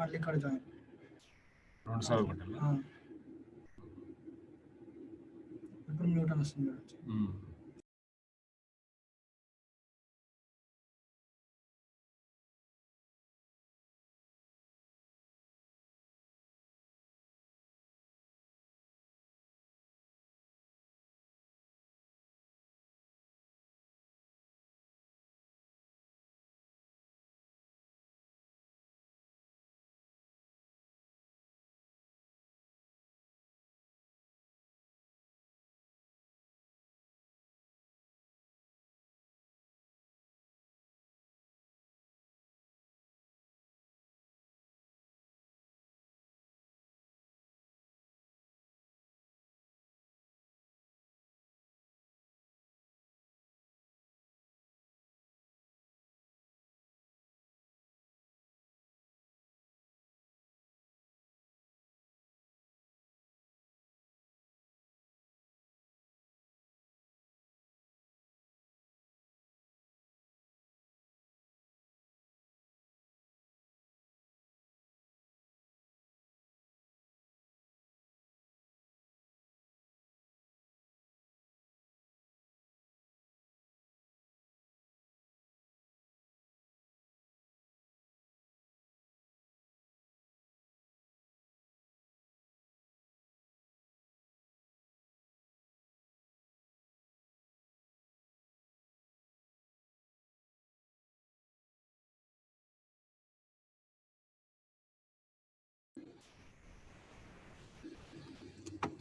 మళ్ళీ ఇక్కడ జాయిన్. రెండు సార్లు కొట్టాలా? ఇప్పుడు మ్యూట్ అని వస్తుంది.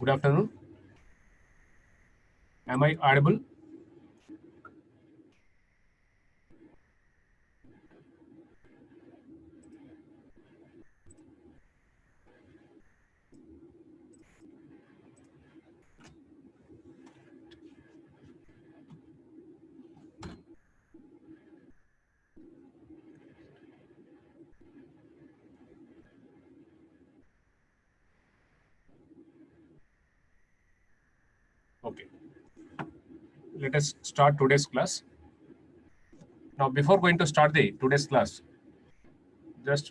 Good afternoon. Am I audible? Okay. Let us start today's class. Now, before going to start the today's class, just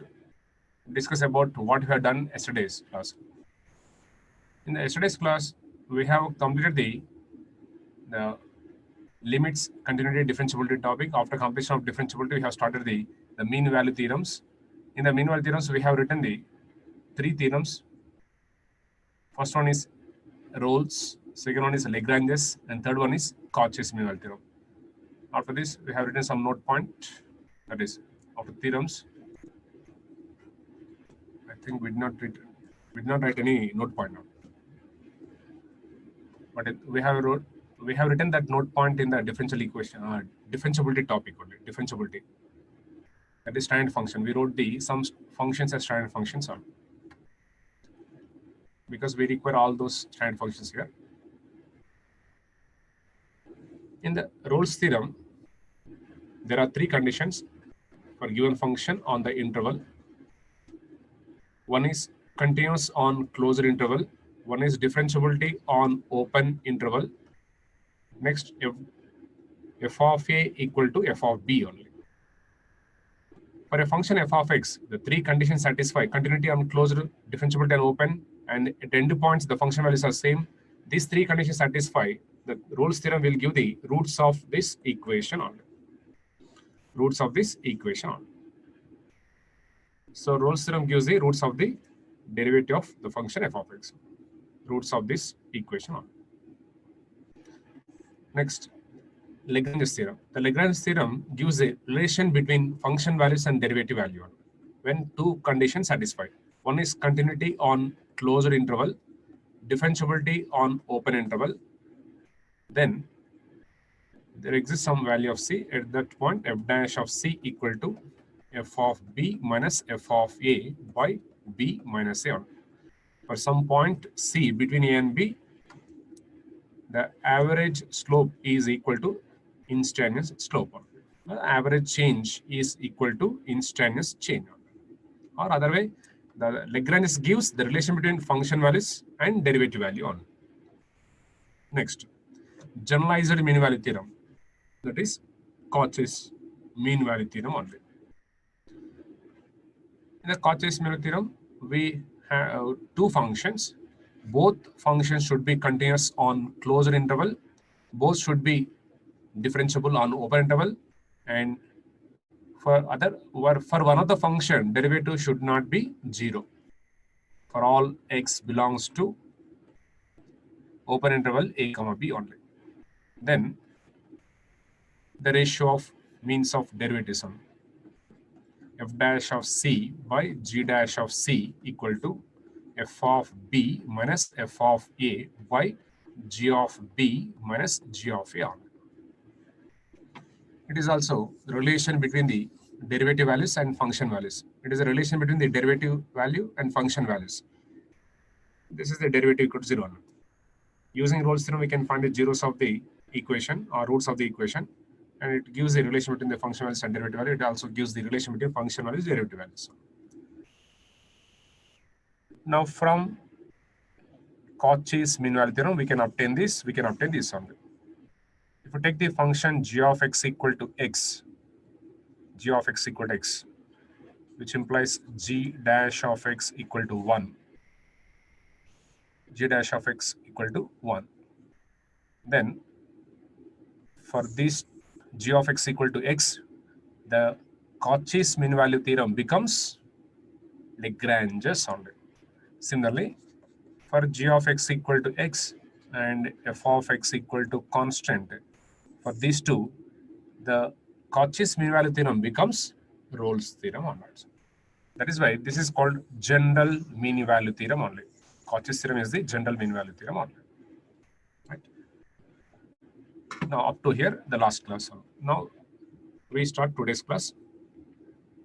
discuss about what we have done yesterday's class. In the yesterday's class, we have completed the limits, continuity, differentiability topic. After completion of differentiability, we have started the mean value theorems. In the mean value theorems, we have written the 3 theorems. First one is Rolle's, second one is Lagrange's, and third one is Cauchy's mean value theorem. After this, we have written some note point, that is, after theorems. I think we did not write any note point now. But we have written that note point in the differential equation, differentiability topic only, differentiability. That is standard function. We wrote some functions as standard functions on, because we require all those standard functions here. In the Rolle's theorem, there are 3 conditions for given function on the interval. One is continuous on closed interval. One is differentiability on open interval. Next, f of a equal to f of b only. For a function f of x, the 3 conditions satisfy: continuity on closed, differentiability on open, and at endpoints the function values are same. These 3 conditions satisfy. The Rolle's theorem will give the roots of this equation only. Roots of this equation only. So Rolle's theorem gives the roots of the derivative of the function f of x. Roots of this equation only. Next, Lagrange's theorem. The Lagrange's theorem gives a relation between function values and derivative value when 2 conditions satisfy. One is continuity on closed interval, differentiability on open interval. Then there exists some value of c. At that point, f dash of c equal to f of b minus f of a by b minus a. For some point c between a and b, the average slope is equal to instantaneous slope. The average change is equal to instantaneous change. Or other way, the Lagrange gives the relation between function values and derivative value on. Next, generalized mean value theorem. That is Cauchy's mean value theorem only. In the Cauchy-Miller theorem, we have two functions. Both functions should be continuous on closed interval. Both should be differentiable on open interval. And for one of the function, derivative should not be 0 for all x belongs to open interval a comma b only. Then the ratio of means of derivatives on f dash of c by g dash of c equal to f of b minus f of a by g of b minus g of a. It is also the relation between the derivative values and function values. It is a relation between the derivative value and function values. This is the derivative equal to 0. Using Rolle's theorem, we can find the zeros of the equation or roots of the equation, and it gives the relation between the function values and derivative value. It also gives the relation between function values and derivative values. Now, from Cauchy's mean value theorem, we can obtain this. We can obtain this only. If we take the function g of x equal to x, g of x equal to x, which implies g dash of x equal to 1. G dash of x equal to 1. Then, for this g of x equal to x, the Cauchy's mean value theorem becomes Lagrange's only. Similarly, for g of x equal to x and f of x equal to constant, for these two, the Cauchy's mean value theorem becomes Rolle's theorem onwards. That is why this is called general mean value theorem only. Cauchy's theorem is the general mean value theorem only. Right? Now, up to here, the last class. Now, we start today's class.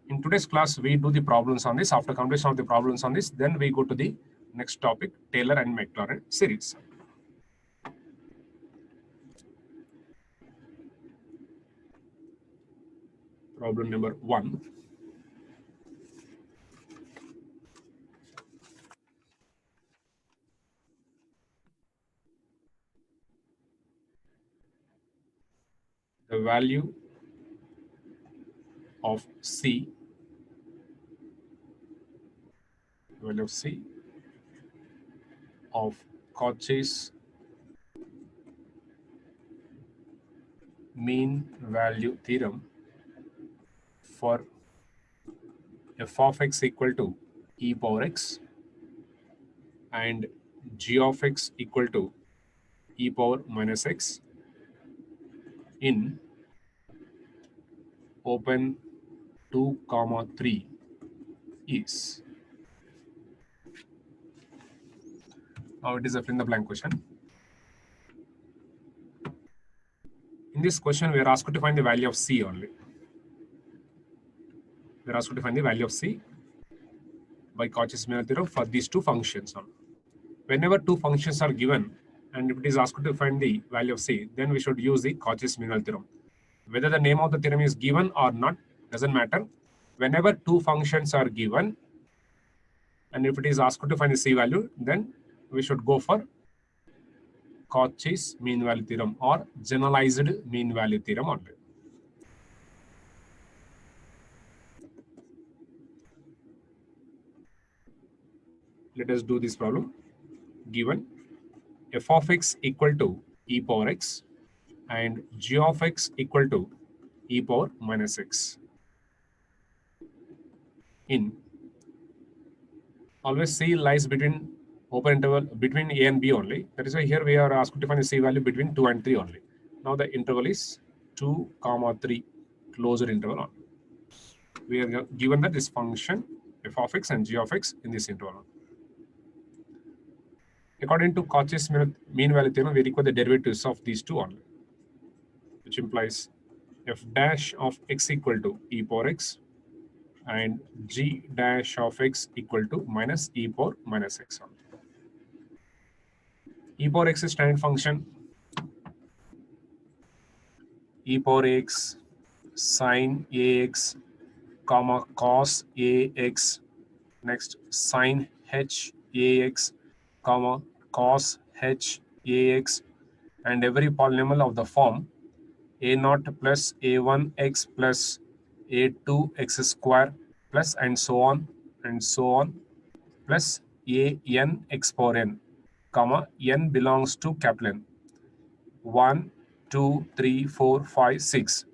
In today's class, we do the problems on this. After completion of the problems on this, then we go to the next topic, Taylor and Maclaurin series. Problem number 1. The value of C, of Cauchy's mean value theorem for f of x equal to e power x and g of x equal to e power minus x in open 2, 3 is. Now it is a fill in the blank question. In this question, we are asked to find the value of C only. We are asked to find the value of C by Cauchy's mean value theorem for these two functions. Whenever two functions are given and if it is asked to find the value of C, then we should use the Cauchy's mean value theorem. Whether the name of the theorem is given or not doesn't matter. Whenever two functions are given and if it is asked to find the C value, then we should go for Cauchy's mean value theorem or generalized mean value theorem only. Let us do this problem. Given f of x equal to e power x and g of x equal to e power minus x. In always C lies between open interval between a and b only. That is why here we are asked to find the C value between 2 and 3 only. Now the interval is 2, 3 closed interval only. We are given that this function f of x and g of x in this interval. According to Cauchy's mean value theorem, we require the derivatives of these two only, which implies f dash of x equal to e power x and g dash of x equal to minus e power minus x only. E power x is standard function. E power x sine ax comma cos ax, next sine h ax comma cos h ax, and every polynomial of the form a0 plus a1x plus a2x square plus and so on and so on, plus a n x power n, comma, n belongs to capital N. 1, 2, 3, 4, 5, 6.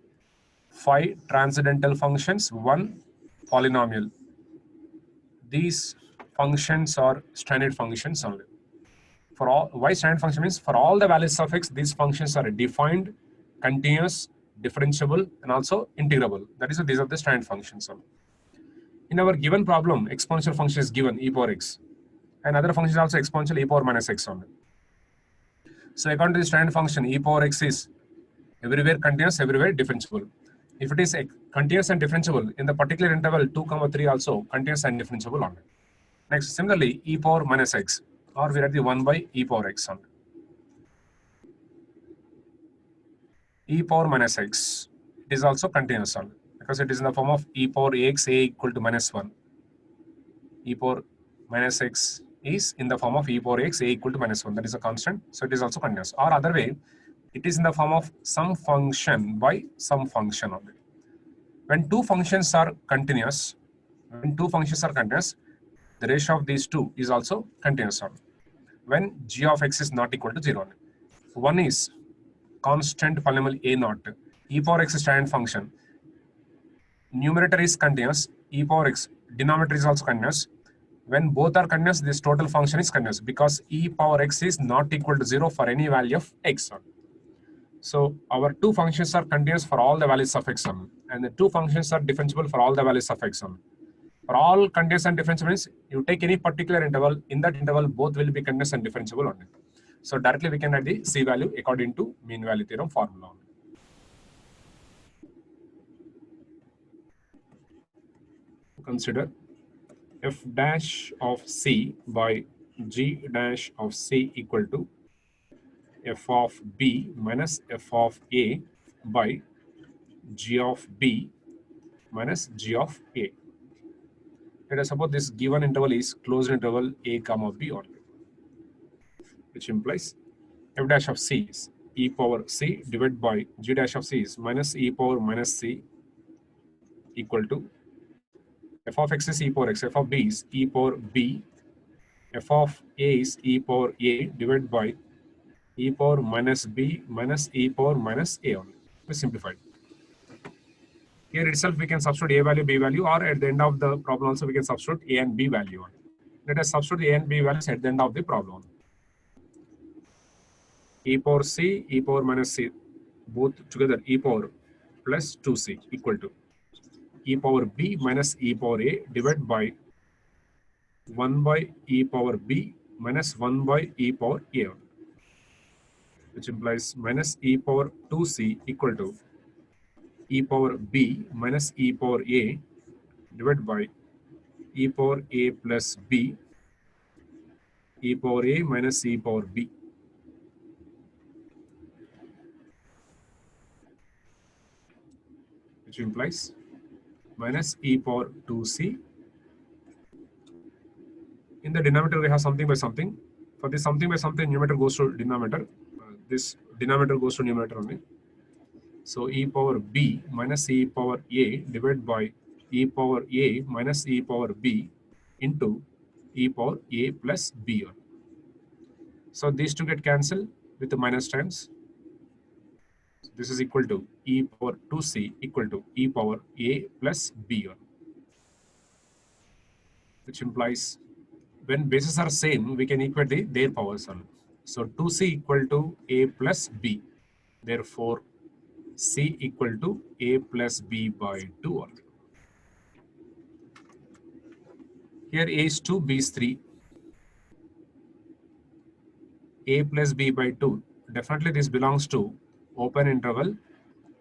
5 transcendental functions, 1 polynomial. These functions are standard functions only. For all, why standard function means for all the values of x, these functions are defined, continuous, differentiable, and also integrable. That is why these are the standard functions only. In our given problem, exponential function is given e power x, and other function is also exponential e power minus x only. So according to the standard function, e power x is everywhere continuous, everywhere differentiable. If it is continuous and differentiable in the particular interval 2, 3 also continuous and differentiable only. Next, similarly, e power minus x, or we write the 1 by e power x only. E power minus x, it is also continuous only because it is in the form of e power ax a equal to minus 1. E power minus x is in the form of e power x a equal to minus 1. That is a constant, so it is also continuous. Or other way, it is in the form of some function by some function only. When two functions are continuous, the ratio of these two is also continuous only. When g of x is not equal to 0 only. One is constant polynomial a naught, e power x is standard function. Numerator is continuous, e power x, denominator is also continuous. When both are continuous, this total function is continuous because e power x is not equal to 0 for any value of x. So our two functions are continuous for all the values of x, and the two functions are differentiable for all the values of x. For all continuous and differentiable means you take any particular interval, in that interval both will be continuous and differentiable only. So directly we can write the C value according to mean value theorem formula. Consider f dash of C by g dash of C equal to f of B minus f of A by g of B minus g of A. Let us suppose this given interval is closed interval A comma B only, which implies f dash of C is e power C divided by g dash of C is minus e power minus C equal to f of x is e power x, f of B is e power B, f of A is e power A divided by e power minus B minus e power minus A only. We simplified. Here itself we can substitute A value, B value, or at the end of the problem also we can substitute A and B value. Let us substitute A and B values at the end of the problem. E power C, e power minus C, both together e power plus 2C equal to e power B minus e power A divided by 1 by e power B minus 1 by e power A, which implies minus e power 2C equal to e power B minus e power A divided by e power A plus B, e power A minus e power B. Which implies minus e power 2C. In the denominator, we have something by something. For this something by something, numerator goes to denominator. This denominator goes to numerator only. So e power B minus e power A divided by e power A minus e power B into e power A plus B. So these two get cancelled with the minus times. This is equal to e power 2C equal to e power A plus B, which implies when bases are same, we can equate their powers. So 2C equal to A plus B. Therefore, C equal to A plus B by 2. Here A is 2, B is 3. A plus B by 2. Definitely this belongs to open interval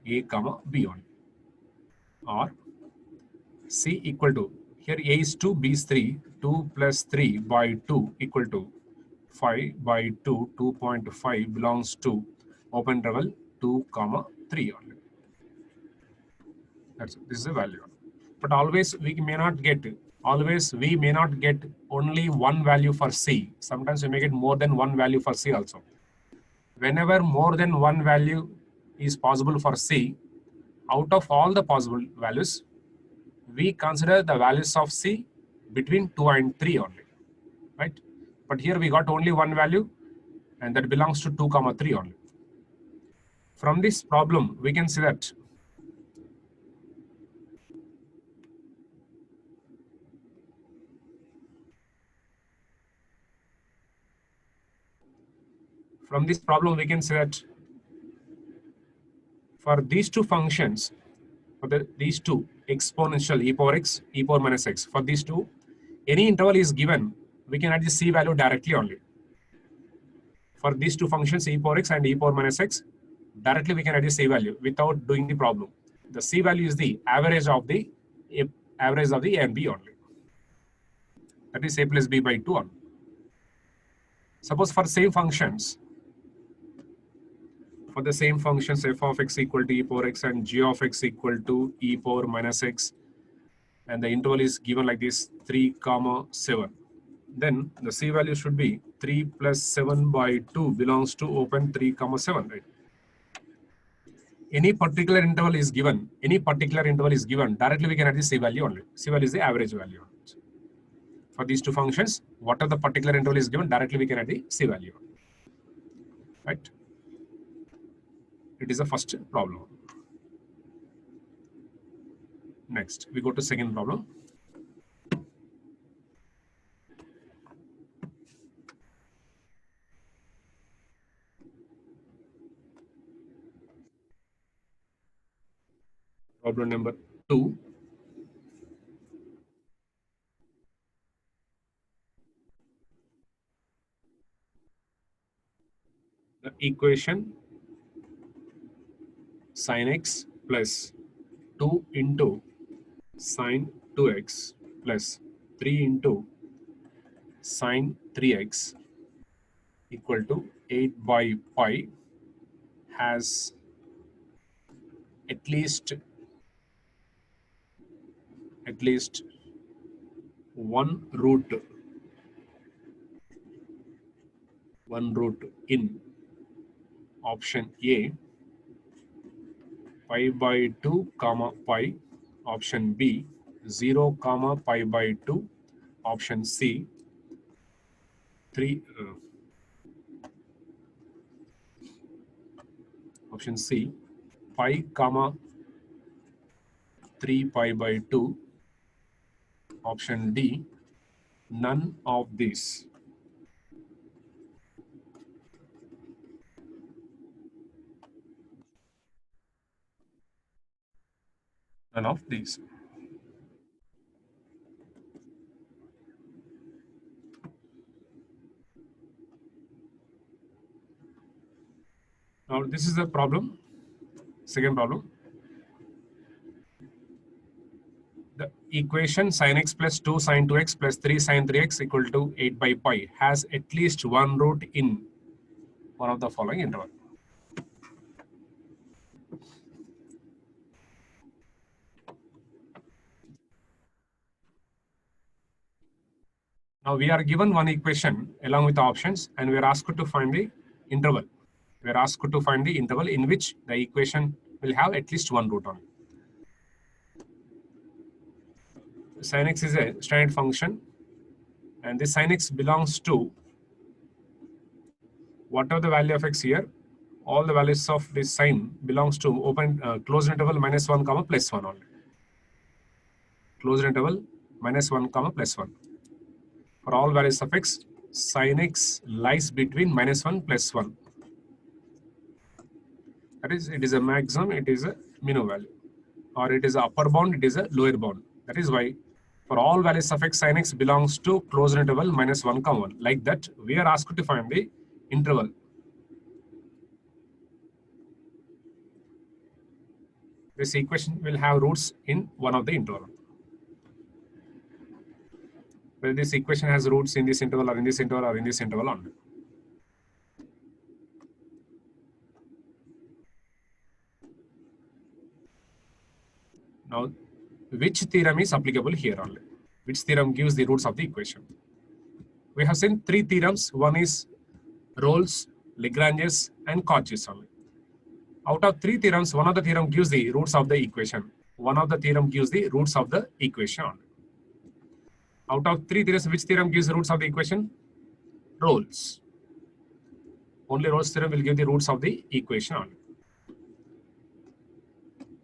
A comma B only. Or C equal to, here A is 2, B is 3. 2 plus 3 by 2 equal to 5 by 2, 2.5 belongs to open interval 2 comma 3 only. That's it. This is the value. But always we may not get only one value for C. Sometimes we may get more than one value for C also. Whenever more than one value is possible for C, out of all the possible values, we consider the values of C between 2 and 3 only, right? But here we got only one value, and that belongs to 2 comma 3 only. From this problem, we can see that for these two functions, these two exponential e power x, e power minus x, for these two, any interval is given, we can add the c value directly only. For these two functions, e power x and e power minus x, directly we can add the c value without doing the problem. The c value is the average of the a and b only. That is a plus b by 2 only. Suppose for same functions, f of x equal to e power x and g of x equal to e power minus x, and the interval is given like this 3 comma 7, then the c value should be 3 plus 7 by 2 belongs to open 3 comma 7, right? Any particular interval is given, directly we can add the c value only. C value is the average value. For these two functions, whatever the particular interval is given, directly we can add the c value, right? It is the first problem. Next, we go to second problem. Problem number 2. The equation sin x plus 2 into sin 2x plus 3 into sin 3x equal to 8 by pi has at least one root in option A, pi by 2 comma pi, option B 0 comma pi by 2, option C 3 option C pi comma 3 pi by 2, option D none of these. None of these. Now this is the problem. Second problem. The equation sin x plus 2 sin 2x plus 3 sin 3x equal to 8 by pi has at least one root in one of the following interval. Now we are given one equation along with the options, and we are asked to find the interval. We are asked to find the interval in which the equation will have at least one root only. Sin x is a standard function, and this sin x belongs to whatever the value of x here, all the values of this sign belongs to open closed interval minus 1 comma plus 1 only. Closed interval minus 1 comma plus 1. For all values of x, sin x lies between minus 1 plus 1. That is, it is a maximum, it is a minimum value. Or it is a upper bound, it is a lower bound. That is why for all values of x, sin x belongs to closed interval minus 1 comma 1. Like that, we are asked to find the interval. This equation will have roots in one of the interval. Whether this equation has roots in this interval or in this interval or in this interval only. Now, which theorem is applicable here only? Which theorem gives the roots of the equation? We have seen three theorems. One is Rolle's, Lagrange's, and Cauchy's only. Out of three theorems, one of the theorem gives the roots of the equation. One of the theorem gives the roots of the equation only. Out of three theorems, which theorem gives the roots of the equation? Rolle's. Only Rolle's theorem will give the roots of the equation only.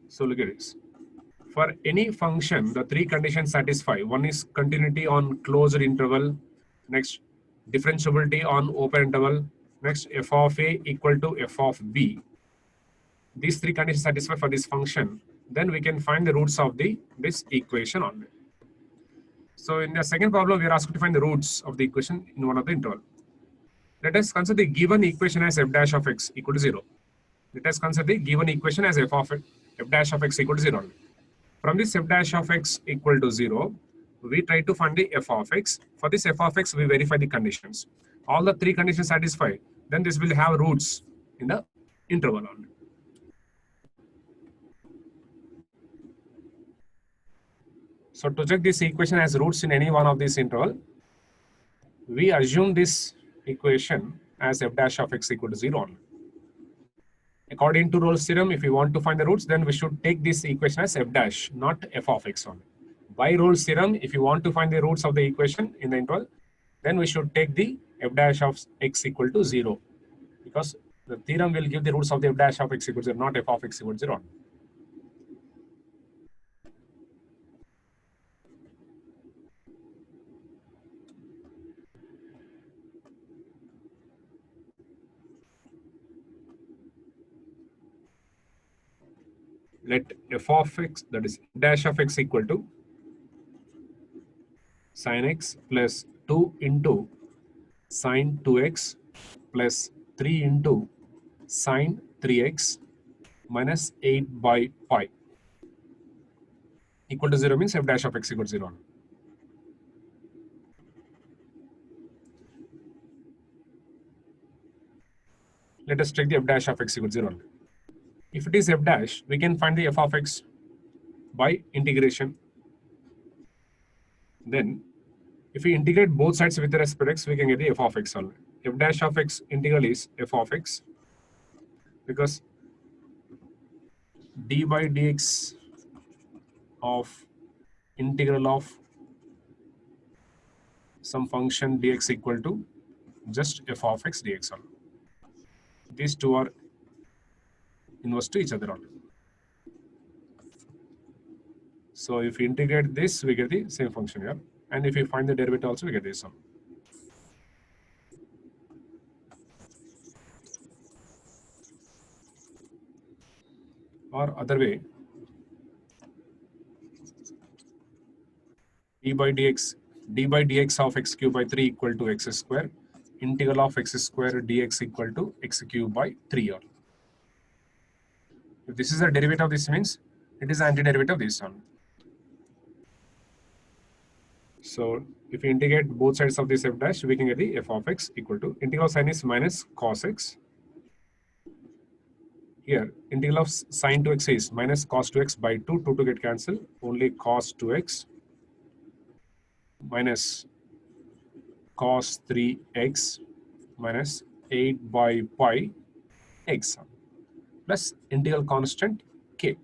So look at this. For any function, the three conditions satisfy. One is continuity on closed interval. Next, differentiability on open interval. Next, f of a equal to f of b. These three conditions satisfy for this function. Then we can find the roots of this equation only. So in the second problem, we are asked to find the roots of the equation in one of the interval. Let us consider the given equation as f dash of x equal to 0. Let us consider the given equation as f dash of x equal to 0. From this f dash of x equal to 0, we try to find the f of x. For this f of x, we verify the conditions. All the three conditions satisfy. Then this will have roots in the interval only. So to check this equation as roots in any one of these interval, we assume this equation as f dash of x equal to 0 only. According to Rolle's theorem, if we want to find the roots, then we should take this equation as f dash, not f of x only. By Rolle's theorem, if you want to find the roots of the equation in the interval, then we should take the f dash of x equal to 0, because the theorem will give the roots of the f dash of x equal to 0, not f of x equal to 0. Let f of x, that is dash of x equal to sin x plus 2 into sin 2x plus 3 into sin 3x minus 8 by pi equal to 0 means f dash of x equal to 0. Let us check the f dash of x equal to 0. If it is f dash, we can find the f of x by integration. Then, if we integrate both sides with respect to x, we can get the f of x only. F dash of x integral is f of x, because d by dx of integral of some function dx equal to just f of x dx only. These two are inverse to each other only. So if we integrate this, we get the same function here. And if we find the derivative also, we get this one. Or other way, d by dx of x cube by 3 equal to x square. Integral of x square dx equal to x cube by 3. If this is a derivative, this means it is antiderivative of this one. So if we integrate both sides of this f dash, we can get the f of x equal to integral of sin is minus cos x. Here, integral of sin 2x is minus cos 2x by 2. 2 to get cancelled. Only cos 2x minus cos 3x minus 8 by pi x plus integral constant k.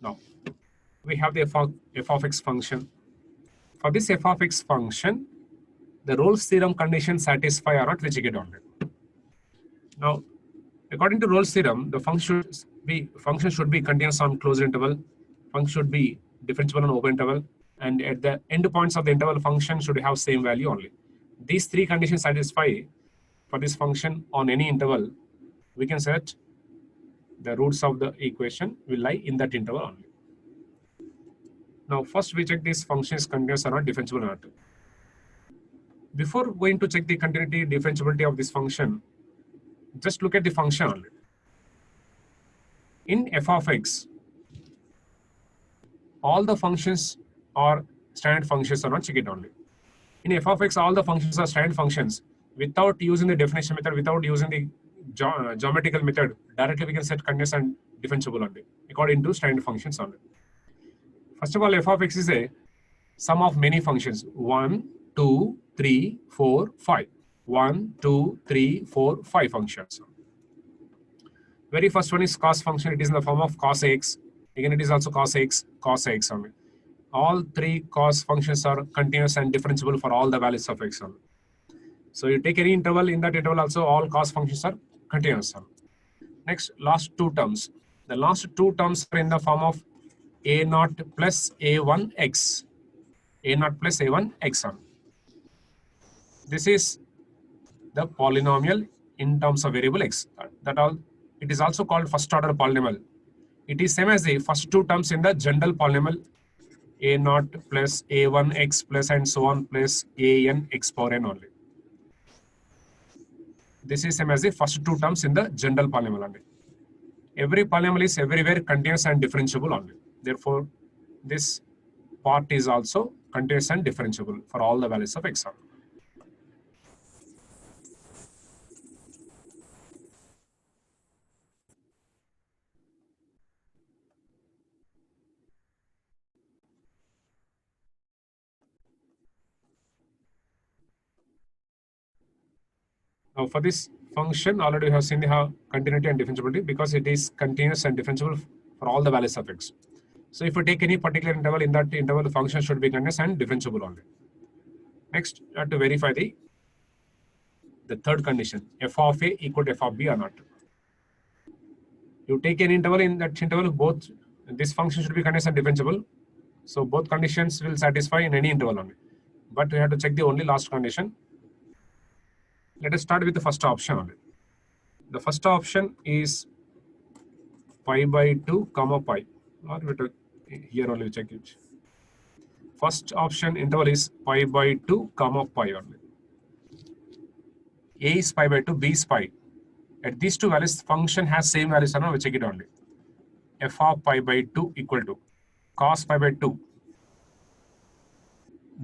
Now, we have the f of x function. For this f of x function, the Rolle's theorem conditions satisfy or not, which you get on it. Now, according to Rolle's theorem, the function should be continuous on closed interval, function should be differentiable on open interval, and at the end points of the interval, function should have same value only. These three conditions satisfy for this function on any interval. We can set the roots of the equation will lie in that interval only. Now, first we check this function is continuous or not, differentiable or not. Before going to check the continuity, differentiability of this function, just look at the function only. In f of x, all the functions are standard functions or not, check it only. In f of x, all the functions are standard functions. Without using the definition method, without using the geometrical method, directly we can set continuous and differentiable only, according to standard functions only. First of all, f of x is a sum of many functions, 1, 2, 3, 4, 5. 1, 2, 3, 4, 5 functions. Very first one is cos function. It is in the form of cos x. Again, it is also cos x only. All three cos functions are continuous and differentiable for all the values of x only. So you take any interval, in that interval also all cos functions are continuous. Next, last two terms. The last two terms are in the form of a0 plus a1x. a0 plus a1x. This is the polynomial in terms of variable x. That all. It is also called first order polynomial. It is same as the first two terms in the general polynomial a0 plus a1x plus and so on plus an x power n only. This is same as the first two terms in the general polynomial only. Every polynomial is everywhere continuous and differentiable only. Therefore, this part is also continuous and differentiable for all the values of x. Now, for this function, already we have seen the continuity and differentiability because it is continuous and differentiable for all the values of x. So, if you take any particular interval, in that interval, the function should be continuous and differentiable only. Next, you have to verify the third condition, f of a equal to f of b or not. You take an interval, in that interval, both this function should be continuous and differentiable. So, both conditions will satisfy in any interval only. But we have to check the only last condition. Let us start with the first option only. The first option is pi by 2 comma pi. Or here only check it. First option interval is pi by 2 comma pi only. A is pi by 2, B is pi. At these two values, function has same values or not, we check it only. F of pi by 2 equal to cos pi by 2,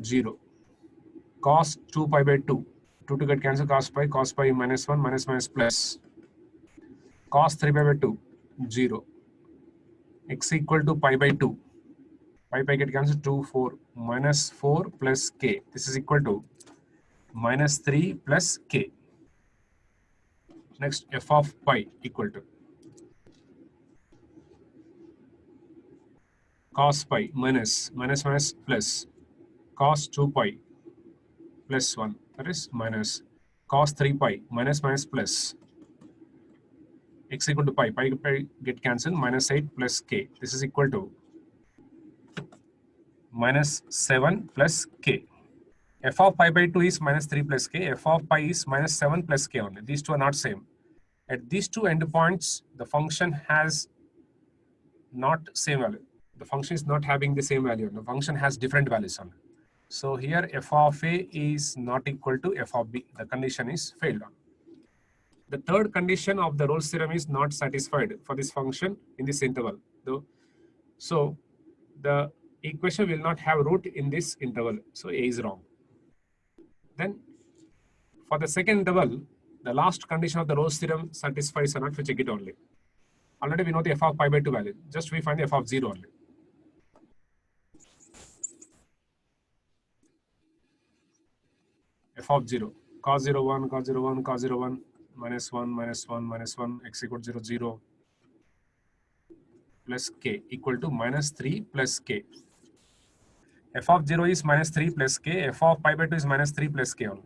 0. Cos 2 pi by 2. 2 to get cancelled, cos pi minus 1, minus plus. Cos 3 pi by 2, 0. X equal to pi by 2. Pi get cancelled, 2, 4, minus 4 plus k. This is equal to minus 3 plus k. Next, f of pi equal to cos pi minus plus cos 2 pi plus 1, that is minus cos 3 pi minus plus x equal to pi get cancelled, minus 8 plus k. This is equal to minus 7 plus k. F of pi by 2 is minus 3 plus k. F of pi is minus 7 plus k only. These two are not same. At these two endpoints, the function has not same value. The function is not having the same value. The function has different values only. So here f of a is not equal to f of b. The condition is failed on. The third condition of the Rolle's theorem is not satisfied for this function in this interval. So the equation will not have root in this interval. So a is wrong. Then for the second interval, the last condition of the Rolle's theorem satisfies or not, we check it only. Already we know the f of pi by 2 value. Just we find the f of 0 only. F of 0, cos 0, 1, cos 0, 1, cos 0, 1, minus 1, minus 1, minus 1, x equal to 0, 0, plus k equal to minus 3 plus k. F of 0 is minus 3 plus k. F of pi by 2 is minus 3 plus k only.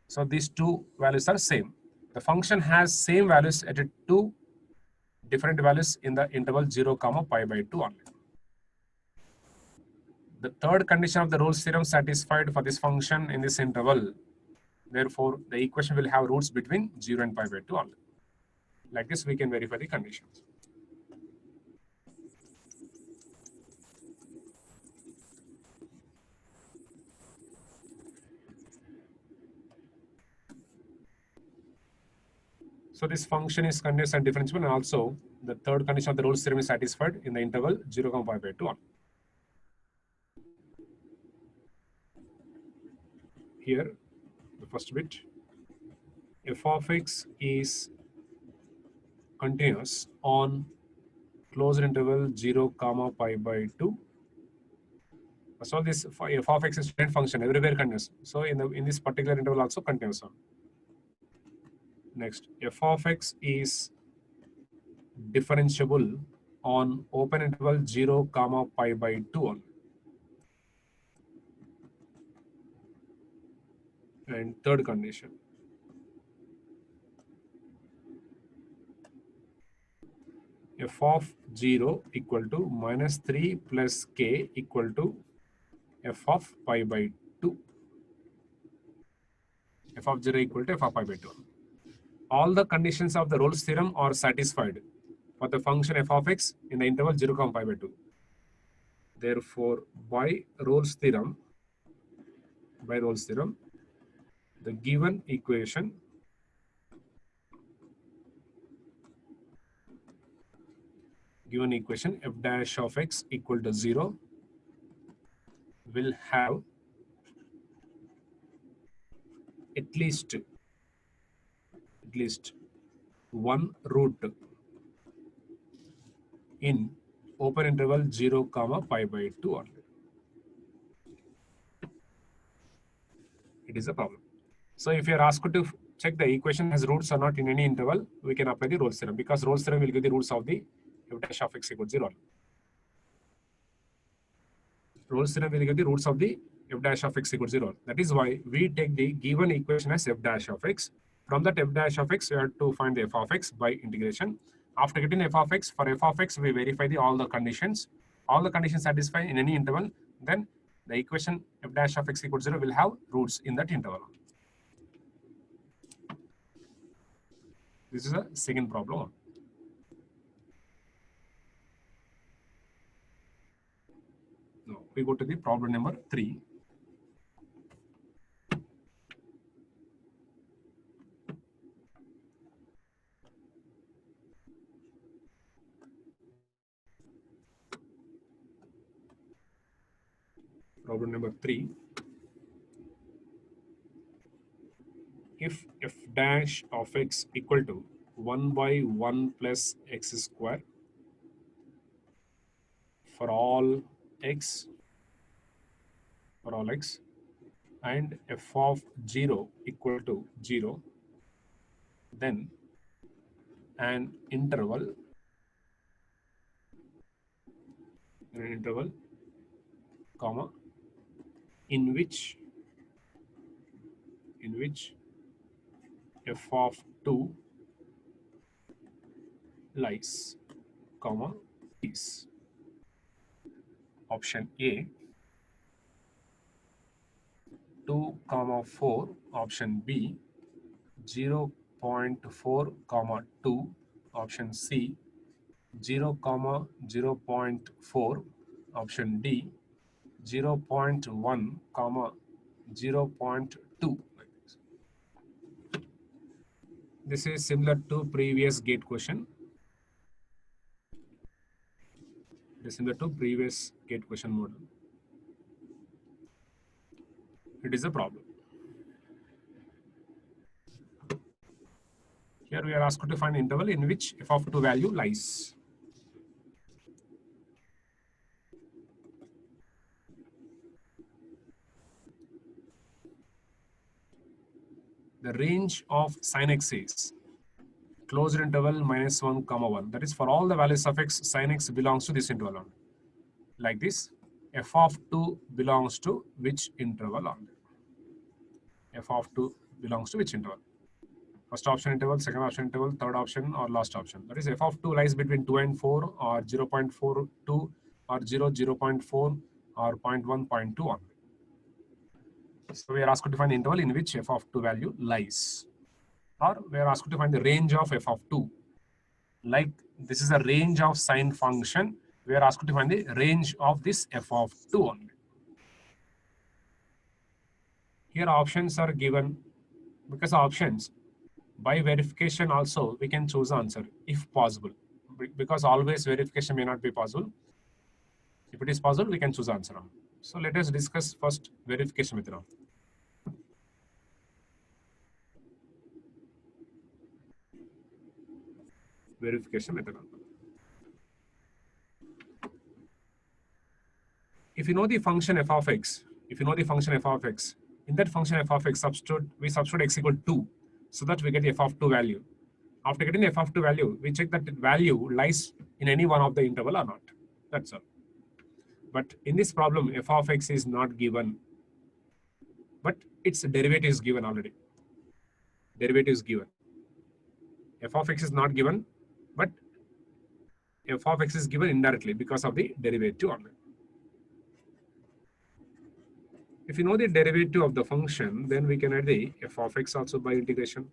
So these two values are same. The function has same values at two different values in the interval 0 comma pi by 2 only. The third condition of the Rolle's theorem satisfied for this function in this interval. Therefore, the equation will have roots between 0 and pi by 2 only. Like this, we can verify the conditions. So this function is continuous and differentiable, and also the third condition of the Rolle's theorem is satisfied in the interval 0, pi by 2 on. Here, the first bit, f of x is continuous on closed interval 0, pi by 2 First of all, this f of x is student function everywhere continuous. So in this particular interval also continuous one. Next, f of x is differentiable on open interval 0 comma pi by 2 only. And third condition, f of 0 equal to minus 3 plus k equal to f of pi by 2. F of 0 equal to f of pi by 2. All the conditions of the Rolle's theorem are satisfied for the function f of x in the interval 0 comma pi by 2. Therefore, by Rolle's theorem, the given equation f dash of x equal to 0 will have at least one root in open interval 0 comma pi by 2 only. It is a problem. So if you are asked to check the equation has roots or not in any interval, we can apply the Rolle's theorem, because Rolle's theorem will give the roots of the f dash of x equal to 0. Rolle's theorem will give the roots of the f dash of x equal to 0. That is why we take the given equation as f dash of x. From that f dash of x, we have to find the f of x by integration. After getting f of x, for f of x, we verify all the conditions. All the conditions satisfy in any interval, then the equation f dash of x equal to 0 will have roots in that interval. This is a second problem. Now we go to the problem number 3. Problem number 3. If f dash of x equal to 1 by 1 plus x square for all x, and f of 0 equal to 0, then an interval comma in which f of 2 lies, comma, is option A 2 comma 4, option B 0.4 comma 2, option C 0 comma 0.4, option D 0.1 comma 0.2. This is similar to previous gate question. It is similar to previous gate question model. It is a problem. Here we are asked to find interval in which f of 2 value lies. The range of sin x is closed interval minus 1 comma 1. That is for all the values of x, sin x belongs to this interval only. Like this, f of 2 belongs to which interval only? F of 2 belongs to which interval? First option interval, second option interval, third option, or last option. That is f of 2 lies between 2 and 4, or 0.42, or 0, 0.4, or 0.1, 0.2 only. So we are asked to find the interval in which f of 2 value lies. Or we are asked to find the range of f of 2. Like this is a range of sine function. We are asked to find the range of this f of 2 only. Here options are given because options, by verification also we can choose answer if possible. Because always verification may not be possible. If it is possible, we can choose answer. So let us discuss first verification method. Verification method. if you know the function f of x, in that function f of x, we substitute x equal to 2, so that we get the f of 2 value. After getting the f of 2 value, we check that the value lies in any one of the interval or not. That's all. But in this problem, f of x is not given, but its derivative is given already. Derivative is given. F of x is not given, but f of x is given indirectly because of the derivative only. If you know the derivative of the function, then we can add the f of x also by integration.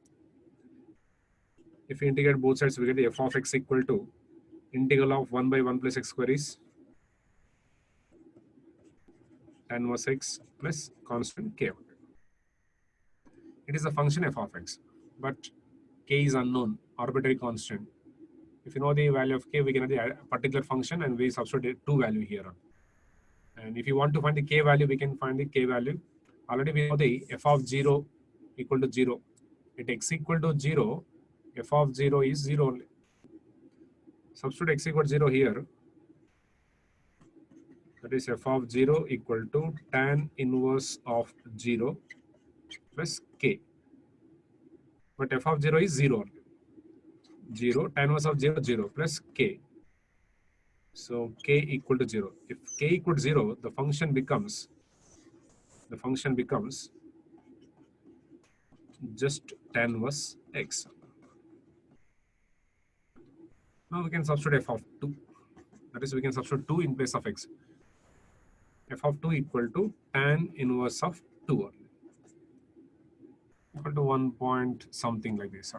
If we integrate both sides, we get the f of x equal to integral of 1 by 1 plus x square is tan inverse x plus constant k. It is a function f of x, but k is unknown, arbitrary constant. If you know the value of k, we can have the particular function and we substitute 2 value here. And if you want to find the k value, we can find the k value. Already we know the f of 0 equal to 0. At x equal to 0, f of 0 is 0 only. Substitute x equal to 0 here. That is f of 0 equal to tan inverse of 0 plus k. But f of 0 is 0 only. 0, tan inverse of 0, 0 plus k. So k equal to 0. If k equal to 0, the function becomes just tan inverse x. Now we can substitute f of 2. That is, we can substitute 2 in place of x. F of 2 equal to tan inverse of 2 only. Equal to 1 point something like this.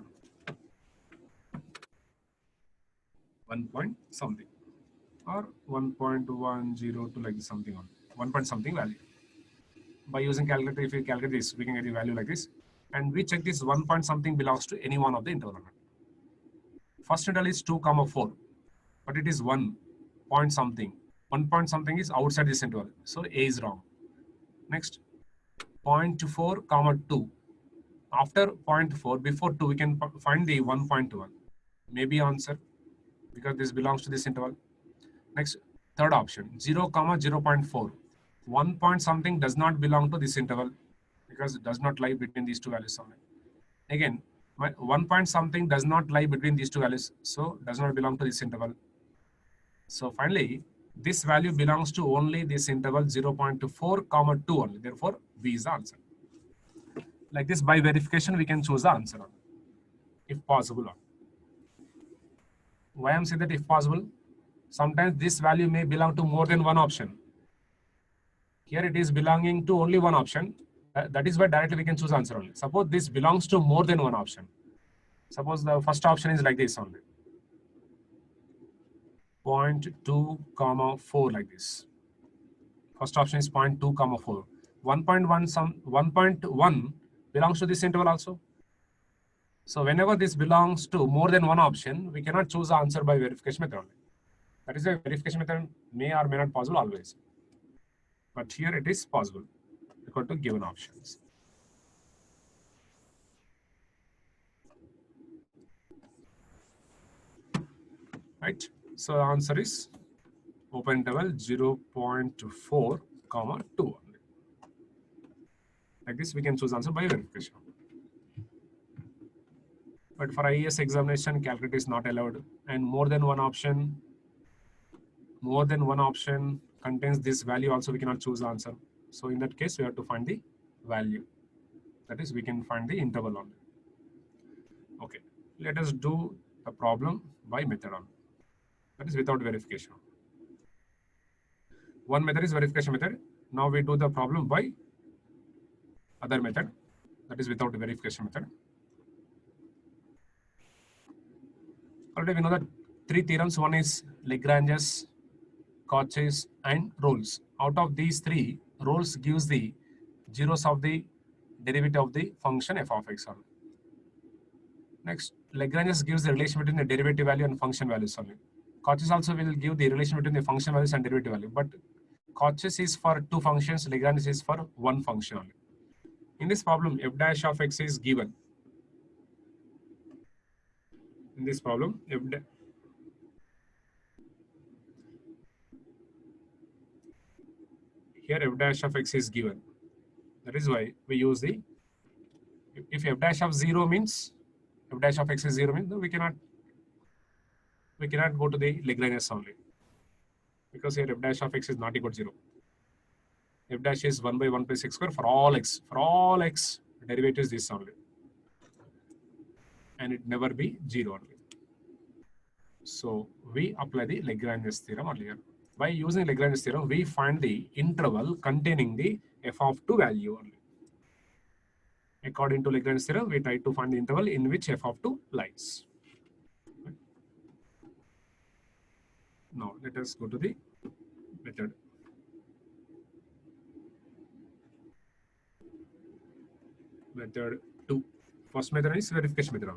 1 point something. Or 1.102 like this something on 1 point something value. By using calculator, if we calculate this, we can get the value like this. And we check this 1 point something belongs to any one of the interval. First interval is 2, 4, but it is 1 point something. 1 point something is outside this interval, so A is wrong. Next, 0.4, 2. After 0.4, before 2, we can find the 1.1. Maybe answer, because this belongs to this interval. Next, third option, 0, 0.4. 1 point something does not belong to this interval because it does not lie between these two values only. Again, 1 point something does not lie between these two values, so does not belong to this interval. So finally, this value belongs to only this interval 0.4, 2 only. Therefore, B is the answer. Like this, by verification, we can choose the answer if possible. Why I'm saying that if possible? Sometimes this value may belong to more than one option. Here it is belonging to only one option. That is why directly we can choose answer only. Suppose this belongs to more than one option. Suppose the first option is like this only. 0.2, 4 like this. First option is 0.2, 4. 1.1 belongs to this interval also. So whenever this belongs to more than one option, we cannot choose the answer by verification method only. That is why verification method may or may not possible always. But here it is possible according to given options. Right? So the answer is open interval 0.4, 2 only. Like this, we can choose answer by verification. But for IAS examination, calculator is not allowed, and more than one option contains this value also, we cannot choose the answer. So in that case, we have to find the value. That is, we can find the interval only. Okay, let us do the problem by method only. That is without verification. One method is verification method. Now we do the problem by other method, that is without verification method. Already we know that 3 theorems. One is Lagrange's, Cauchy's, and Rolle's. Out of these 3, Rolle's gives the zeros of the derivative of the function f of x only. Next, Lagrange's gives the relation between the derivative value and function values only. Cauchy's also will give the relation between the function values and derivative value, but Cauchy's is for 2 functions, Lagrange's is for 1 function only. In this problem, f dash of x is given. In this problem, here f dash of x is given. That is why we use the, if f dash of 0 means, f dash of x is 0 means, no, we cannot go to the Lagrangian only, because here f dash of x is not equal to 0. F dash is 1 by 1 plus x square for all x. For all x, derivative is this only. And it never be 0 only. So we apply the Lagrange's theorem earlier. By using Lagrange's theorem, we find the interval containing the f of 2 value only. According to Lagrange's theorem, we try to find the interval in which f of 2 lies. Now let us go to the method. Method 2. First method is verification method.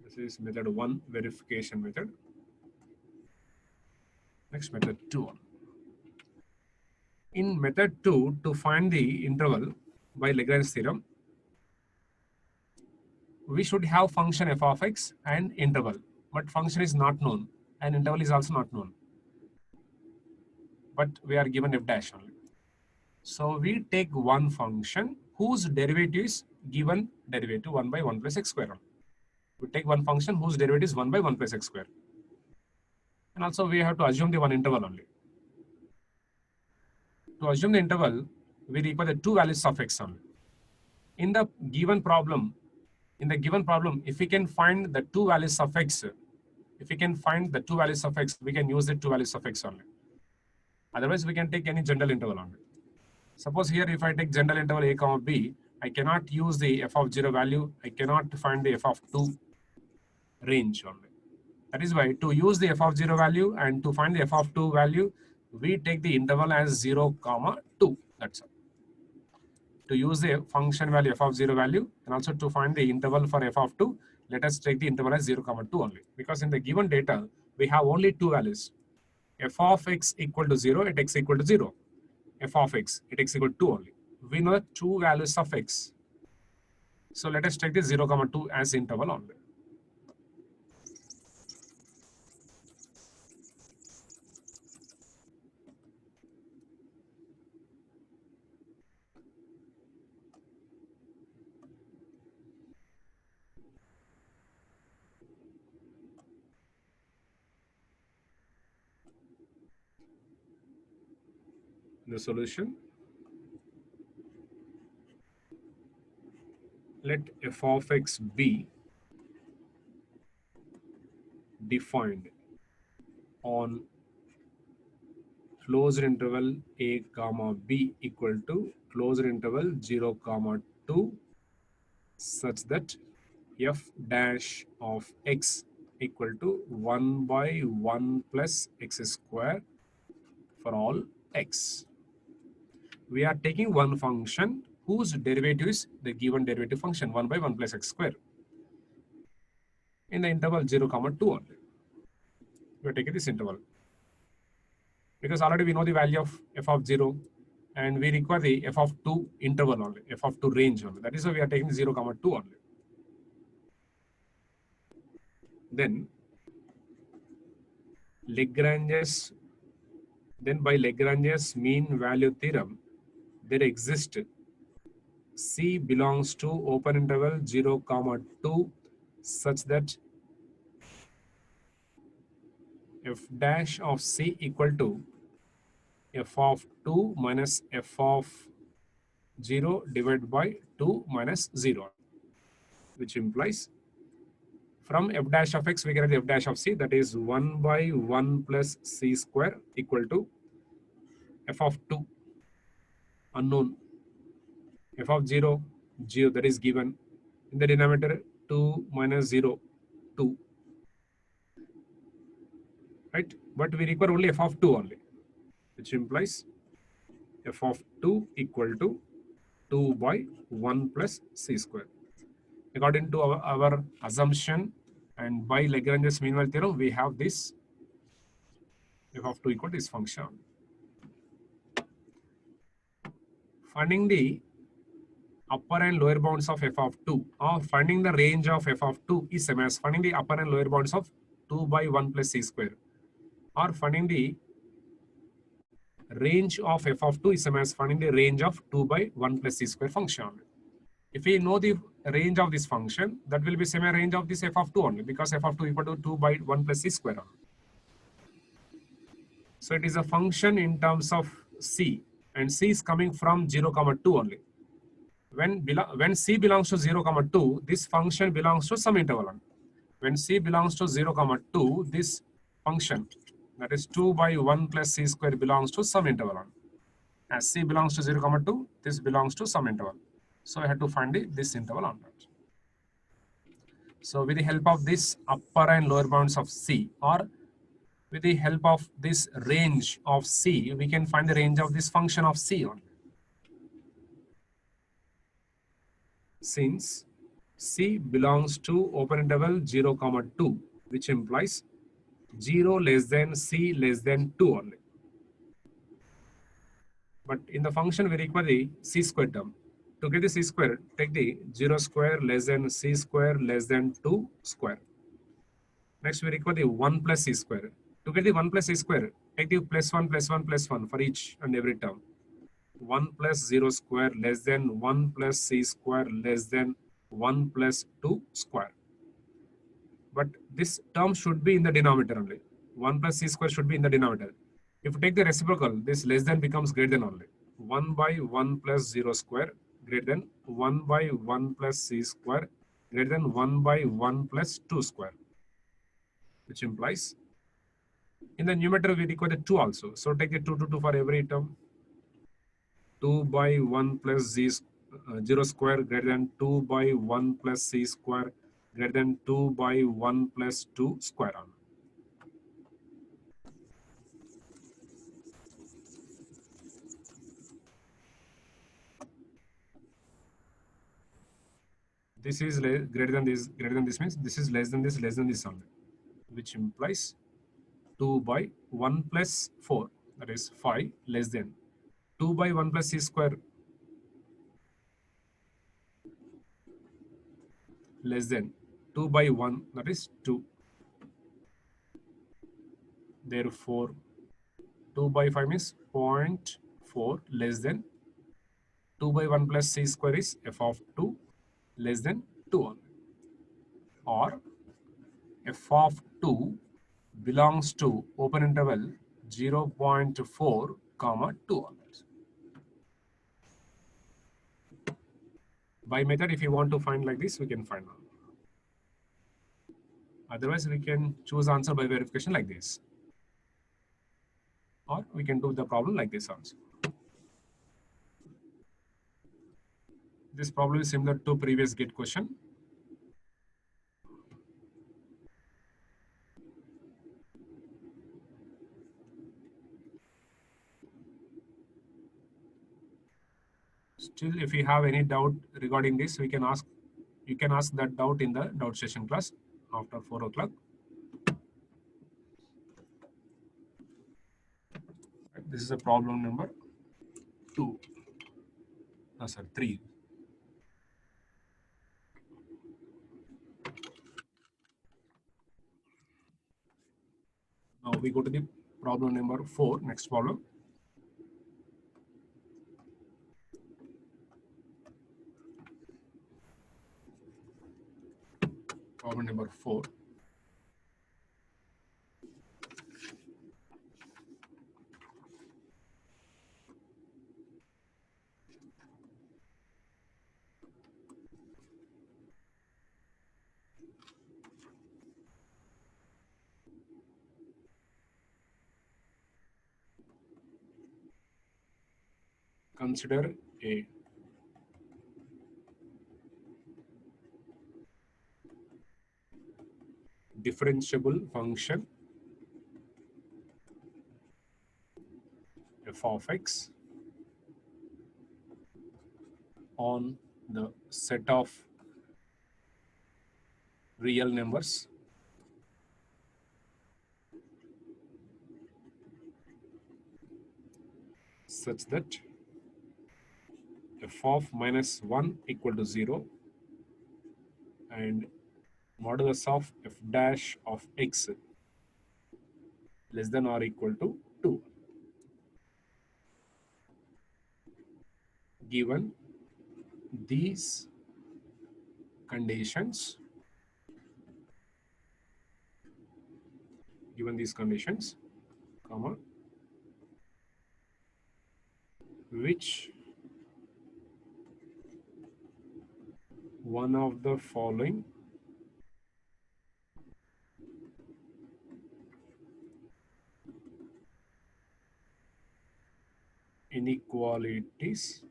This is method 1, verification method. Next, method 2. In method 2, to find the interval by Lagrange's theorem, we should have function f of x and interval, but function is not known and interval is also not known, but we are given f dash only. So we take one function whose derivative is given derivative 1 by 1 plus x square. We take one function whose derivative is 1 by 1 plus x square. And also we have to assume the one interval only. To assume the interval, we require the two values of x only. In the given problem, if we can find the two values of x, we can use the two values of x only. Otherwise, we can take any general interval only. Suppose here, if I take general interval a comma b, I cannot use the f of 0 value. I cannot find the f of 2 range only. That is why to use the f of 0 value and to find the f of 2 value, we take the interval as 0 comma 2. That's all. To use the function value f of 0 value and also to find the interval for f of 2, let us take the interval as 0 comma 2 only. Because in the given data, we have only two values. F of x equal to 0 at x equal to 0. F of x at x equal to 2 only. We know the two values of x. So let us take the 0 comma 2 as interval only. The solution, let f of x be defined on closed interval a comma b equal to closed interval 0 comma 2 such that f dash of x equal to 1 by 1 plus x square for all x. We are taking one function whose derivative is the given derivative function 1 by 1 plus x square in the interval 0 comma 2 only. We are taking this interval because already we know the value of f of 0 and we require the f of 2 interval only, f of 2 range only. That is why we are taking 0 comma 2 only. Then by Lagrange's mean value theorem, there exists C belongs to open interval 0 comma 2 such that f dash of C equal to f of 2 minus f of 0 divided by 2 minus 0, which implies from f dash of x we get the f dash of C, that is 1 by 1 plus C square equal to f of 2 unknown, f of 0, 0 that is given in the denominator 2 minus 0, 2, right? But we require only f of 2 only, which implies f of 2 equal to 2 by 1 plus C square. According to our assumption and by Lagrange's mean value theorem, we have this f of 2 equal to this function. Finding the upper and lower bounds of f of 2 or finding the range of f of 2 is same as finding the upper and lower bounds of 2 by 1 plus C square or finding the range of f of 2 is same as finding the range of 2 by 1 plus c square function only. If we know the range of this function, that will be same as range of this f of 2 only, because f of 2 equal to 2 by 1 plus c square only. So it is a function in terms of c, and c is coming from 0, 2 only. When c belongs to 0, 2, this function belongs to some interval only. When c belongs to 0, 2, this function, that is 2 by 1 plus c square, belongs to some interval only. As c belongs to 0, 2, this belongs to some interval. So I have to find this interval on that. So with the help of this upper and lower bounds of c, or with the help of this range of c, we can find the range of this function of c only. Since c belongs to open interval 0, 2, which implies 0 less than c less than 2 only. But in the function we require the c square term. To get the c square, take the 0 square less than c square less than 2 square. Next we require the 1 plus c square. To get the 1 plus c square, take the plus 1 plus 1 plus 1 for each and every term. 1 plus 0 square less than 1 plus c square less than 1 plus 2 square. But this term should be in the denominator only. 1 plus c square should be in the denominator. If you take the reciprocal, this less than becomes greater than only. 1 by 1 plus 0 square greater than 1 by 1 plus c square greater than 1 by 1 plus 2 square. Which implies in the numerator we require the 2 also. So take the 2 to 2 for every term. 2 by 1 plus 0 square greater than 2 by 1 plus c square greater than 2 by 1 plus 2 square on. This is greater than this means this is less than this only, which implies 2 by 1 plus 4, that is 5, less than 2 by 1 plus c square less than 2 by 1, that is 2. Therefore, 2 by 5 is 0.4 less than 2 by 1 plus c square is f of 2 less than 2 only. Or f of 2 belongs to open interval 0.4, 2 only. By method, if you want to find like this, we can find out. Otherwise, we can choose answer by verification like this. Or we can do the problem like this also. This problem is similar to previous GATE question. Still, if you have any doubt regarding this, we can ask. You can ask that doubt in the doubt session class after 4 o'clock. This is a problem number 2. No, sir, 3. Now we go to the problem number 4. Next problem. Problem number 4. Consider a differentiable function f of x on the set of real numbers such that f of minus 1 equal to 0 and modulus of f dash of x less than or equal to 2. given these conditions, comma, which one of the following inequalities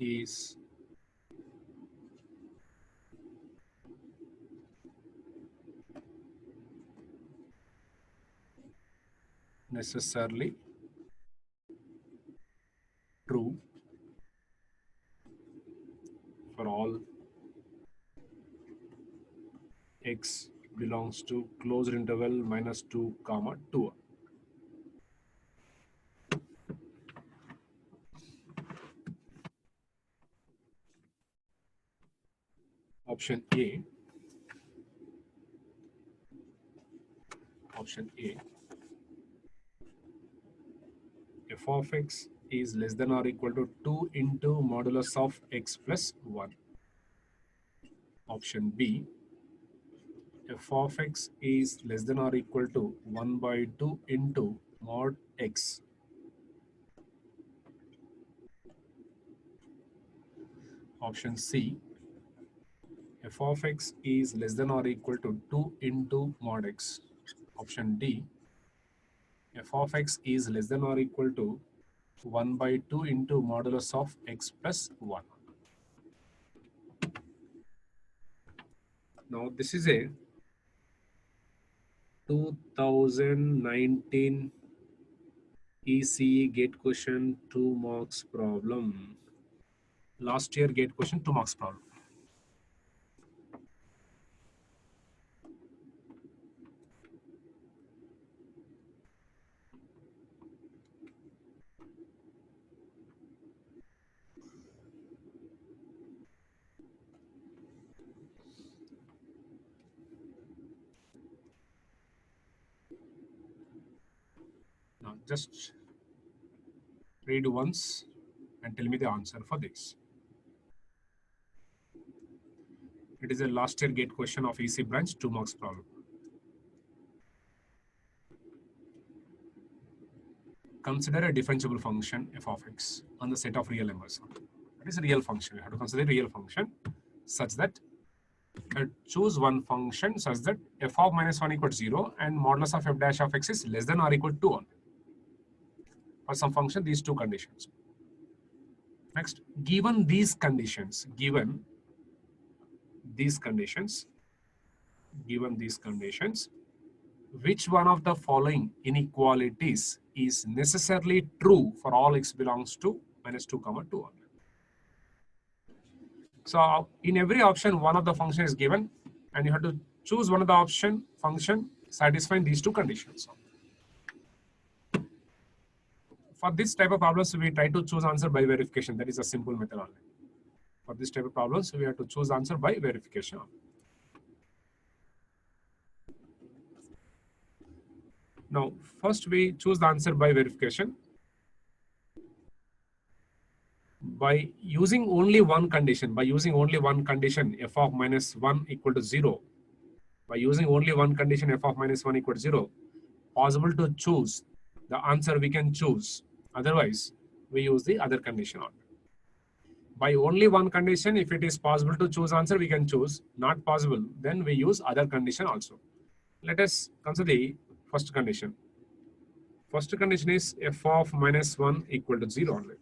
is necessarily true for all x belongs to closed interval -2, 2. Option A. F of x is less than or equal to 2 into modulus of x plus 1. Option B. F of x is less than or equal to 1 by 2 into mod x. Option C. F of x is less than or equal to 2 into mod x. Option D. F of x is less than or equal to 1 by 2 into modulus of x plus 1. Now this is a 2019 ECE gate question 2 marks problem. Last year gate question 2 marks problem. Now just read once and tell me the answer for this. It is a last year gate question of EC branch 2 marks problem. Consider a differentiable function f of x on the set of real numbers. That is a real function. You have to consider a real function such that choose one function such that f of -1 equals 0 and modulus of f dash of x is less than or equal to 1. For some function, these two conditions. Next, given these conditions, which one of the following inequalities is necessarily true for all x belongs to -2, 2, 1? So in every option, one of the function is given, and you have to choose one of the function satisfying these two conditions. For this type of problems, we try to choose answer by verification. That is a simple method only. For this type of problems, we have to choose answer by verification. Now, first we choose the answer by verification by using only one condition. F of -1 equal to 0. By using only one condition, f of -1 equal to 0, possible to choose the answer we can choose. Otherwise, we use the other condition. By only one condition, if it is possible to choose answer, we can choose. Not possible, then we use other condition also. Let us consider the first condition. First condition is f of -1 equal to 0 only.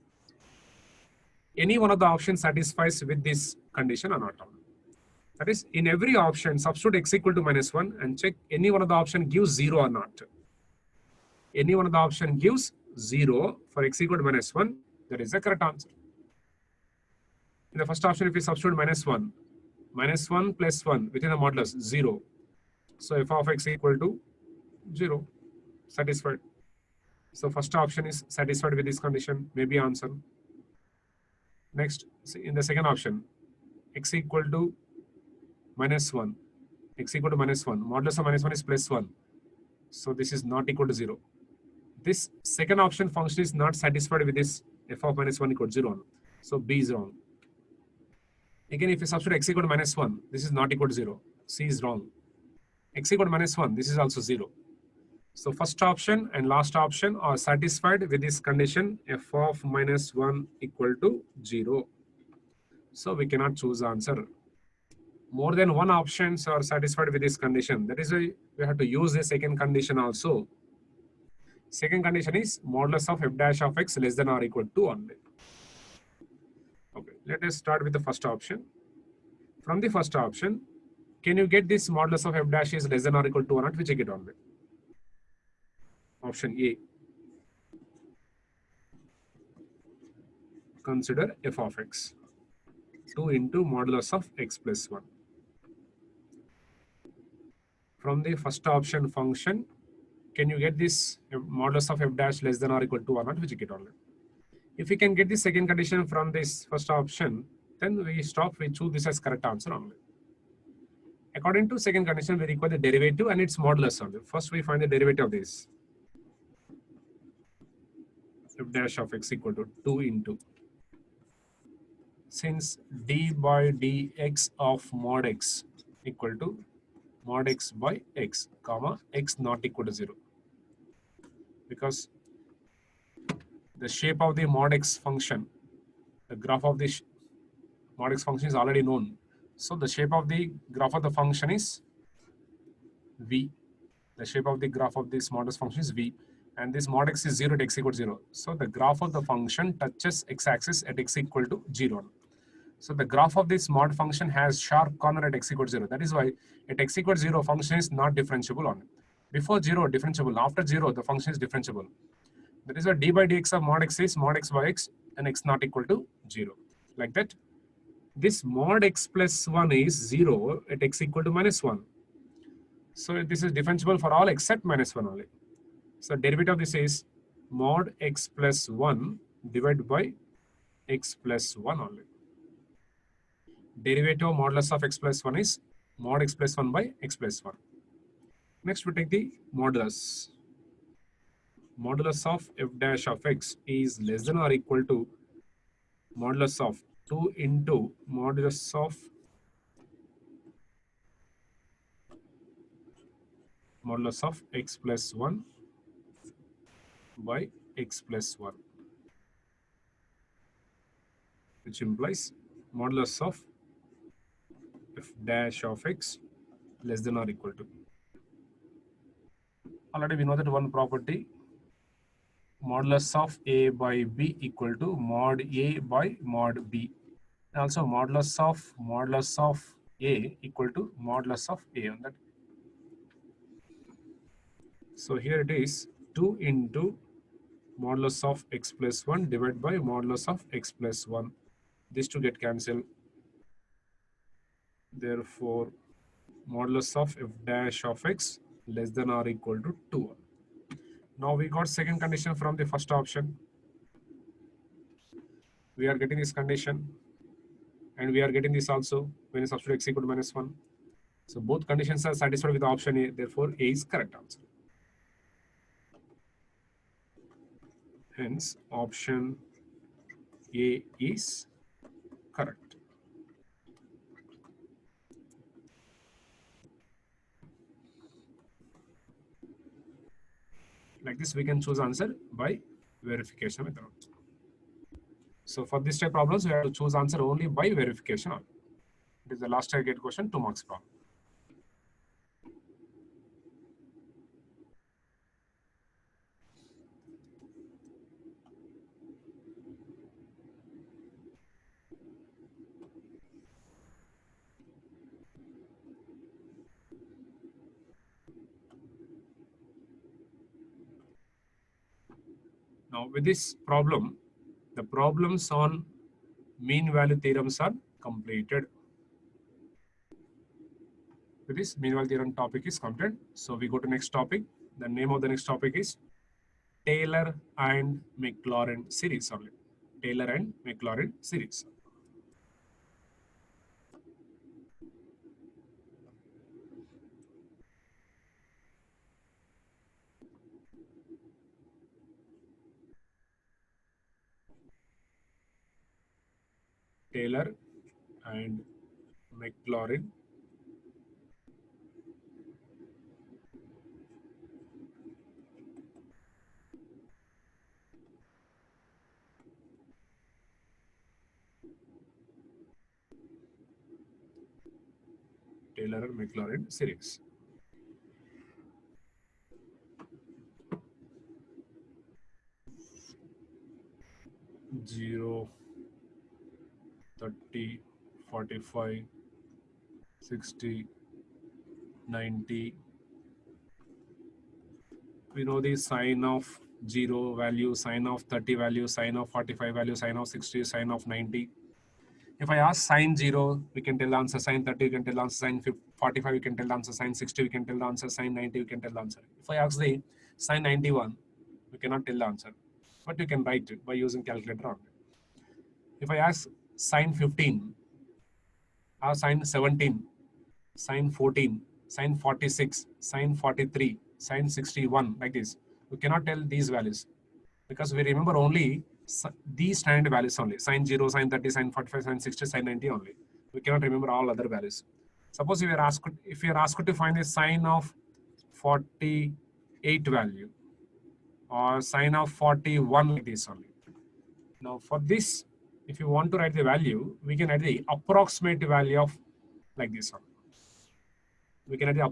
Any one of the options satisfies with this condition or not. That is, in every option, substitute x equal to -1 and check any one of the option gives 0 or not. Any one of the option gives 0 for x equal to -1, that is the correct answer. In the first option, if we substitute -1 plus 1 within the modulus 0. So f of x equal to 0, satisfied. So first option is satisfied with this condition, maybe answer. Next, in the second option, x equal to -1. X equal to -1. Modulus of -1 is +1. So this is not equal to 0. This second option function is not satisfied with this f of minus 1 equal to 0. So B is wrong. Again, if you substitute x equal to minus 1, this is not equal to 0. C is wrong. X equal to minus 1, this is also 0. So first option and last option are satisfied with this condition f of minus 1 equal to 0. So we cannot choose the answer. More than one options are satisfied with this condition. That is why we have to use the second condition also. Second condition is modulus of f dash of x less than or equal to 1. Okay, let us start with the first option. From the first option, can you get this modulus of f dash is less than or equal to 1? We check it only. Option A. Consider f of x. 2 into modulus of x plus 1. From the first option function, can you get this modulus of f dash less than or equal to 1? We check it only. If we can get the second condition from this first option, then we choose this as correct answer only. According to second condition, we require the derivative and its modulus only. First, we find the derivative of this. F dash of x equal to 2 into. Since d by dx of mod x equal to mod x by x, comma, x not equal to 0. Because the shape of the mod x function, the graph of the mod x function is already known. So the shape of the graph of the function is v. The shape of the graph of this mod x function is v. And this mod x is 0 at x equal to 0. So the graph of the function touches x-axis at x equal to 0. So the graph of this mod function has sharp corner at x equal to 0. That is why at x equal to 0, function is not differentiable on it. Before 0, differentiable. After 0, the function is differentiable. That is why d by dx of mod x is mod x by x and x not equal to 0. Like that. This mod x plus 1 is 0 at x equal to minus 1. So this is differentiable for all except minus 1 only. So derivative of this is mod x plus 1 divided by x plus 1 only. Derivative of modulus of x plus 1 is mod x plus 1 by x plus 1. Next we take the modulus. Modulus of f dash of x is less than or equal to modulus of 2 into modulus of x plus 1 by x plus 1, which implies modulus of f dash of x less than or equal to. Already we know that one property, modulus of a by b equal to mod a by mod b. And also modulus of a equal to modulus of a on that. So here it is 2 into modulus of x plus 1 divided by modulus of x plus 1. These two get cancelled. Therefore, modulus of f dash of x less than or equal to 2. Now we got second condition from the first option. We are getting this condition and we are getting this also when you substitute x equal to minus 1. So both conditions are satisfied with option A. Therefore, A is correct answer. Hence, option A is correct. Like this, we can choose answer by verification method. So for this type problems, we have to choose answer only by verification. It is the last target question, 2 marks problem. Now with this problem, the problems on mean value theorems are completed. With this mean value theorem topic is completed. So we go to next topic. The name of the next topic is Taylor and Maclaurin series only. Taylor and Maclaurin series. Taylor and Maclaurin. Taylor and Maclaurin series. Zero, 30, 45, 60, 90. We know the sine of 0 value, sine of 30 value, sine of 45 value, sine of 60, sine of 90. If I ask sine 0, we can tell the answer. Sine 30, we can tell the answer. Sine 45, we can tell the answer. Sine 60, we can tell the answer. Sine 90, we can tell the answer. If I ask the sine 91, we cannot tell the answer. But you can write it by using calculator only. If I ask sine 15, or sine 17, sine 14, sine 46, sine 43, sine 61, like this. We cannot tell these values because we remember only these standard values only. Sine 0, sine 30, sine 45, sine 60, sine 90 only. We cannot remember all other values. Suppose if you are asked to find the sine of 48 value or sine of 41, like this only. Now for this, if you want to write the value, we can write the approximate value of like this one. We can write the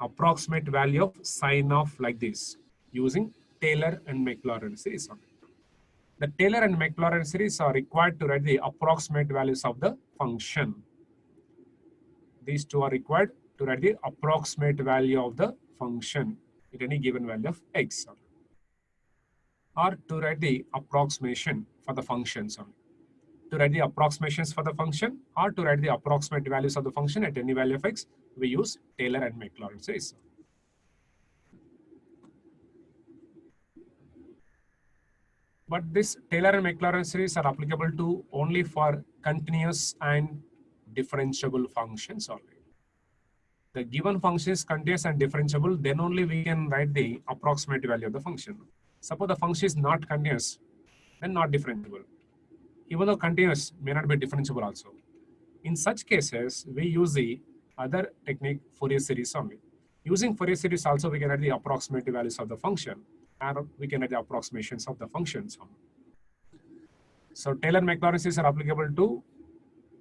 approximate value of sine of like this using Taylor and Maclaurin series. The Taylor and Maclaurin series are required to write the approximate values of the function. These two are required to write the approximate value of the function at any given value of x, or to write the approximation for the functions. To write the approximations for the function or to write the approximate values of the function at any value of x, we use Taylor and Maclaurin series. But this Taylor and Maclaurin series are applicable to only for continuous and differentiable functions only. The given function is continuous and differentiable, then only we can write the approximate value of the function. Suppose the function is not continuous, then not differentiable. Even though continuous may not be differentiable also. In such cases, we use the other technique, Fourier series only. Using Fourier series also, we can write the approximate values of the function, and we can write the approximations of the functions. So Taylor-Maclaurin series are applicable to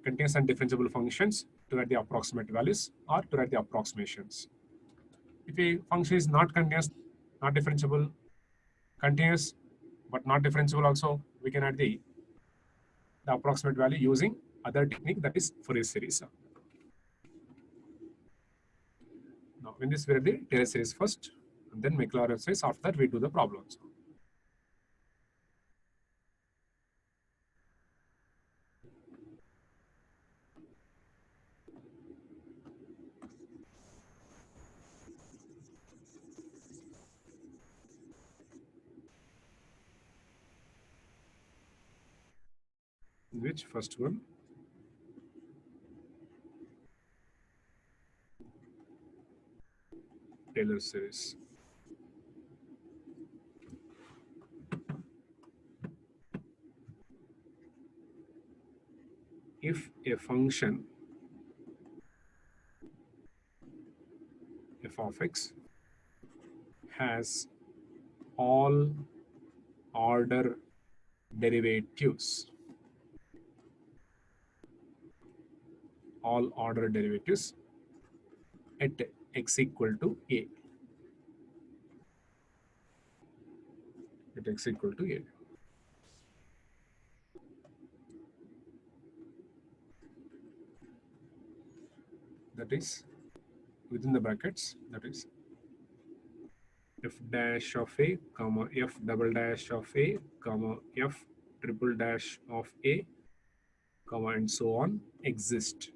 continuous and differentiable functions to write the approximate values or to write the approximations. If a function is not continuous, not differentiable, continuous but not differentiable also, we can add the approximate value using other technique, that is Fourier series. Now, in this, we read the Taylor series first, and then Maclaurin series. After that, we do the problems. Which first one? Taylor series. If a function f of x has all order derivatives, at x equal to a. At x equal to a. That is within the brackets, that is f dash of a, comma, f double dash of a, comma, f triple dash of a, comma, and so on exist.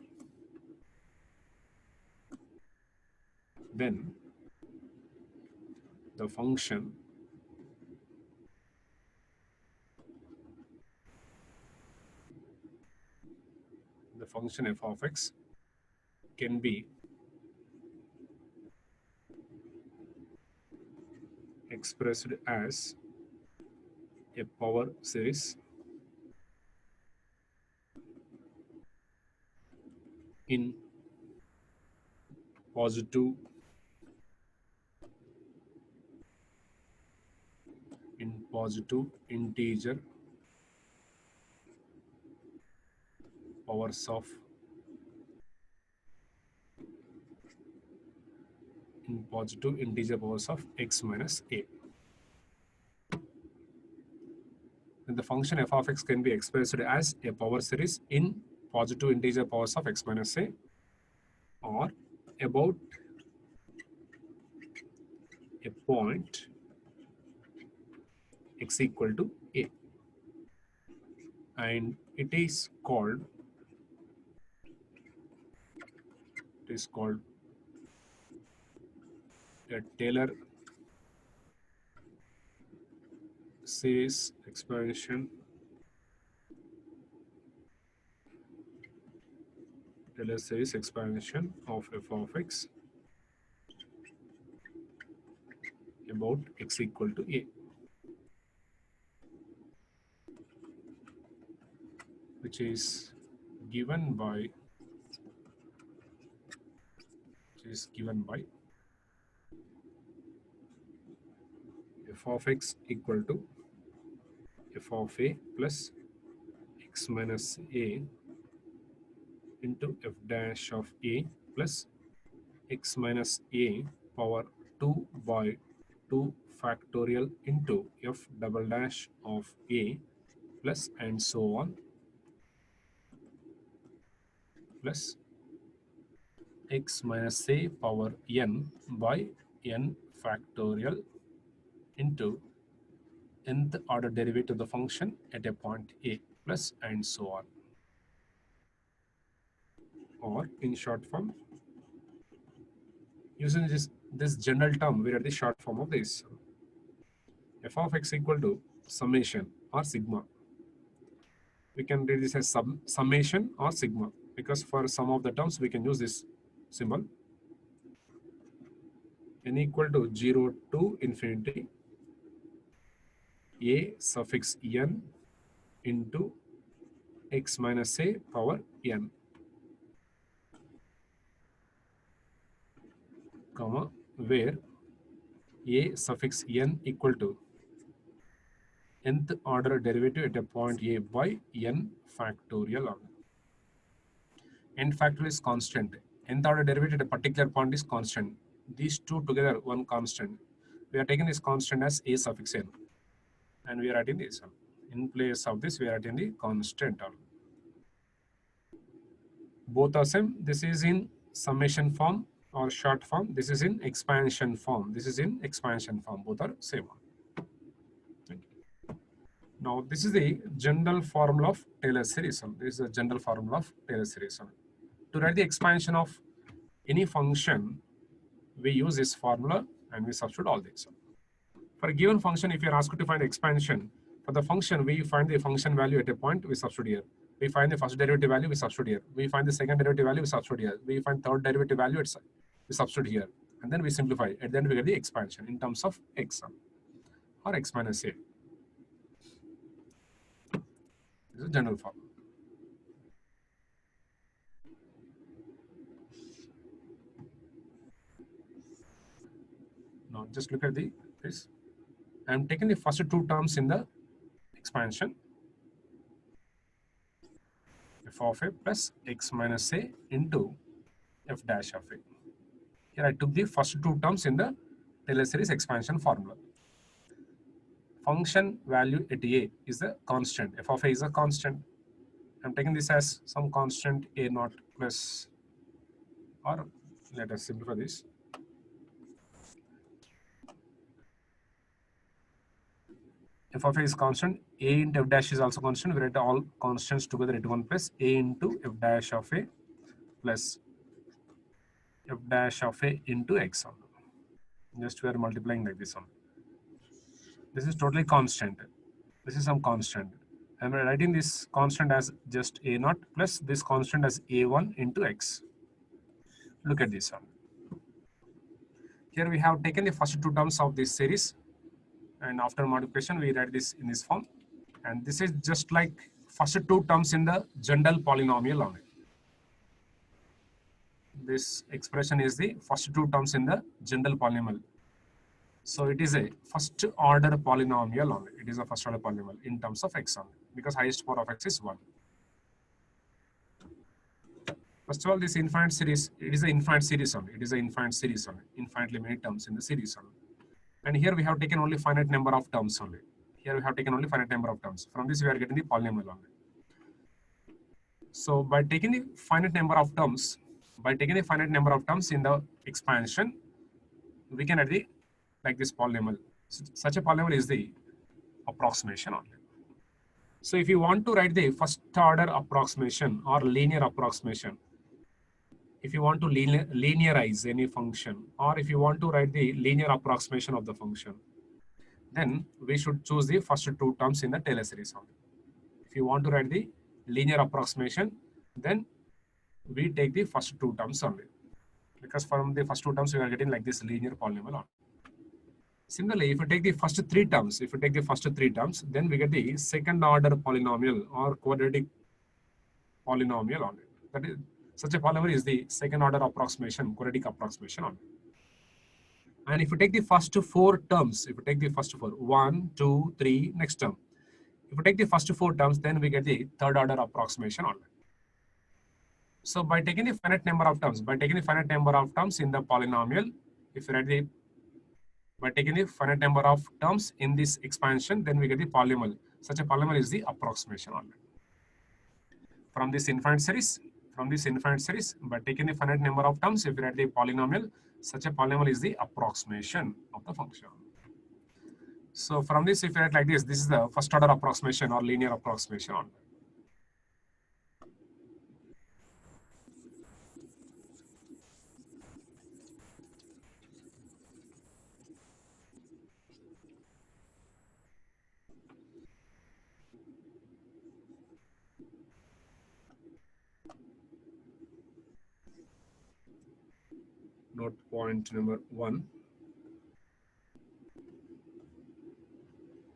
Then the function f of x can be expressed as a power series in positive integer powers of x minus a. Then the function f of x can be expressed as a power series in positive integer powers of x minus a, or about a point x equal to a, and it is called a Taylor series expansion of f of x about x equal to a, which is given by f of x equal to f of a plus x minus a into f dash of a plus x minus a power 2 by 2 factorial into f double dash of a plus and so on, plus x minus a power n by n factorial into nth order derivative of the function at a point a plus and so on. Or in short form, using this general term, we are the short form of this. F of x equal to summation or sigma. We can read this as summation or sigma, because for some of the terms we can use this symbol. N equal to 0 to infinity a suffix n into x minus a power n, comma, where a suffix n equal to nth order derivative at a point a by n factorial. N factorial is constant. Nth order derivative at a particular point is constant. These two together, one constant. We are taking this constant as a suffix n, and we are writing this. In place of this, we are writing the constant. Both are same. This is in summation form or short form. This is in expansion form. Both are same. Now, this is the general formula of Taylor series. This is the general formula of Taylor series. To write the expansion of any function, we use this formula and we substitute all this. For a given function, if you are asked to find expansion, for the function, we find the function value at a point, we substitute here. We find the first derivative value, we substitute here. We find the second derivative value, we substitute here. We find third derivative value, we substitute here. And then we simplify. At the end, we get the expansion in terms of x or x minus a. This is general form. Now, just look at this. I'm taking the first two terms in the expansion, f of a plus x minus a into f dash of a. Here I took the first two terms in the Taylor series expansion formula. Function value at a is a constant. F of a is a constant. I'm taking this as some constant a naught plus, or let us simplify this. F of a is constant, a into f dash is also constant. We write all constants together at 1 plus a into f dash of a plus f dash of a into x. Just we are multiplying like this one. This is totally constant. This is some constant. I'm writing this constant as just a naught plus this constant as a1 into x. Look at this one. Here we have taken the first two terms of this series, and after multiplication, we write this in this form. And this is just like first two terms in the general polynomial only. This expression is the first two terms in the general polynomial. So it is a first order polynomial only. It is a first order polynomial in terms of x only, because highest power of x is 1. First of all, this infinite series, it is an infinite series only. It is an infinite series only, infinitely many terms in the series only. And here we have taken only finite number of terms only. Here we have taken only finite number of terms. From this we are getting the polynomial only. So by taking the finite number of terms, in the expansion, we can write the like this polynomial. Such a polynomial is the approximation only. So if you want to write the first order approximation or linear approximation, if you want to linearize any function, or if you want to write the linear approximation of the function, then we should choose the first two terms in the Taylor series only. If you want to write the linear approximation, then we take the first two terms only, because from the first two terms we are getting like this linear polynomial only. Similarly, if you take the first three terms, then we get the second order polynomial or quadratic polynomial only. That is, such a polynomial is the second order approximation, quadratic approximation only. And if you take the first four terms, if you take the first four, 1, 2, 3, next term. If you take the first four terms, then we get the third order approximation only. So by taking the finite number of terms, in the polynomial, if you write the by taking the finite number of terms in this expansion, then we get the polynomial. Such a polynomial is the approximation only. From this infinite series, by taking the finite number of terms, if you write the polynomial, such a polynomial is the approximation of the function. So from this, if you write like this is the first order approximation or linear approximation only. Note point number 1.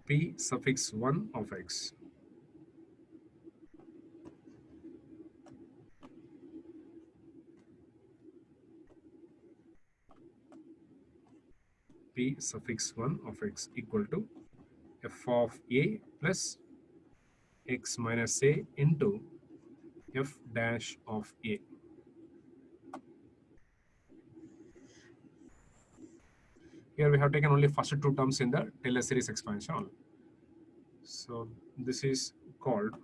P suffix 1 of x. P suffix 1 of x equal to f of a plus x minus a into f dash of a. Here we have taken only first two terms in the Taylor series expansion only. So this is called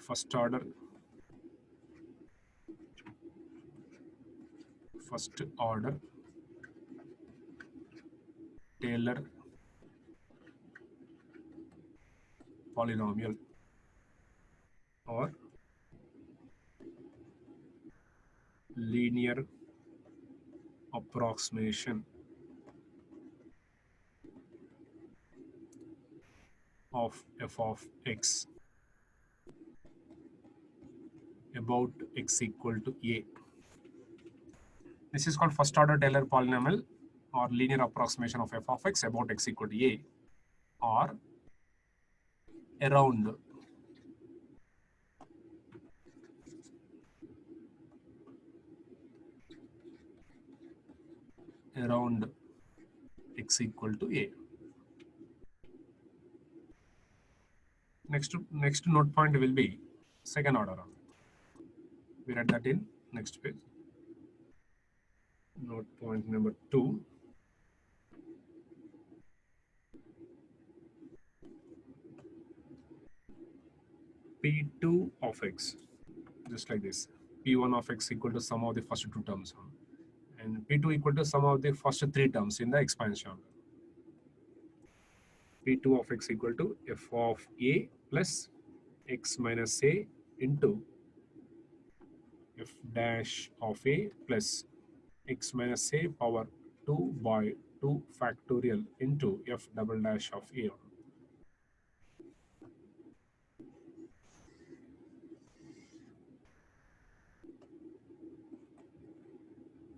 first order Taylor polynomial or linear approximation of f of x about x equal to a. This is called first order Taylor polynomial or linear approximation of f of x about x equal to a, or around x equal to a. Next note point will be second order. We read that in next page. Note point number 2. P2 of x, just like this. P1 of x equal to sum of the first two terms, and P2 equal to sum of the first three terms in the expansion. P2 of x equal to f of a plus x minus a into f dash of a plus x minus a power 2 by 2 factorial into f double dash of a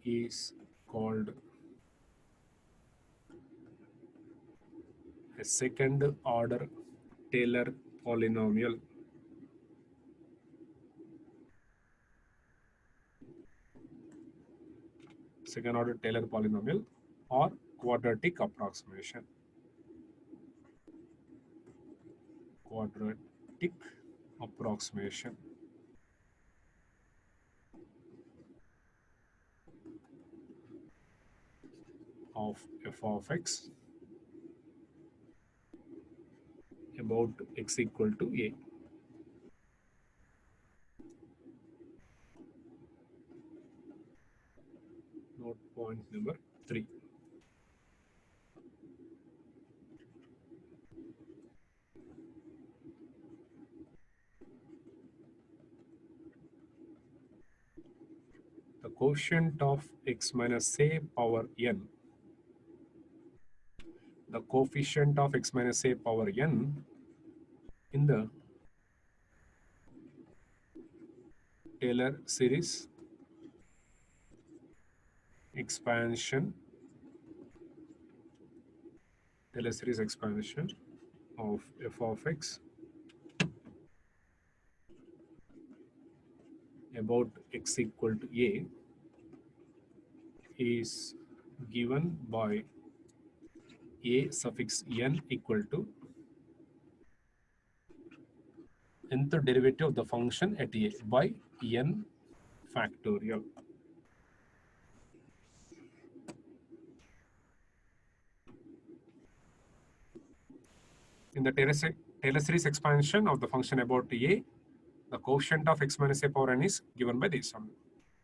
is called a second order Taylor polynomial. Second order Taylor polynomial or quadratic approximation. Quadratic approximation. Of f of x about x equal to a. Note point number 3. The quotient of x minus a power n. The coefficient of x minus a power n in the Taylor series expansion. Taylor series expansion of f of x about x equal to a is given by a suffix n equal to nth derivative of the function at a by n factorial. In the Taylor series expansion of the function about a, the quotient of x minus a power n is given by this one.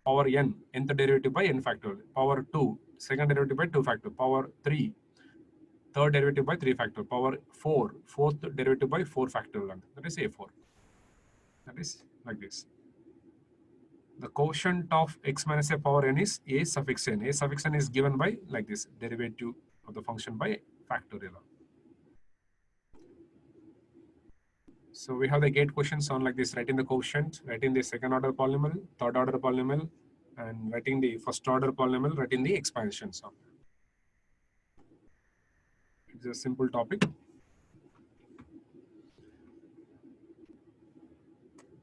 Power n, nth derivative by n factorial. Power 2, second derivative by 2 factorial. Power 3, third derivative by 3 factorial. Power 4, fourth derivative by 4 factorial. That is a4. That is like this. The quotient of x minus a power n is a suffix n. A suffix n is given by like this, derivative of the function by factorial. So we have the gate questions on like this, writing the quotient, writing the second order polynomial, third order polynomial, and writing the first order polynomial, writing the expansions. It's a simple topic.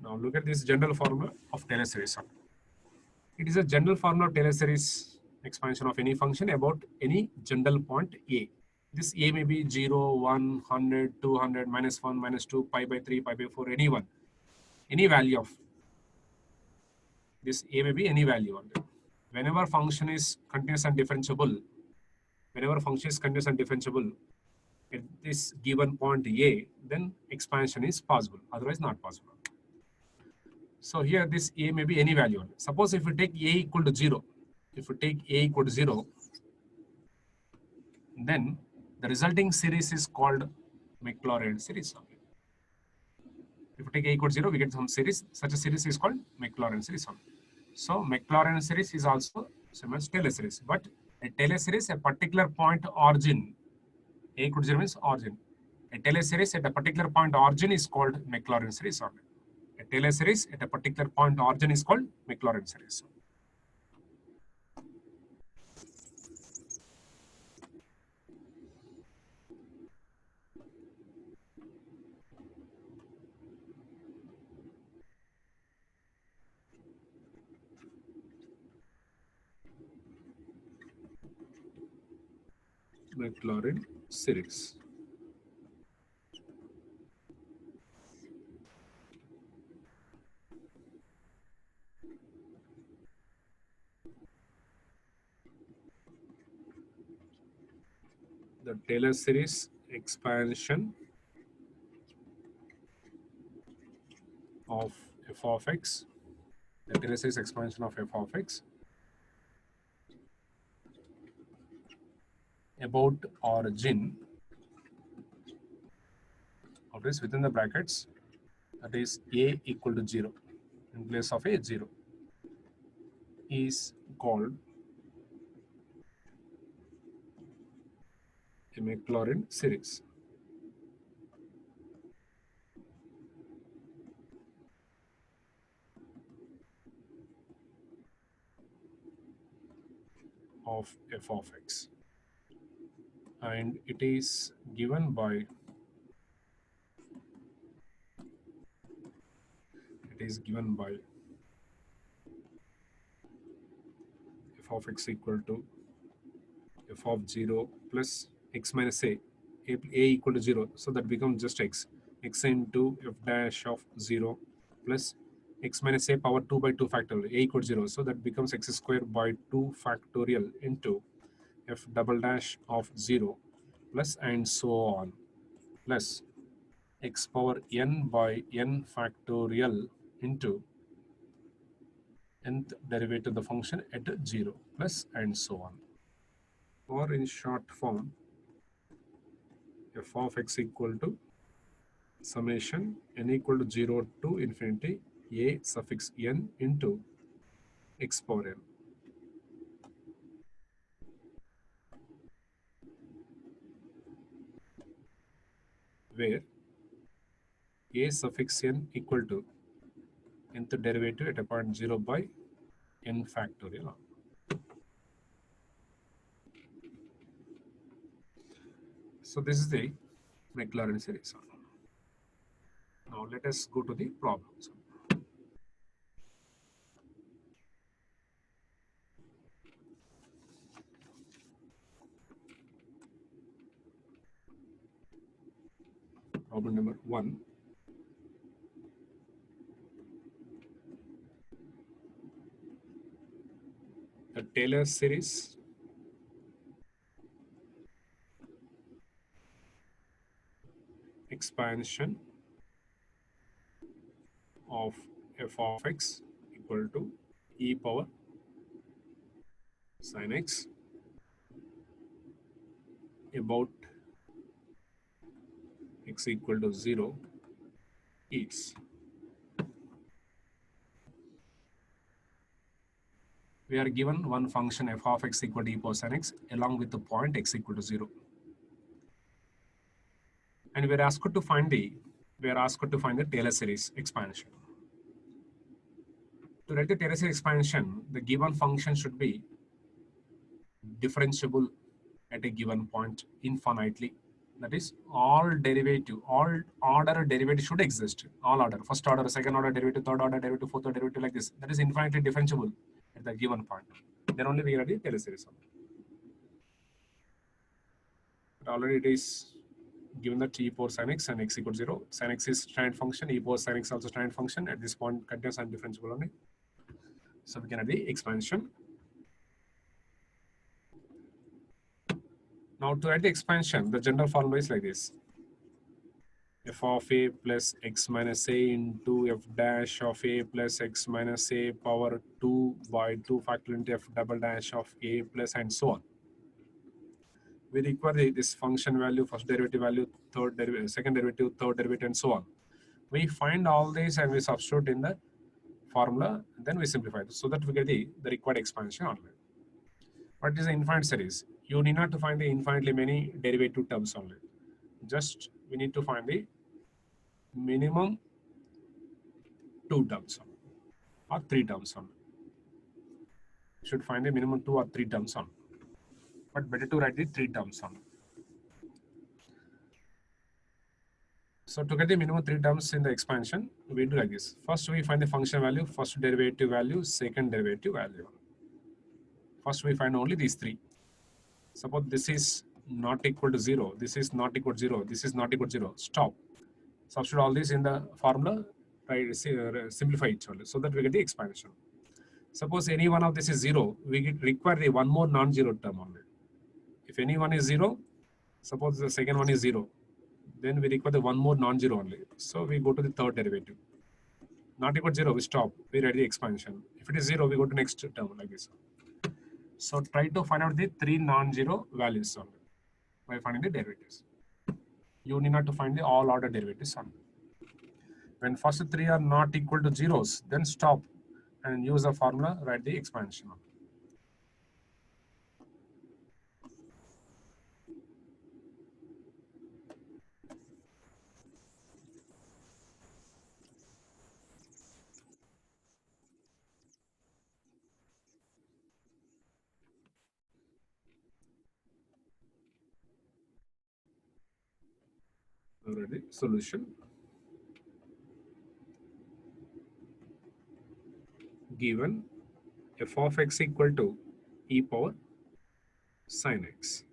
Now look at this general formula of Taylor series. It is a general formula of Taylor series expansion of any function about any general point A. This A may be 0, 1, 100, 200, minus 1, minus 2, pi by 3, pi by 4, any one. Any value of this A may be any value. Whenever function is continuous and differentiable, at this given point A, then expansion is possible, otherwise not possible. So here this A may be any value. Suppose if we take A equal to 0, then the resulting series is called Maclaurin series. If we take A equal to 0, we get some series. Such a series is called Maclaurin series. So Maclaurin series is also similar to Taylor series. But a Taylor series, a particular point origin, A equal to 0 means origin. A Taylor series at a particular point origin is called Maclaurin series. A Taylor series at a particular point origin is called Maclaurin series. Maclaurin series. The Taylor series expansion of f of x, the Taylor series expansion of f of x about origin of this within the brackets, that is A equal to 0 in place of a 0, is called a Maclaurin series. Of f of x. and it is given by f of x equal to f of 0 plus x minus a equal to 0, so that becomes just x into f dash of 0 plus x minus a power 2 by 2 factorial, a equal to 0, so that becomes x square by 2 factorial into f double dash of 0 plus and so on, plus x power n by n factorial into nth derivative of the function at 0 plus and so on. Or in short form, f of x equal to summation n equal to 0 to infinity a suffix n into x power n, where a suffix n equal to nth derivative at a point 0 by n factorial. So this is the Maclaurin series. Now let us go to the problems. Problem number 1. The Taylor series expansion of f of x equal to e power sin x about x equal to 0 is. We are given one function f of x equal to e power sin x along with the point x equal to 0. And we are asked to find the Taylor series expansion. To write the Taylor series expansion, the given function should be differentiable at a given point infinitely. That is, all order derivative should exist. All order, first order, second order derivative, third order derivative, fourth order derivative, like this. That is infinitely differentiable at the given point. Then only we get the Taylor series. But already it is given that e power sin x and x equal to 0. Sin x is standard function, e power sin x also standard function. At this point, continuous and differentiable only. So we can have the expansion. Now to write the expansion, the general formula is like this. F of a plus x minus a into f dash of a plus x minus a power 2 by 2 factorial into f double dash of a plus and so on. We require this function value, first derivative value, third derivative, second derivative, third derivative, and so on. We find all these and we substitute in the formula, then we simplify it so that we get the required expansion only. What is the infinite series? You need not to find the infinitely many derivative terms only. Just we need to find the minimum 2 terms or 3 terms only. Should find a minimum 2 or 3 terms only. But better to write the 3 terms only. So to get the minimum 3 terms in the expansion, we do like this. First we find the function value, first derivative value, second derivative value. First we find only these 3. Suppose this is not equal to 0, this is not equal to 0, this is not equal to 0. Stop. Substitute all this in the formula, right? Simplify it only so that we get the expansion. Suppose any one of this is 0, we require the one more non-zero term only. If any one is 0, suppose the second one is 0, then we require the one more non-zero only. So we go to the third derivative. Not equal to 0, we stop. We write the expansion. If it is 0, we go to next term like this. So try to find out the 3 non-zero values only by finding the derivatives. You need not to find the all order derivatives only. When first 3 are not equal to zeros, then stop and use the formula, write the expansion. Already solution given f of x equal to e power sin x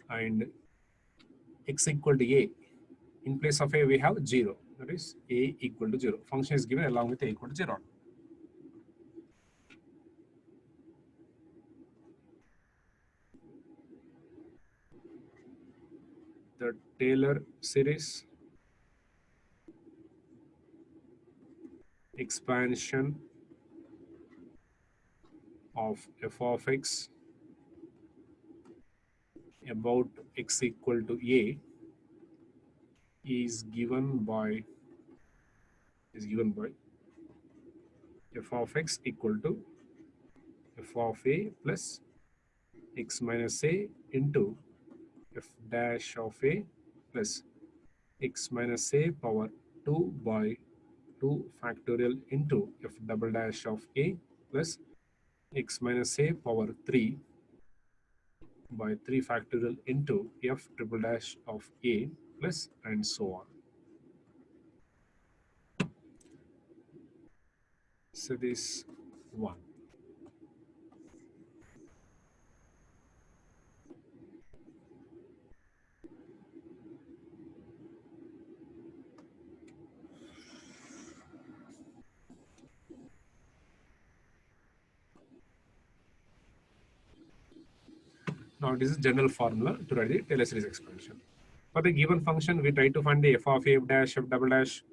and x equal to a. In place of a, we have 0. That is a equal to 0. Function is given along with a equal to 0. The Taylor series expansion of f of x about x equal to a is given by f of x equal to f of a plus x minus a into f dash of a plus x minus a power 2 by 2 factorial into f double dash of a plus x minus a power 3 by 3 factorial into f triple dash of a plus and so on. So this one. Now this is general formula to write the Taylor series expansion. For the given function, we try to find the f of a, f dash, f double dash,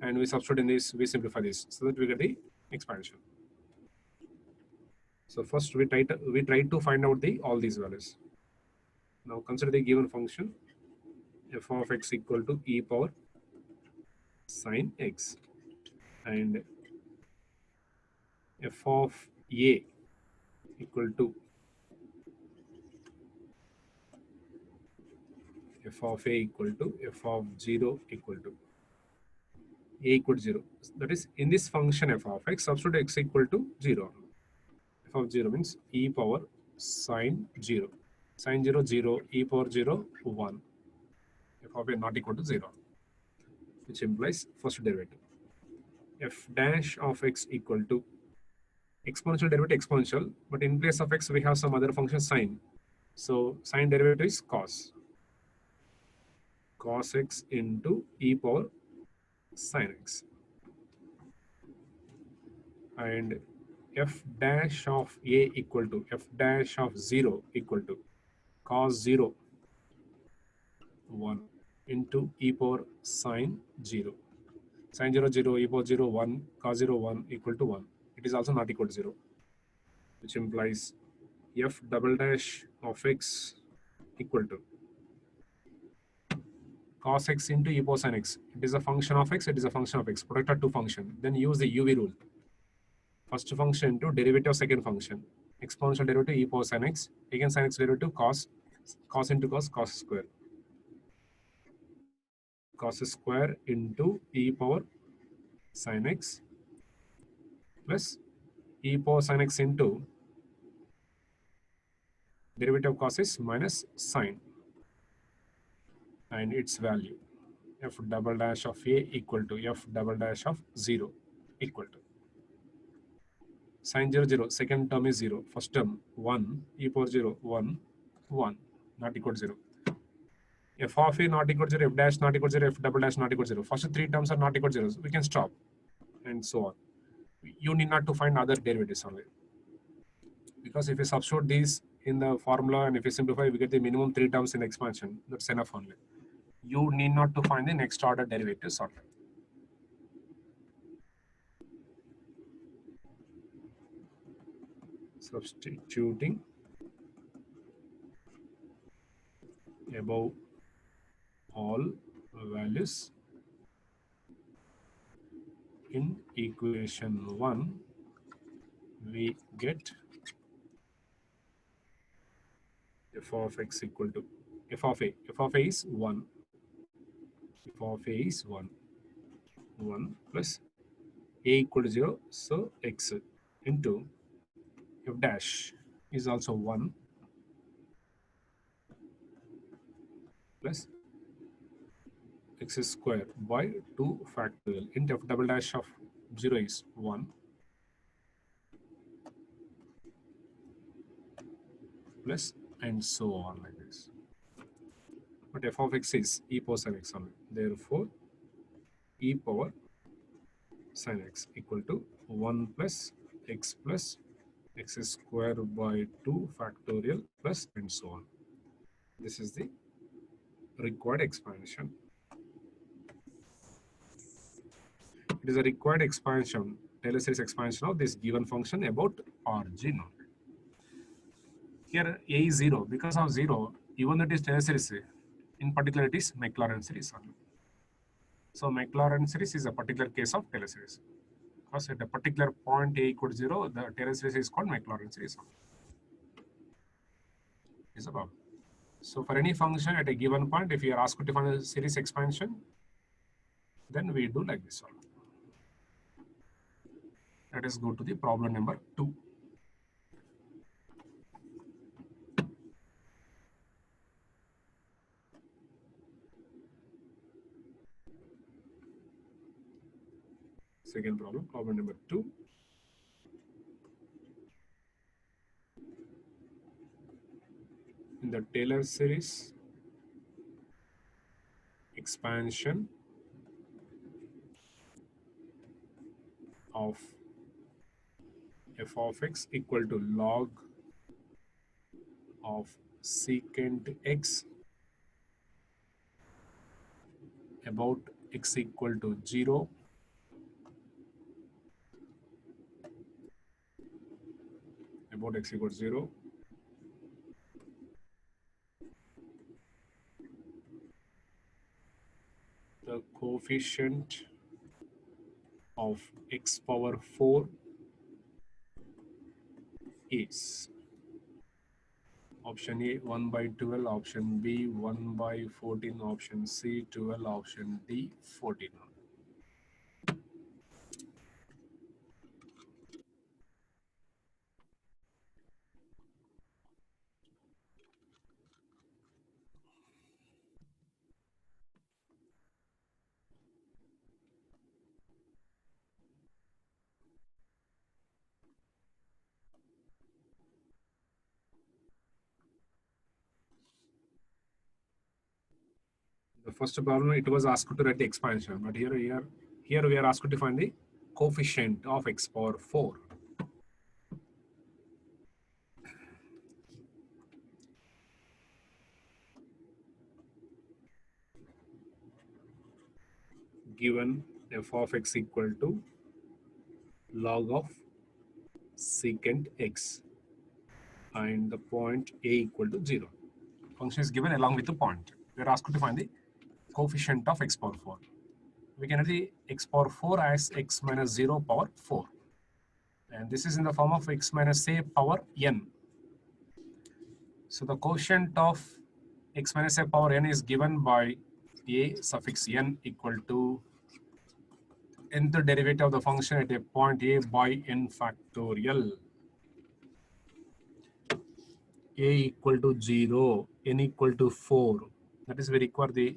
and we substitute in this, we simplify this so that we get the expansion. So first we try to find out the all these values. Now consider the given function f of x equal to e power sin x and f of a equal to f of a equal to f of 0 equal to a equal to 0. That is, in this function f of x, substitute x equal to 0. F of 0 means e power sine 0. Sine 0, 0, e power 0, 1. F of a not equal to 0, which implies first derivative. F dash of x equal to exponential derivative exponential, but in place of x, we have some other function sine. So sine derivative is cos. Cos x into e power sine x. And f dash of a equal to f dash of 0 equal to cos 0 1 into e power sine 0. Sine 0 0 e power 0 1 cos 0 1 equal to 1. It is also not equal to 0, which implies f double dash of x equal to cos x into e power sine x. It is a function of x, it is a function of x. Product of two function. Then use the UV rule. First function into derivative of second function. Exponential derivative e power sin x. Again sin x derivative cos into cos square. Cos square into e power sin x plus e power sin x into derivative of cos is minus sine and its value f double dash of a equal to f double dash of 0 equal to sine 0 0, second term is 0, first term 1, e power 0 1 1 not equal to 0. F of a not equal to 0, f dash not equal to 0, f double dash not equal to 0. First three terms are not equal to 0, so we can stop and so on. You need not to find other derivatives only, because if you substitute these in the formula and if you simplify, we get the minimum 3 terms in expansion. That's enough only. You need not to find the next order derivatives only. Substituting above all values in equation 1, we get f of x equal to f of a. F of a is 1. F of a is 1. 1 plus a equal to 0. So x into f dash is also 1 plus x square by 2 factorial int f double dash of 0 is 1 plus and so on like this. But f of x is e power sin x only. Therefore, e power sin x equal to 1 plus x square by 2 factorial plus and so on. This is the required expansion. It is a required expansion, Taylor series expansion of this given function about origin. Here a is 0. Because of 0, even though it is Taylor series, in particular it is Maclaurin series only. So Maclaurin series is a particular case of Taylor series. Because at a particular point a equal to 0, the Taylor series is called Maclaurin series. Is a problem. So for any function at a given point, if you are asked to define a series expansion, then we do like this one. Let us go to the problem number 2. Second problem number 2. In the Taylor series expansion of f of x equal to log of secant x about x equal to 0 about x equal to 0 the coefficient of x power 4 is option A 1 by 12, option B 1 by 14, option C 12, option D 14. The first problem, it was asked to write the expansion, but here we are asked to find the coefficient of x power 4. Given f of x equal to log of secant x and the point a equal to 0. Function is given along with the point. We are asked to find the coefficient of x power 4. We can write the x power 4 as x minus 0 power 4. And this is in the form of x minus a power n. So the quotient of x minus a power n is given by a suffix n equal to nth derivative of the function at a point a by n factorial. A equal to 0, n equal to 4. That is, we require the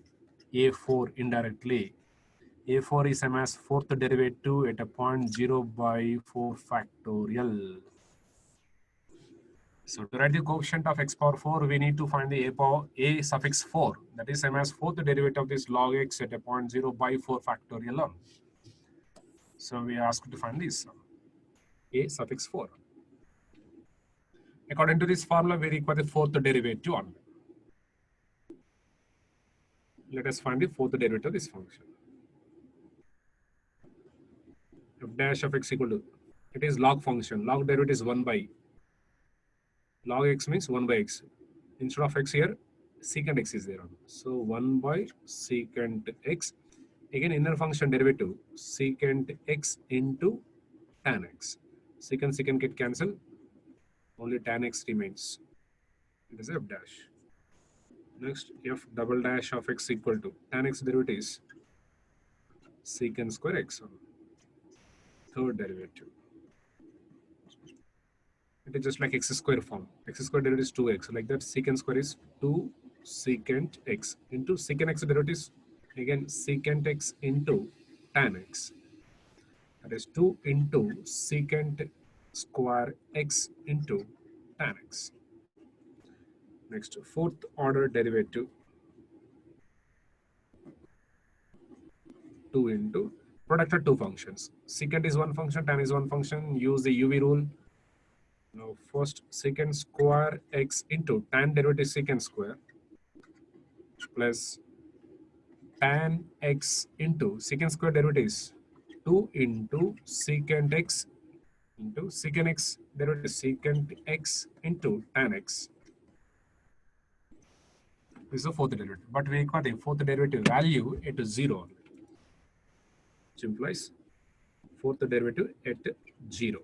a4 indirectly. A4 is same as fourth derivative at a point 0 by 4 factorial. So to write the coefficient of x power 4, we need to find the a suffix 4. That is same as fourth derivative of this log x at a point 0 by 4 factorial. So we are asked to find this a suffix 4. According to this formula, we require the fourth derivative only. Let us find the fourth derivative of this function. F dash of x equal to, it is log function. Log derivative is 1 by. Log x means 1 by x. Instead of x here, secant x is there. So 1 by secant x. Again, inner function derivative, secant x into tan x. Secant get cancelled. Only tan x remains. It is f dash. Next, f double dash of x equal to tan x derivative is secant square x. Third derivative. It is just like x square form. X square derivative is 2x. Like that, secant square is 2 secant x into secant x derivative is again secant x into tan x. That is 2 into secant square x into tan x. Next, fourth order derivative, 2 into product of two functions. Secant is one function, tan is one function. Use the UV rule. Now, first secant square x into tan derivative secant square plus tan x into secant square derivatives 2 into secant x into secant x derivative secant x into tan x. This is the fourth derivative, but we require the fourth derivative value at 0, which implies fourth derivative at 0.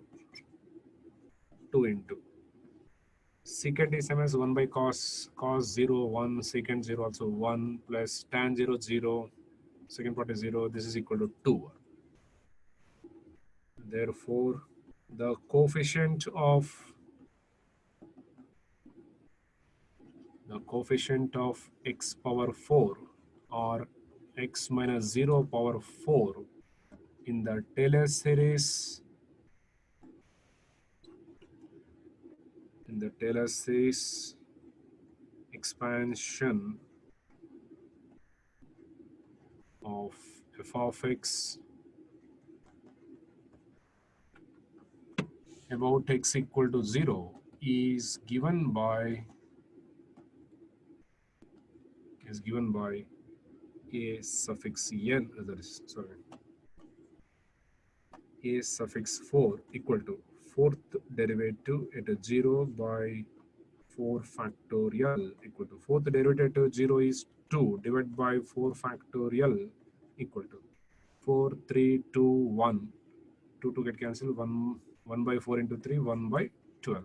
2 into secant is same as 1 by cos 0 1, secant 0 also 1 plus tan 0 0, second part is 0. This is equal to 2. Therefore, the coefficient of x power 4 or x minus 0 power 4 in the Taylor series expansion of f of x about x equal to 0 is given by a suffix n, that is, sorry, a suffix 4 equal to fourth derivative at 0 by 4 factorial equal to fourth derivative at 0 is 2 divided by 4 factorial equal to 4 3 2 1, 2 get cancelled, 1 by 4 into 3, 1 by 12.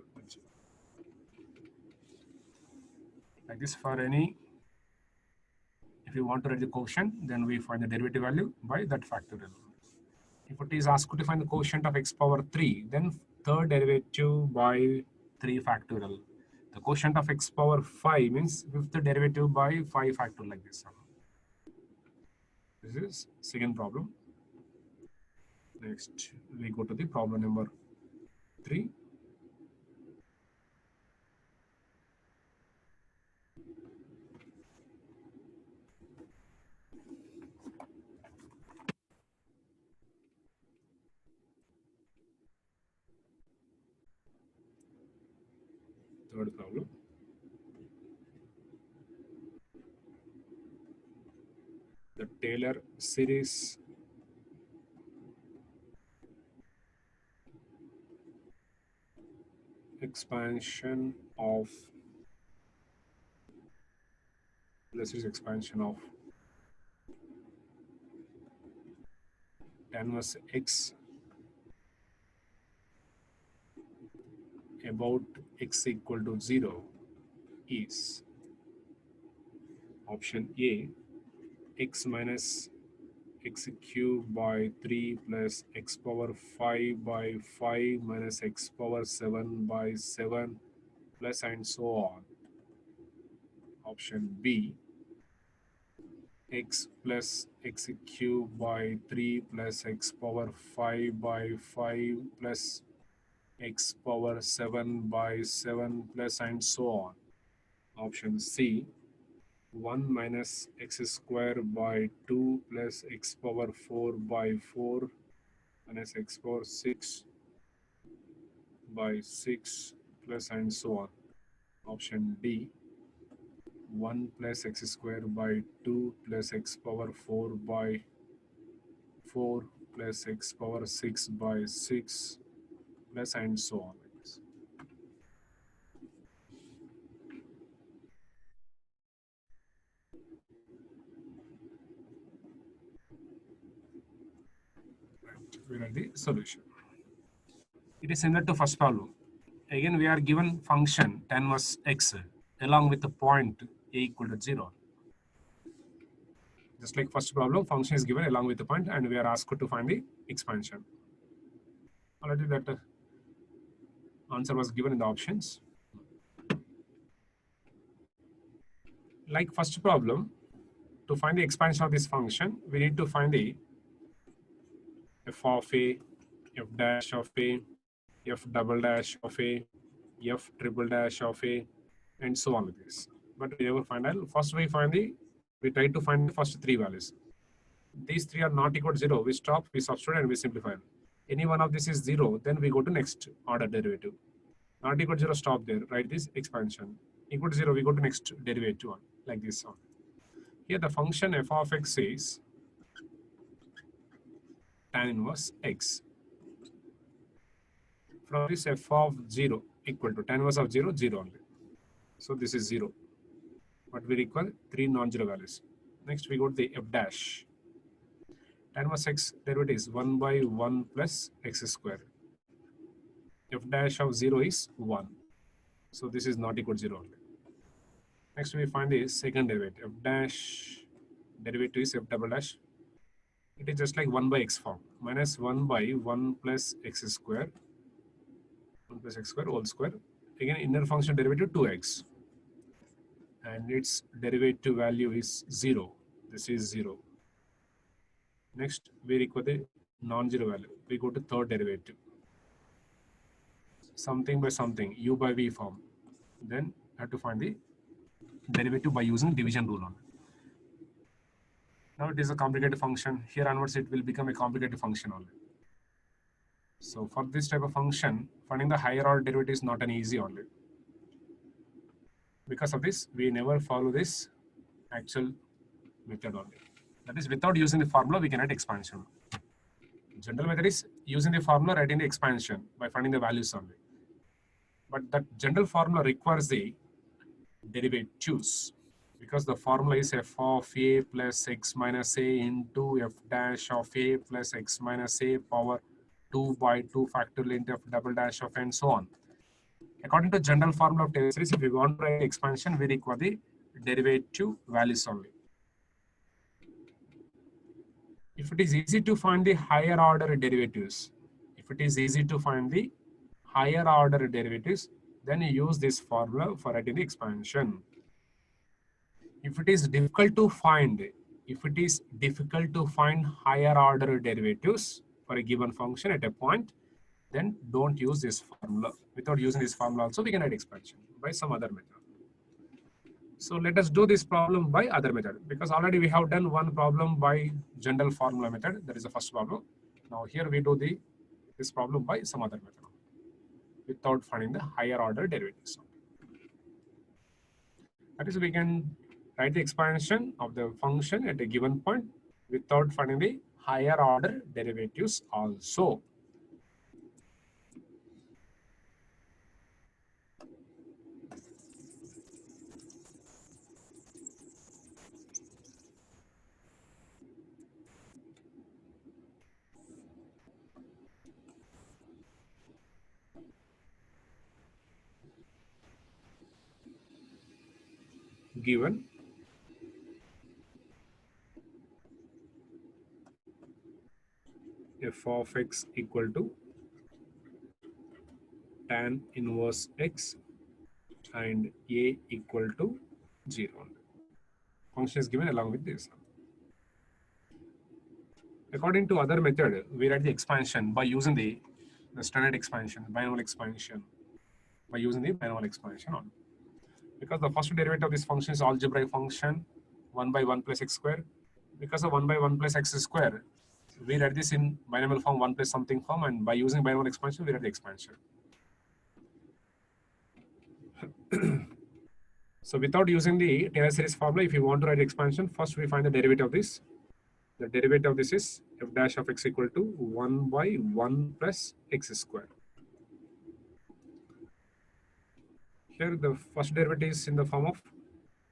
Like this, for any, if you want to write the quotient, then we find the derivative value by that factorial. If it is asked to find the quotient of x power 3, then third derivative by 3 factorial. The quotient of x power 5 means fifth derivative by 5 factorial, like this. This is second problem. Next, we go to the problem number 3. Third problem. The Taylor series expansion of tan inverse x about x equal to 0 is option A, x minus x cubed by 3 plus x power 5 by 5 minus x power 7 by 7 plus and so on. Option B, x plus x cubed by 3 plus x power 5 by 5 plus x power 7 by 7 plus and so on. Option C, 1 minus x square by 2 plus x power 4 by 4 minus x power 6 by 6 plus and so on. Option D, 1 plus x square by 2 plus x power 4 by 4 plus x power 6 by 6 plus and so on. We write the solution. It is similar to first problem. Again, we are given function tan inverse x along with the point a equal to 0. Just like first problem, function is given along with the point, and we are asked to find the expansion. Already that answer was given in the options. Like first problem, to find the expansion of this function, we need to find the f of a, f dash of a, f double dash of a, f triple dash of a, and so on with this. But we never find out. First we try to find the first three values. These three are not equal to 0. We stop, we substitute, and we simplify. Any one of this is 0, then we go to next order derivative. Not equal to 0, stop there. Write this expansion. Equal to 0, we go to next derivative one, like this one. Here the function f of x is tan inverse x. From this f of 0 equal to tan inverse of 0, 0 only. So this is 0. But we require 3 non-zero values. Next we go to the f dash. Tan inverse x derivative is 1 by 1 plus x square. F dash of 0 is 1. So this is not equal to 0 only. Next we find the second derivative. F dash derivative is f double dash. It is just like 1 by x form. Minus 1 by 1 plus x square. 1 plus x square whole square. Again inner function derivative 2x. And its derivative value is 0. This is 0. Next, we require the non-zero value. We go to third derivative. Something by something, u by v form. Then have to find the derivative by using division rule on it. Now it is a complicated function. Here onwards, it will become a complicated function only. So for this type of function, finding the higher order derivative is not an easy only. Because of this, we never follow this actual method only. That is, without using the formula, we can write expansion. General method is using the formula, writing the expansion by finding the values only. But that general formula requires the derivatives, because the formula is f of a plus x minus a into f dash of a plus x minus a power 2 by 2 factorial into f double dash of and so on. According to general formula of Taylor series, if we want to write expansion, we require the derivative values only. If it is easy to find the higher order derivatives, then you use this formula for writing the expansion. If it is difficult to find higher order derivatives for a given function at a point, then don't use this formula. Without using this formula also, we can write expansion by some other method. So let us do this problem by other method, because already we have done one problem by general formula method. That is the first problem. Now here we do this problem by some other method without finding the higher order derivatives. That is, we can write the expansion of the function at a given point without finding the higher order derivatives also. Given f of x equal to tan inverse x and a equal to 0. Function is given along with this. According to other method, we write the expansion by using the standard expansion, binomial expansion, by using the binomial expansion on. Because the first derivative of this function is algebraic function, 1 by 1 plus x square. Because of 1 by 1 plus x square, we write this in binomial form, 1 plus something form, and by using binomial expansion, we write the expansion. So without using the Taylor series formula, if you want to write expansion, first we find the derivative of this. The derivative of this is f dash of x equal to 1 by 1 plus x square. Here the first derivative is in the form of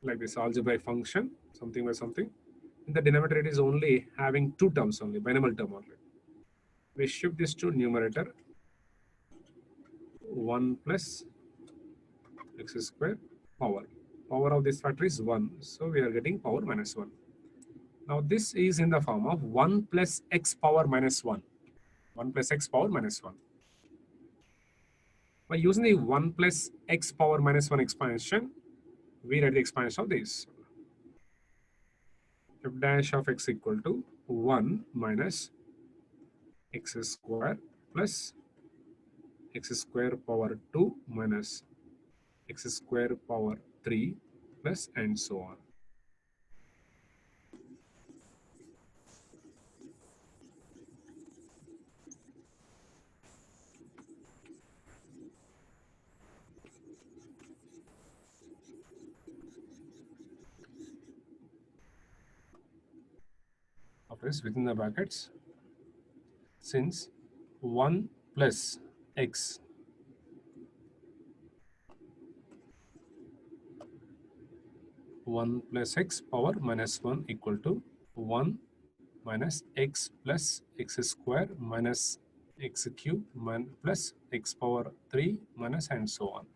like this algebraic function, something by something. In the denominator, it is only having 2 terms only, binomial term only. We shift this to numerator, 1 plus x square power. Power of this factor is 1, so we are getting power minus 1. Now this is in the form of 1 plus x power minus 1. 1 plus x power minus 1. By using the 1 plus x power minus 1 expansion, we write the expansion of this. f dash of x equal to 1 minus x square plus x square power 2 minus x square power 3 plus and so on. Of this within the brackets, since 1 plus x 1 plus x power minus 1 equal to 1 minus x plus x square minus x cube plus x power 3 minus and so on.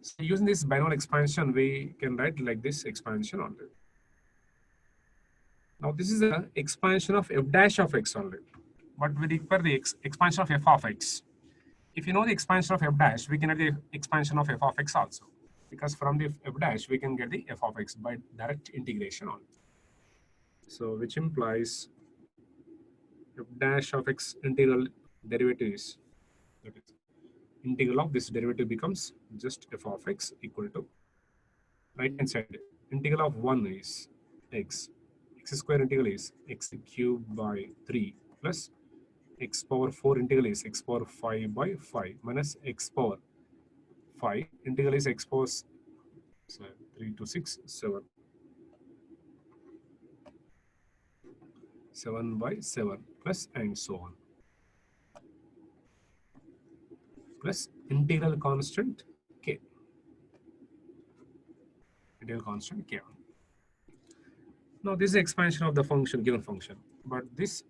So using this binomial expansion, we can write like this expansion only. Now this is the expansion of f dash of x only, but we require the expansion of f of x. If you know the expansion of f dash, we can get the expansion of f of x also, because from the f dash we can get the f of x by direct integration only. So which implies f dash of x integral derivatives, that is, integral of this derivative becomes just f of x equal to right hand side. Integral of 1 is x square integral is x cubed by 3 plus x power 4 integral is x power 5 by 5 minus x power 5 integral is x power 3 to 6 7 7 by 7 plus and so on, plus integral constant k, integral constant k. Now this is expansion of the function, given function, but this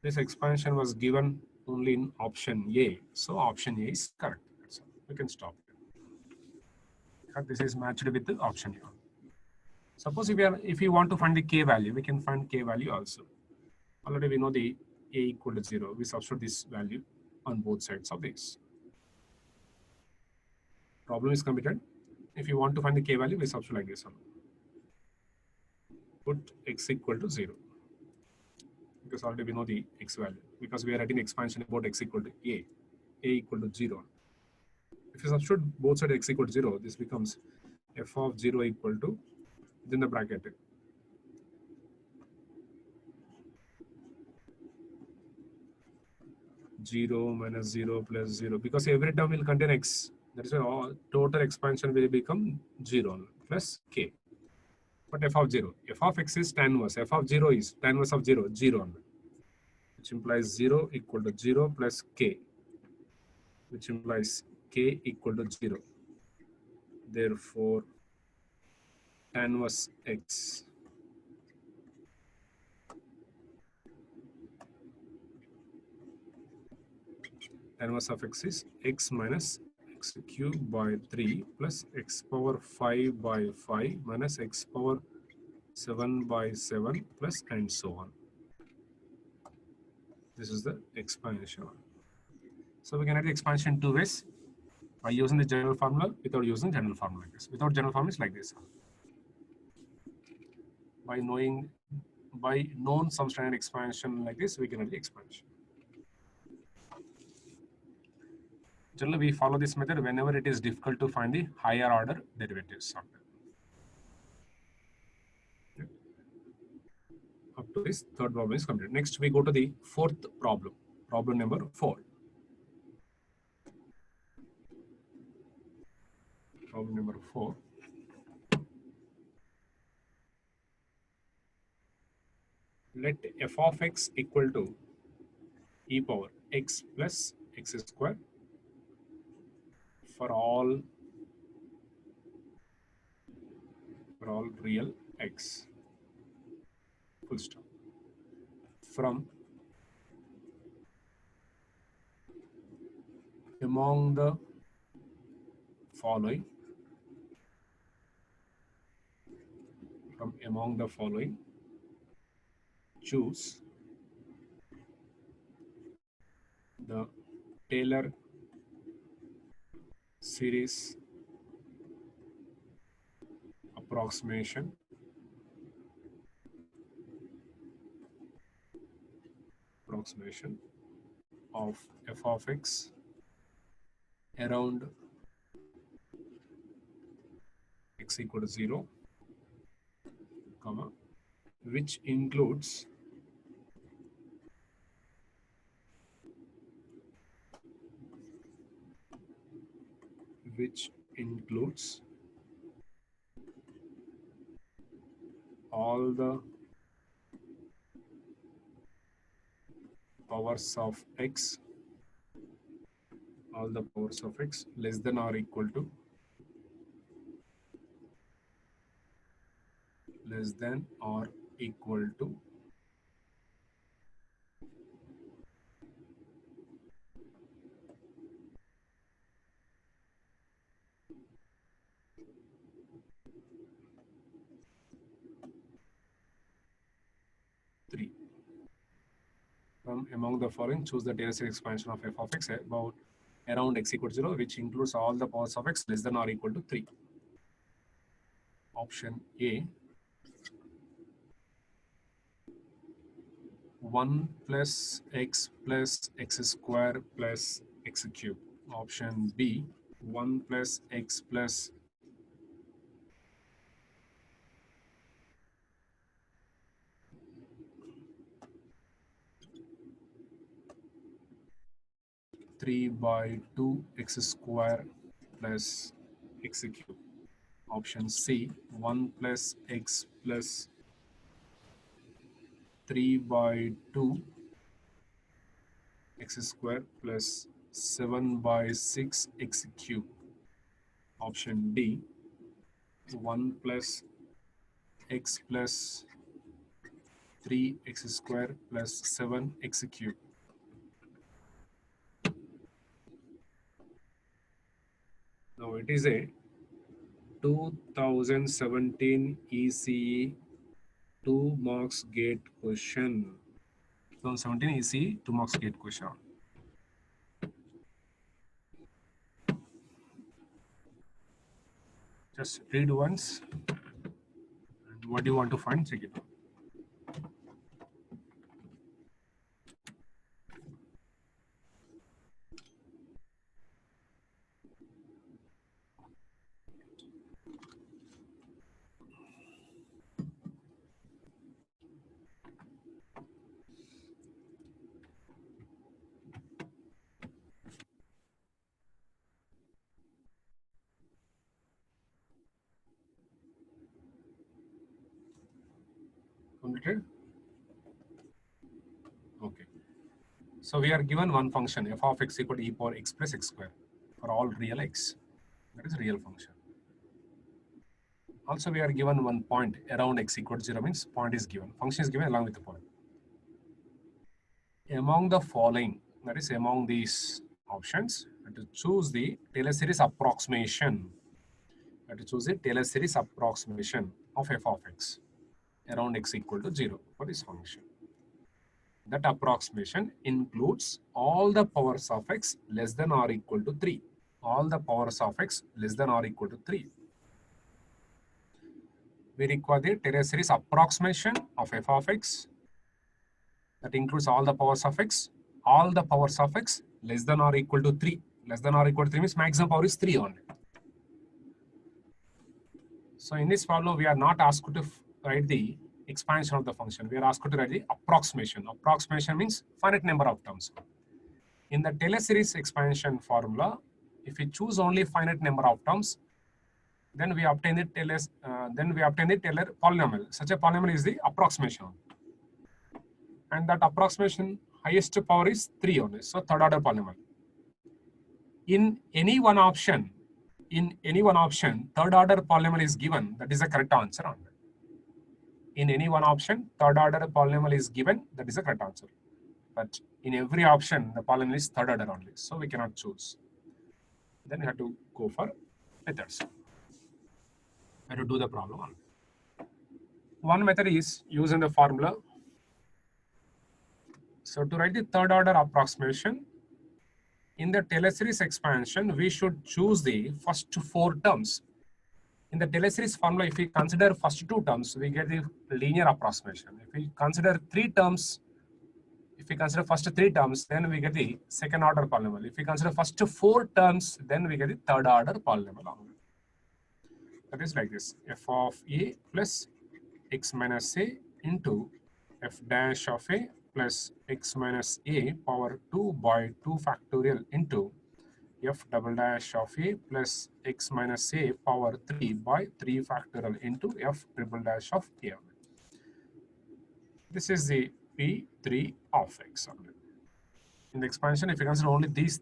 expansion was given only in option A, so option A is correct. So we can stop here. This is matched with the option A. Suppose if you want to find the k value, we can find k value also. Already we know the a equal to 0. We substitute this value on both sides of this. Problem is completed. If you want to find the k value, we substitute like this one. Put x equal to 0. Because already we know the x value. Because we are writing expansion about x equal to a equal to 0. If you substitute both sides x equal to 0, this becomes f of 0 equal to, within the bracket, 0 minus 0 plus 0, because every term will contain x. That is why all total expansion will become 0 plus k. But f of 0, f of x is tan inverse, f of 0 is tan inverse of 0, 0, which implies 0 equal to 0 plus k, which implies k equal to 0. Therefore, tan inverse x tan inverse of x is x minus x cubed by 3 plus x power 5 by 5 minus x power 7 by 7 plus and so on. This is the expansion. So we can write the expansion in two ways, by using the general formula, without using general formula like this. Without general formula is like this. By known some standard expansion like this, we can write the expansion. Generally, we follow this method whenever it is difficult to find the higher order derivatives. Okay. Up to this, third problem is completed. Next, we go to the fourth problem. Problem number 4. Problem number 4. Let f of x equal to e power x plus x square for all real x. Full stop. From among the following, choose the Taylor series approximation of f of x around x equal to 0, comma, which includes all the powers of x less than or equal to 3. From among the following, choose the Taylor series expansion of f of x about around x equal to 0, which includes all the powers of x less than or equal to 3. Option A, 1 plus x square plus x cube. Option B, 1 plus x plus 3 by 2 x square plus x cube. Option C, 1 plus x plus 3 by 2 x square plus 7 by 6 x cube. Option D, 1 plus x plus 3 x square plus 7 x cube. Now it is a 2017 ECE 2 marks gate question. 2017 ECE 2 marks gate question. Just read once. And what do you want to find? Check it out. Completed? Okay. So we are given one function f of x equal to e power x plus x square for all real x. That is a real function. Also, we are given one point around x equal to 0 means point is given. Function is given along with the point. Among the following, that is among these options, to choose the Taylor series approximation. To choose the Taylor series approximation of f of x around x equal to 0 for this function. That approximation includes all the powers of x less than or equal to 3. All the powers of x less than or equal to 3. We require the Taylor series approximation of f of x that includes all the powers of x. All the powers of x less than or equal to 3. Less than or equal to 3 means maximum power is 3 only. So in this problem, we are not asked to write the expansion of the function. We are asked to write the approximation. Approximation means finite number of terms. In the Taylor series expansion formula, if we choose only finite number of terms, then we obtain the Taylor polynomial. Such a polynomial is the approximation. And that approximation highest power is 3 only. So third order polynomial. In any one option, third order polynomial is given. That is the correct answer only. In any one option, third order polynomial is given. That is the correct answer. But in every option, the polynomial is third order only. So we cannot choose. Then we have to go for methods. We have to do the problem only. One method is using the formula. So to write the third order approximation, in the Taylor series expansion, we should choose the first 4 terms. In the Taylor series formula, if we consider first two terms, we get the linear approximation. If we consider three terms, if we consider first three terms, then we get the second order polynomial. If we consider first four terms, then we get the third order polynomial. That is like this: f of a plus x minus a into f dash of a plus x minus a power 2 by 2 factorial into f double dash of a plus x minus a power 3 by 3 factorial into f triple dash of a. This is the P3 of x. In the expansion, if you consider only these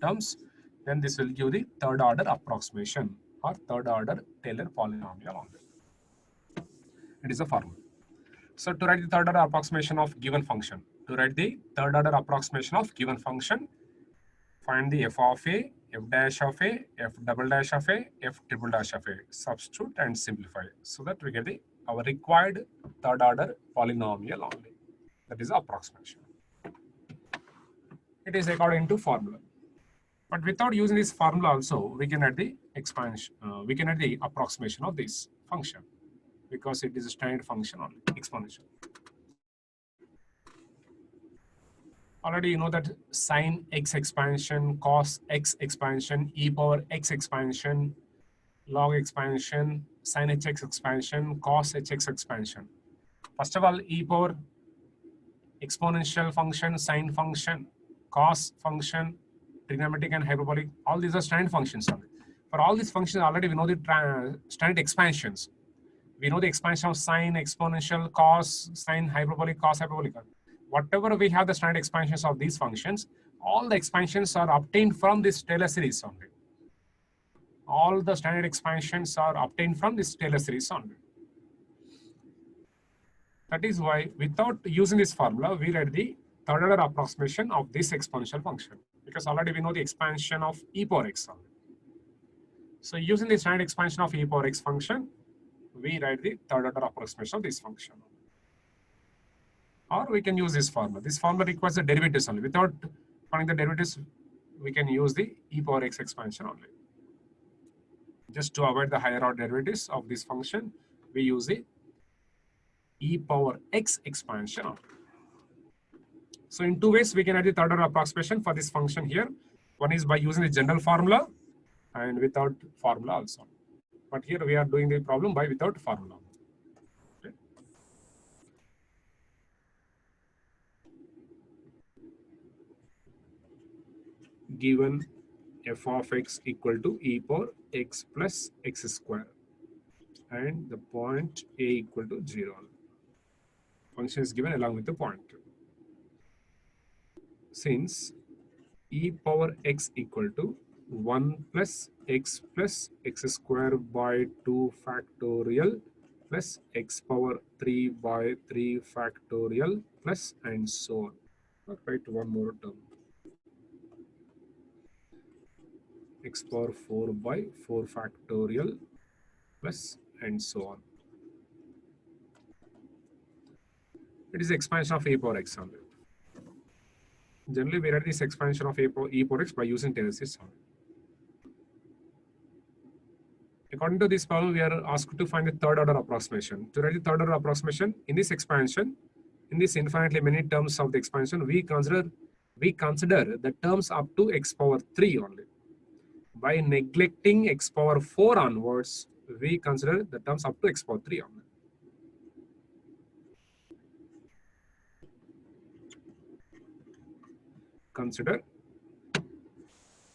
terms, then this will give the third order approximation or third order Taylor polynomial only. It is a formula. So to write the third order approximation of given function, find the f of a, f dash of a, f double dash of a, f triple dash of a. Substitute and simplify so that we get our required third order polynomial only. That is the approximation. It is according to formula. But without using this formula also, we can add the expansion, we can add the approximation of this function because it is a standard function only, exponential. Already you know that sine x expansion, cos x expansion, e power x expansion, log expansion, sine hx expansion, cos hx expansion. First of all, e power exponential function, sine function, cos function, trigonometric and hyperbolic, all these are standard functions only. For all these functions, already we know the standard expansions. We know the expansion of sine, exponential, cos, sine, hyperbolic, cos, hyperbolic. Whatever we have the standard expansions of these functions, all the expansions are obtained from this Taylor series only. All the standard expansions are obtained from this Taylor series only. That is why without using this formula, we write the third order approximation of this exponential function because already we know the expansion of e power x only. So using the standard expansion of e power x function, we write the third order approximation of this function. Or we can use this formula. This formula requires the derivatives only. Without finding the derivatives, we can use the e power x expansion only. Just to avoid the higher order derivatives of this function, we use the e power x expansion only. So in two ways, we can add the third order approximation for this function here. One is by using the general formula and without formula also. But here we are doing the problem by without formula. Okay. Given f of x equal to e power x plus x square and the point a equal to 0. Function is given along with the point. Since e power x equal to 1 plus x square by 2 factorial plus x power 3 by 3 factorial plus and so on. I'll write one more term. X power 4 by 4 factorial plus and so on. It is expansion of e power x only. Generally, we write this expansion of e power x by using Taylor series only. According to this problem, we are asked to find the third order approximation. To write the third order approximation in this expansion, in this infinitely many terms of the expansion, we consider the terms up to x power 3 only. By neglecting x power 4 onwards, we consider the terms up to x power 3 only. Consider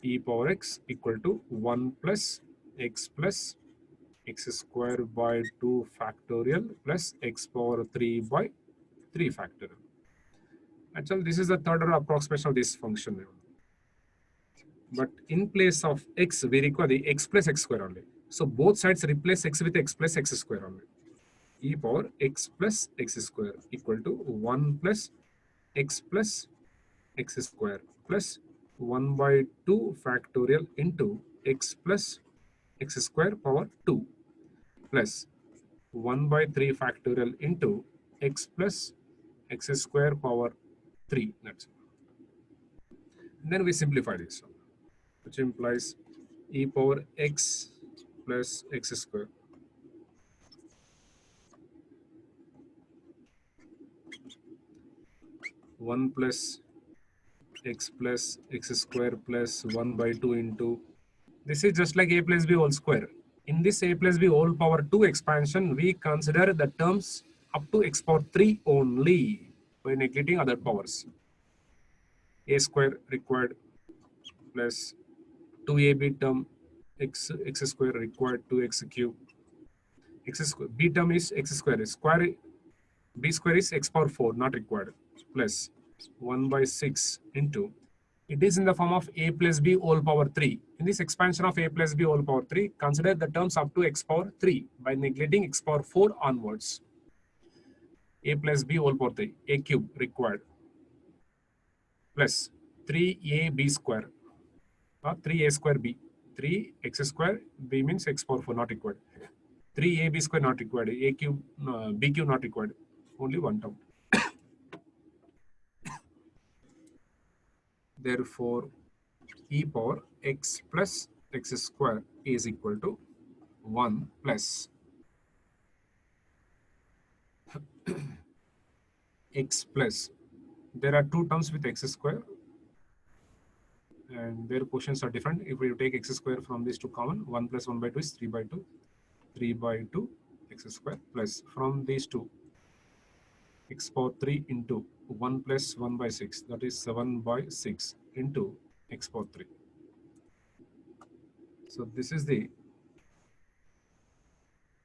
e power x equal to 1 plus x square by 2 factorial plus x power 3 by 3 factorial. Actually, this is the third order approximation of this function. But in place of x, we require the x plus x square only. So both sides replace x with x plus x square only. E power x plus x square equal to 1 plus x square plus 1 by 2 factorial into x plus x square power 2 plus 1 by 3 factorial into x plus x square power 3. That's it. And then we simplify this, which implies e power x plus x square. One plus x square plus 1 by 2 into, this is just like a plus b whole square. In this a plus b whole power 2 expansion, we consider the terms up to x power 3 only by neglecting other powers. A square required plus 2ab term x square required 2x cube. X square, b term is x square, b square is x power 4 not required, plus 1 by 6 into, it is in the form of a plus b whole power 3. In this expansion of a plus b whole power 3, consider the terms up to x power 3 by neglecting x power 4 onwards. A plus b whole power 3, a cube required, plus 3ab square or 3a square b. 3x square, b means x power 4 not required. 3ab square not required, a cube, b cube not required, only one term. Therefore, e power x plus x square is equal to 1 plus x plus, there are two terms with x square and their quotients are different. If we take x square from these two common, 1 plus 1 by 2 is 3 by 2, 3 by 2 x square plus from these two x power 3 into 1 plus 1 by 6, that is 7 by 6 into x power 3. So this is the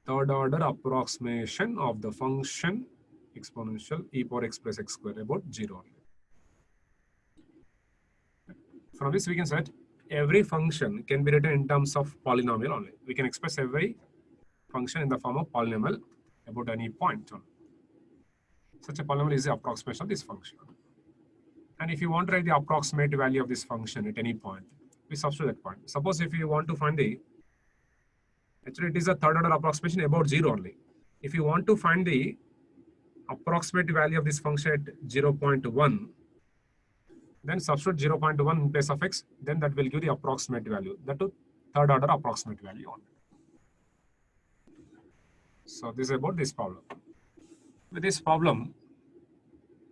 third order approximation of the function exponential e power x plus x square about 0. From this we can say that every function can be written in terms of polynomial only. We can express every function in the form of polynomial about any point only. Such a polynomial is the approximation of this function. And if you want to write the approximate value of this function at any point, we substitute that point. Suppose if you want to find the, actually it is a third order approximation about 0 only. If you want to find the approximate value of this function at 0.1, then substitute 0.1 in place of x, then that will give the approximate value, that to third order approximate value only. So this is about this problem. With this problem,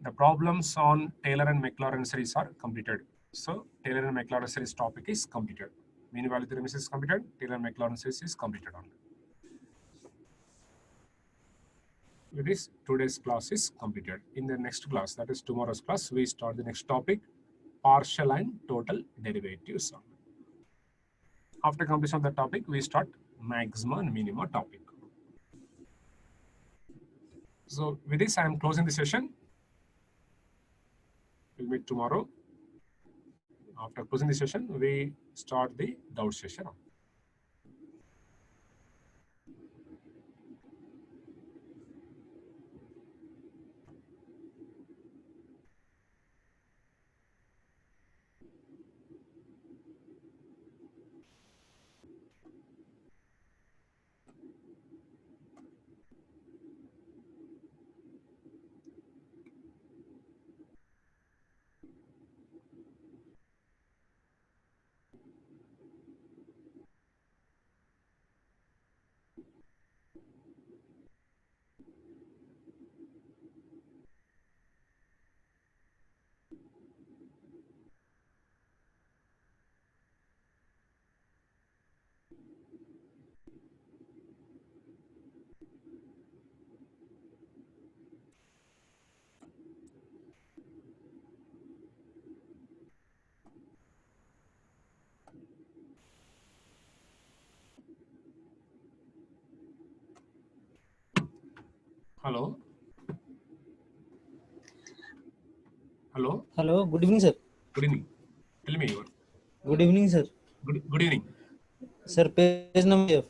the problems on Taylor and Maclaurin series are completed. So Taylor and Maclaurin series topic is completed. Mean value theorem is completed. Taylor and Maclaurin series is completed only. With this, today's class is completed. In the next class, that is tomorrow's class, we start the next topic, partial and total derivatives. After completion of the topic, we start maxima and minima topic. So with this, I am closing the session. We'll meet tomorrow. After closing the session, we start the doubt session. Hello. Hello. Hello, good evening, sir. Good evening. Tell me your. Good evening, sir. Good evening. Sir, page number F.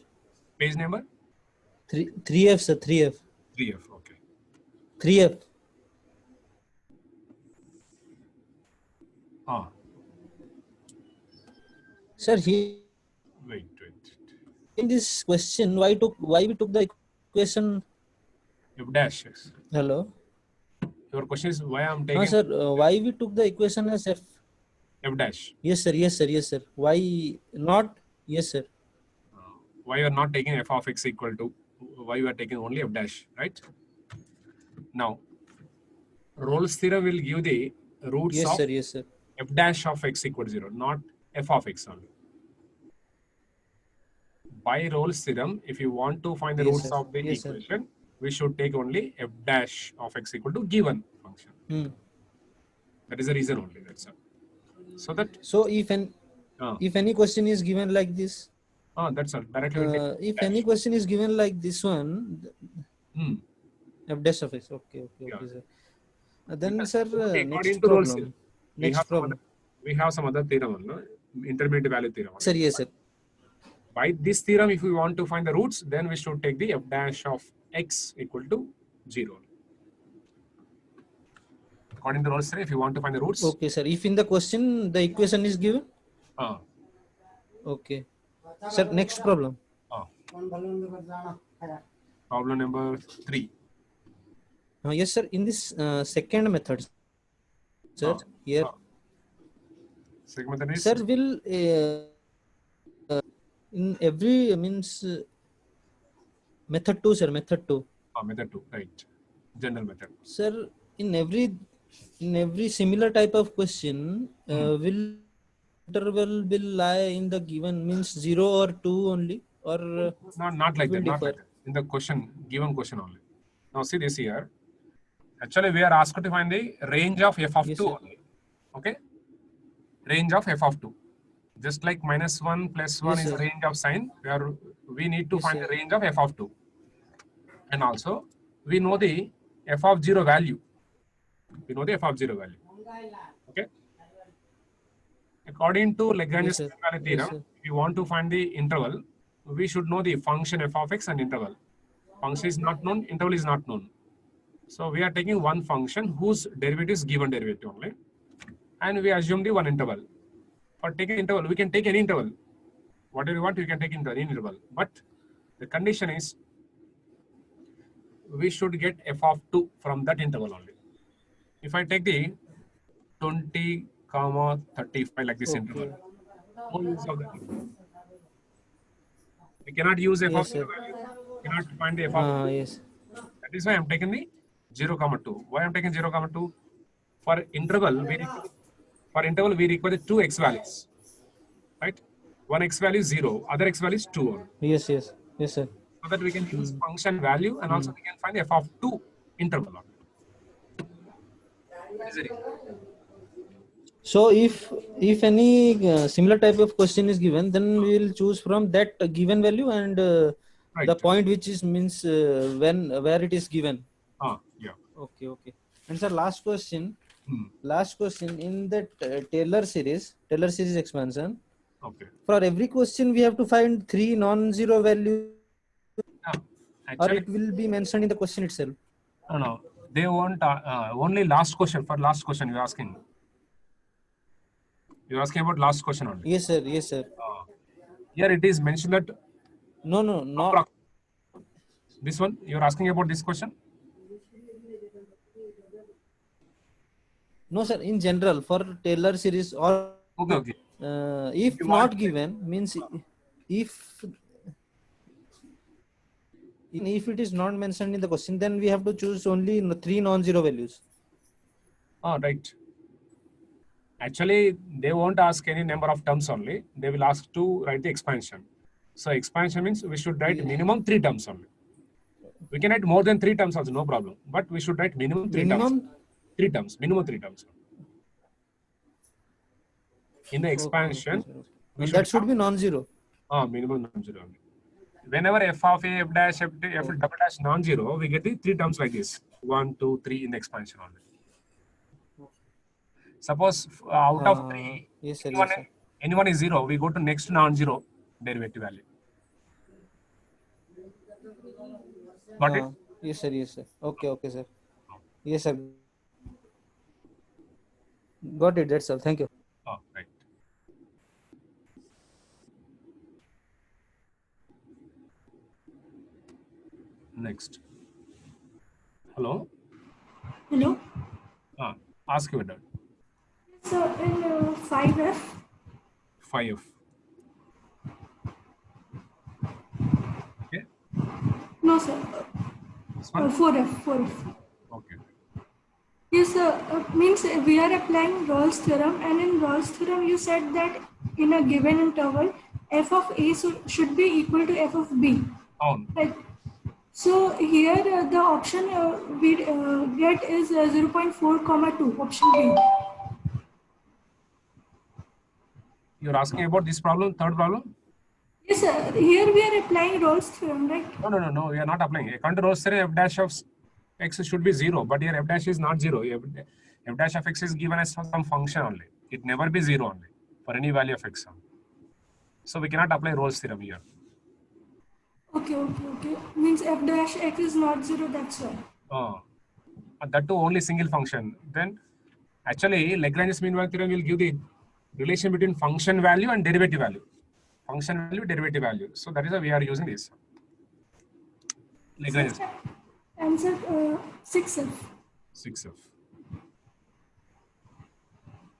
Page number? 3F, sir, 3F. 3F, okay. 3F. Ah. Sir, here Wait. in this question, why we took the equation? F dash. Yes. Hello. Your question is why I'm taking No, sir, why we took the equation as F? F dash. Yes, sir. Why not? Yes, sir. why you are not taking f of x equal to, why you are taking only f dash, right? Now, Rolle's theorem will give the roots Yes, of sir. Yes, sir. f dash of x equal to 0, not f of x only. By Rolle's theorem, if you want to find the Yes, roots sir. of the Yes, sir. equation, we should take only f dash of x equal to given function. Hmm. That is the reason only. That's all. So that So uh, if any question is given like this, that's all. Directly we'll take if dash. any question is given like this one, Hmm. f dash of x. Okay, okay, Yeah. okay, sir. Then, Because sir, according next to Rolle's theorem, problem. Next problem. we have some other theorem, no? Intermediate value theorem. Sir, yes, sir. By this theorem, if we want to find the roots, then we should take the f dash of x equal to 0. According to Rolle's theorem, if you want to find the roots, Okay, sir. If in the question the equation is given. uh, Okay. Sir, next problem. uh, problem number 3. Yes, sir. In this second method, sir, here, Second method is sir, will in every means method 2, sir, method 2. method 2, right? General method. Sir, in every similar type of question, will interval will lie in the given means 0 or 2 only, or Not like will that. Not differ? like that. In the question, given question only. Now see this here. Actually, we are asked to find the range of f of Yes, 2 sir. only. Okay? Range of f of 2. Just like -1 + 1 Yes, is sir. range of sign, we need to Yes, find sir. the range of f of 2. And also, we know the f of 0 value. We know the f of 0 value. Okay? According to Lagrange's Yes, sir. mean value Yes, theorem, sir. if you want to find the interval, we should know the function f of x and interval. Function is not known, interval is not known. So we are taking one function whose derivative is given derivative only, and we assume the one interval. For taking interval, we can take any interval. Whatever you want, you can take into any interval. But the condition is we should get f of 2 from that interval only. If I take the 20, 35 like this interval, Okay. no use of that interval. We cannot use f of Yes, 0 sir. value. We cannot find the f of 2. Yes. That is why I'm taking the 0, 2. Why I'm taking 0, 2? For interval, we require the 2 x values, right? One x value is 0, other x value is 2 only. Yes, yes. Yes, sir. So that we can use function value, and also we can find f of 2 interval only. That is the reason. So if any similar type of question is given, then we will choose from that given value and Right. the point which is means where it is given. Yeah. Okay, okay. And sir, last question. Hmm. Last question in that Taylor series expansion. Okay. For every question, we have to find 3 non-zero values, or Actually, it will be mentioned in the question itself. no. They want only last question. For last question, you're asking. You're asking about last question only. Yes, sir. Yes, sir. Here it is mentioned that No. this one, you're asking about this question? No, sir. In general, for Taylor series, or Okay. if You not want- given, means if it is not mentioned in the question, then we have to choose only 3 non-zero values. Right. Actually, they won't ask any number of terms only. They will ask to write the expansion. So expansion means we should write minimum 3 terms only. We can write more than 3 terms also, no problem. But we should write minimum 3 terms. 3 terms, minimum 3 terms. In the expansion, Okay. That should be non-zero. Minimum non-zero only. Whenever f of a, f dash, f double dash non-zero, we get the 3 terms like this. 1, 2, 3 in the expansion only. Suppose out of 3, yes, sir, anyone is 0, we go to next non-zero derivative value. Got it? Yes, sir. Yes, sir. Okay, sir. Yes, sir. Got it. That's all. Thank you. Right. Next. Hello? Hello. Ask your dad. So in 5F. 5F. No, sir. This one? 4F. Okay. Yes, sir. Means we are applying Rolle's theorem, and in Rolle's theorem, you said that in a given interval, f of a should be equal to f of b. On. Right. So here the option we get is 0.4, comma 2, option B. You're asking about this problem, third problem? Yes, sir. Here we are applying Rolle's theorem, right? No. We are not applying. According to Rolle's theorem, f dash of x should be 0, but here f dash is not 0. F dash of x is given as some function only. It never be 0 only for any value of x. So we cannot apply Rolle's theorem here. Okay. Means f dash x is not 0, that's why. That too only single function. Then actually Lagrange's mean value theorem will give the relation between function value and derivative value. Function value, derivative value. So that is why we are using this. Lagrange's. Answer 6F. 6F.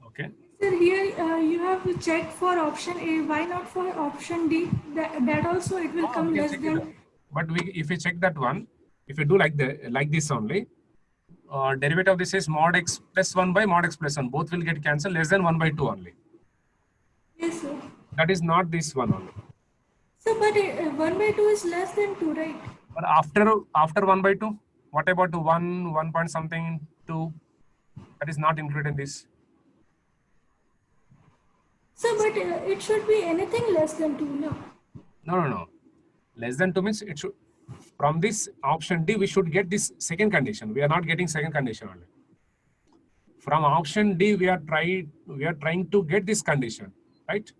Okay. Sir, here you have to check for option A. Why not for option D? That also it will come We can less check than. it. But if we check that one, if we do like this only, derivative of this is mod x plus 1 by mod x plus 1. Both will get cancelled, less than 1 by 2 only. Yes, sir. That is not this one only. So, but 1 by 2 is less than 2, right? But after 1 by 2, what about 1 point something, 2? That is not included in this. So, but it should be anything less than 2, no? No. Less than 2 means it should, from this option D, we should get this second condition. We are not getting second condition only. From option D, we are trying to get this condition, right?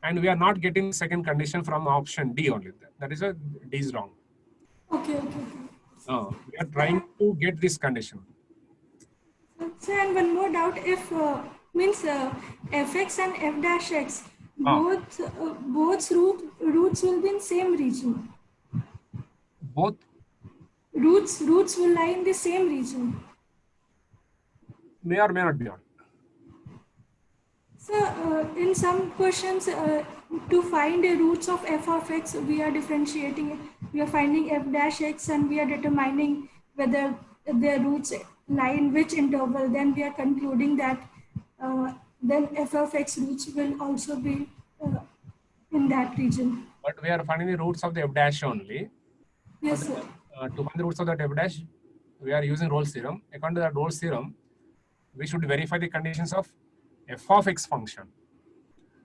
And we are not getting second condition from option D only. That is why D is wrong. Okay. We are trying to get this condition. So, and one more doubt, if means fx and f dash x, both roots will be in same region. Both Roots will lie in the same region. may or may not be on. So, in some questions, to find the roots of f of x, we are differentiating it. We are finding f dash x and we are determining whether their roots lie in which interval. Then we are concluding that then f of x roots will also be in that region. But we are finding the roots of the f dash only. Yes, sir. To find the roots of that f dash, we are using Rolle's theorem. According to that Rolle's theorem, we should verify the conditions of f of x function.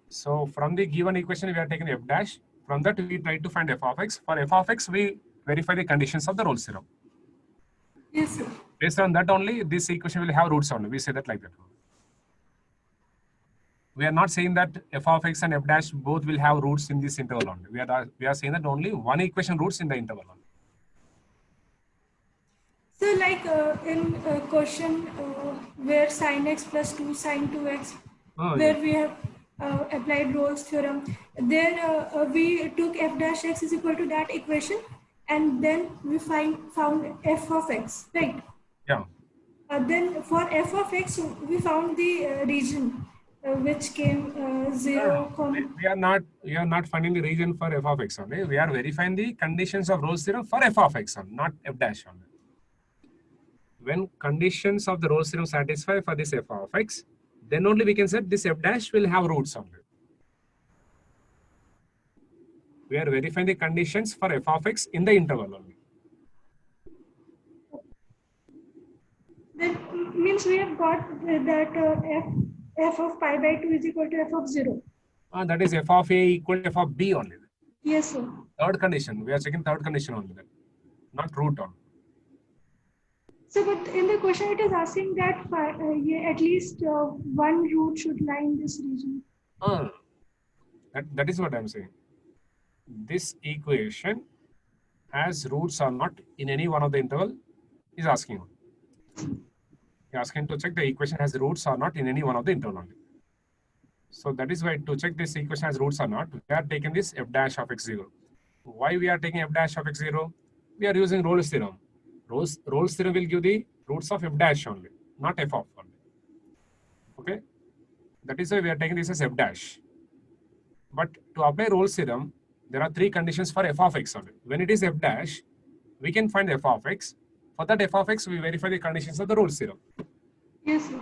So from the given equation, we are taking f dash. From that, we try to find f of x. For f of x, we verify the conditions of the Rolle's theorem. Yes, sir. Based on that only, this equation will have roots only. We say that like that. We are not saying that f of x and f dash both will have roots in this interval only. We are saying that only one equation roots in the interval only. So, like in question where sin x plus 2 sin 2x, where we have applied Rolle's theorem, there we took f dash x is equal to that equation, and then we found f of x, right? Yeah. Then for f of x, we found the region which came 0, We are not finding the region for f of x only. We are verifying the conditions of Rolle's theorem for f of x only, not f dash only. When conditions of the Rolle's theorem satisfy for this f of x, then only we can say this f dash will have roots only. We are verifying the conditions for f of x in the interval only. that means we have got that f of pi by 2 is equal to f of 0. That is f of a equal to f of b only. Yes, sir. Third condition, we are checking third condition only, then, not root only. So, but in the question, it is asking that at least one root should lie in this region. That is what I'm saying. This equation has roots or not in any one of the interval is asking. He's asking to check the equation has roots or not in any one of the interval only. So that is why to check this equation has roots or not, we are taking this f dash of x0. Why we are taking f dash of x0? We are using Rolle's theorem. Rolle's theorem will give the roots of f dash only, not f of only. Okay, that is why we are taking this as f dash. But to apply Rolle's theorem, there are three conditions for f of x only. When it is f dash, we can find f of x. For that f of x, we verify the conditions of the Rolle's theorem. Yes, sir.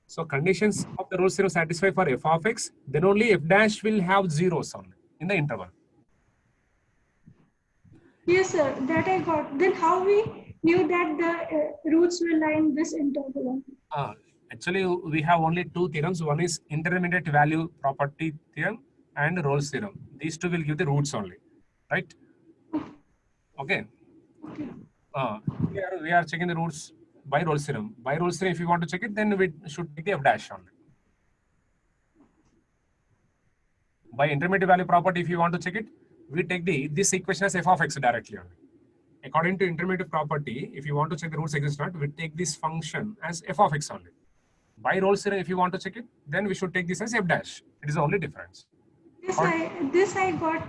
So conditions of the Rolle's theorem satisfy for f of x, then only f dash will have zeros only in the interval. Yes, sir. That I got. Then how we knew that the roots will lie in this interval? Actually, we have only two theorems. One is intermediate value property theorem and Rolle's theorem. These two will give the roots only, right? Okay. Here we are checking the roots by Rolle's theorem. By Rolle's theorem, if you want to check it, then we should take the f dash only. By intermediate value property, if you want to check it, we take this equation as f of x directly only. According to intermediate property, if you want to check the roots exist or not, we take this function as f of x only. By Rolle's theorem, if you want to check it, then we should take this as f dash. It is the only difference. This I got.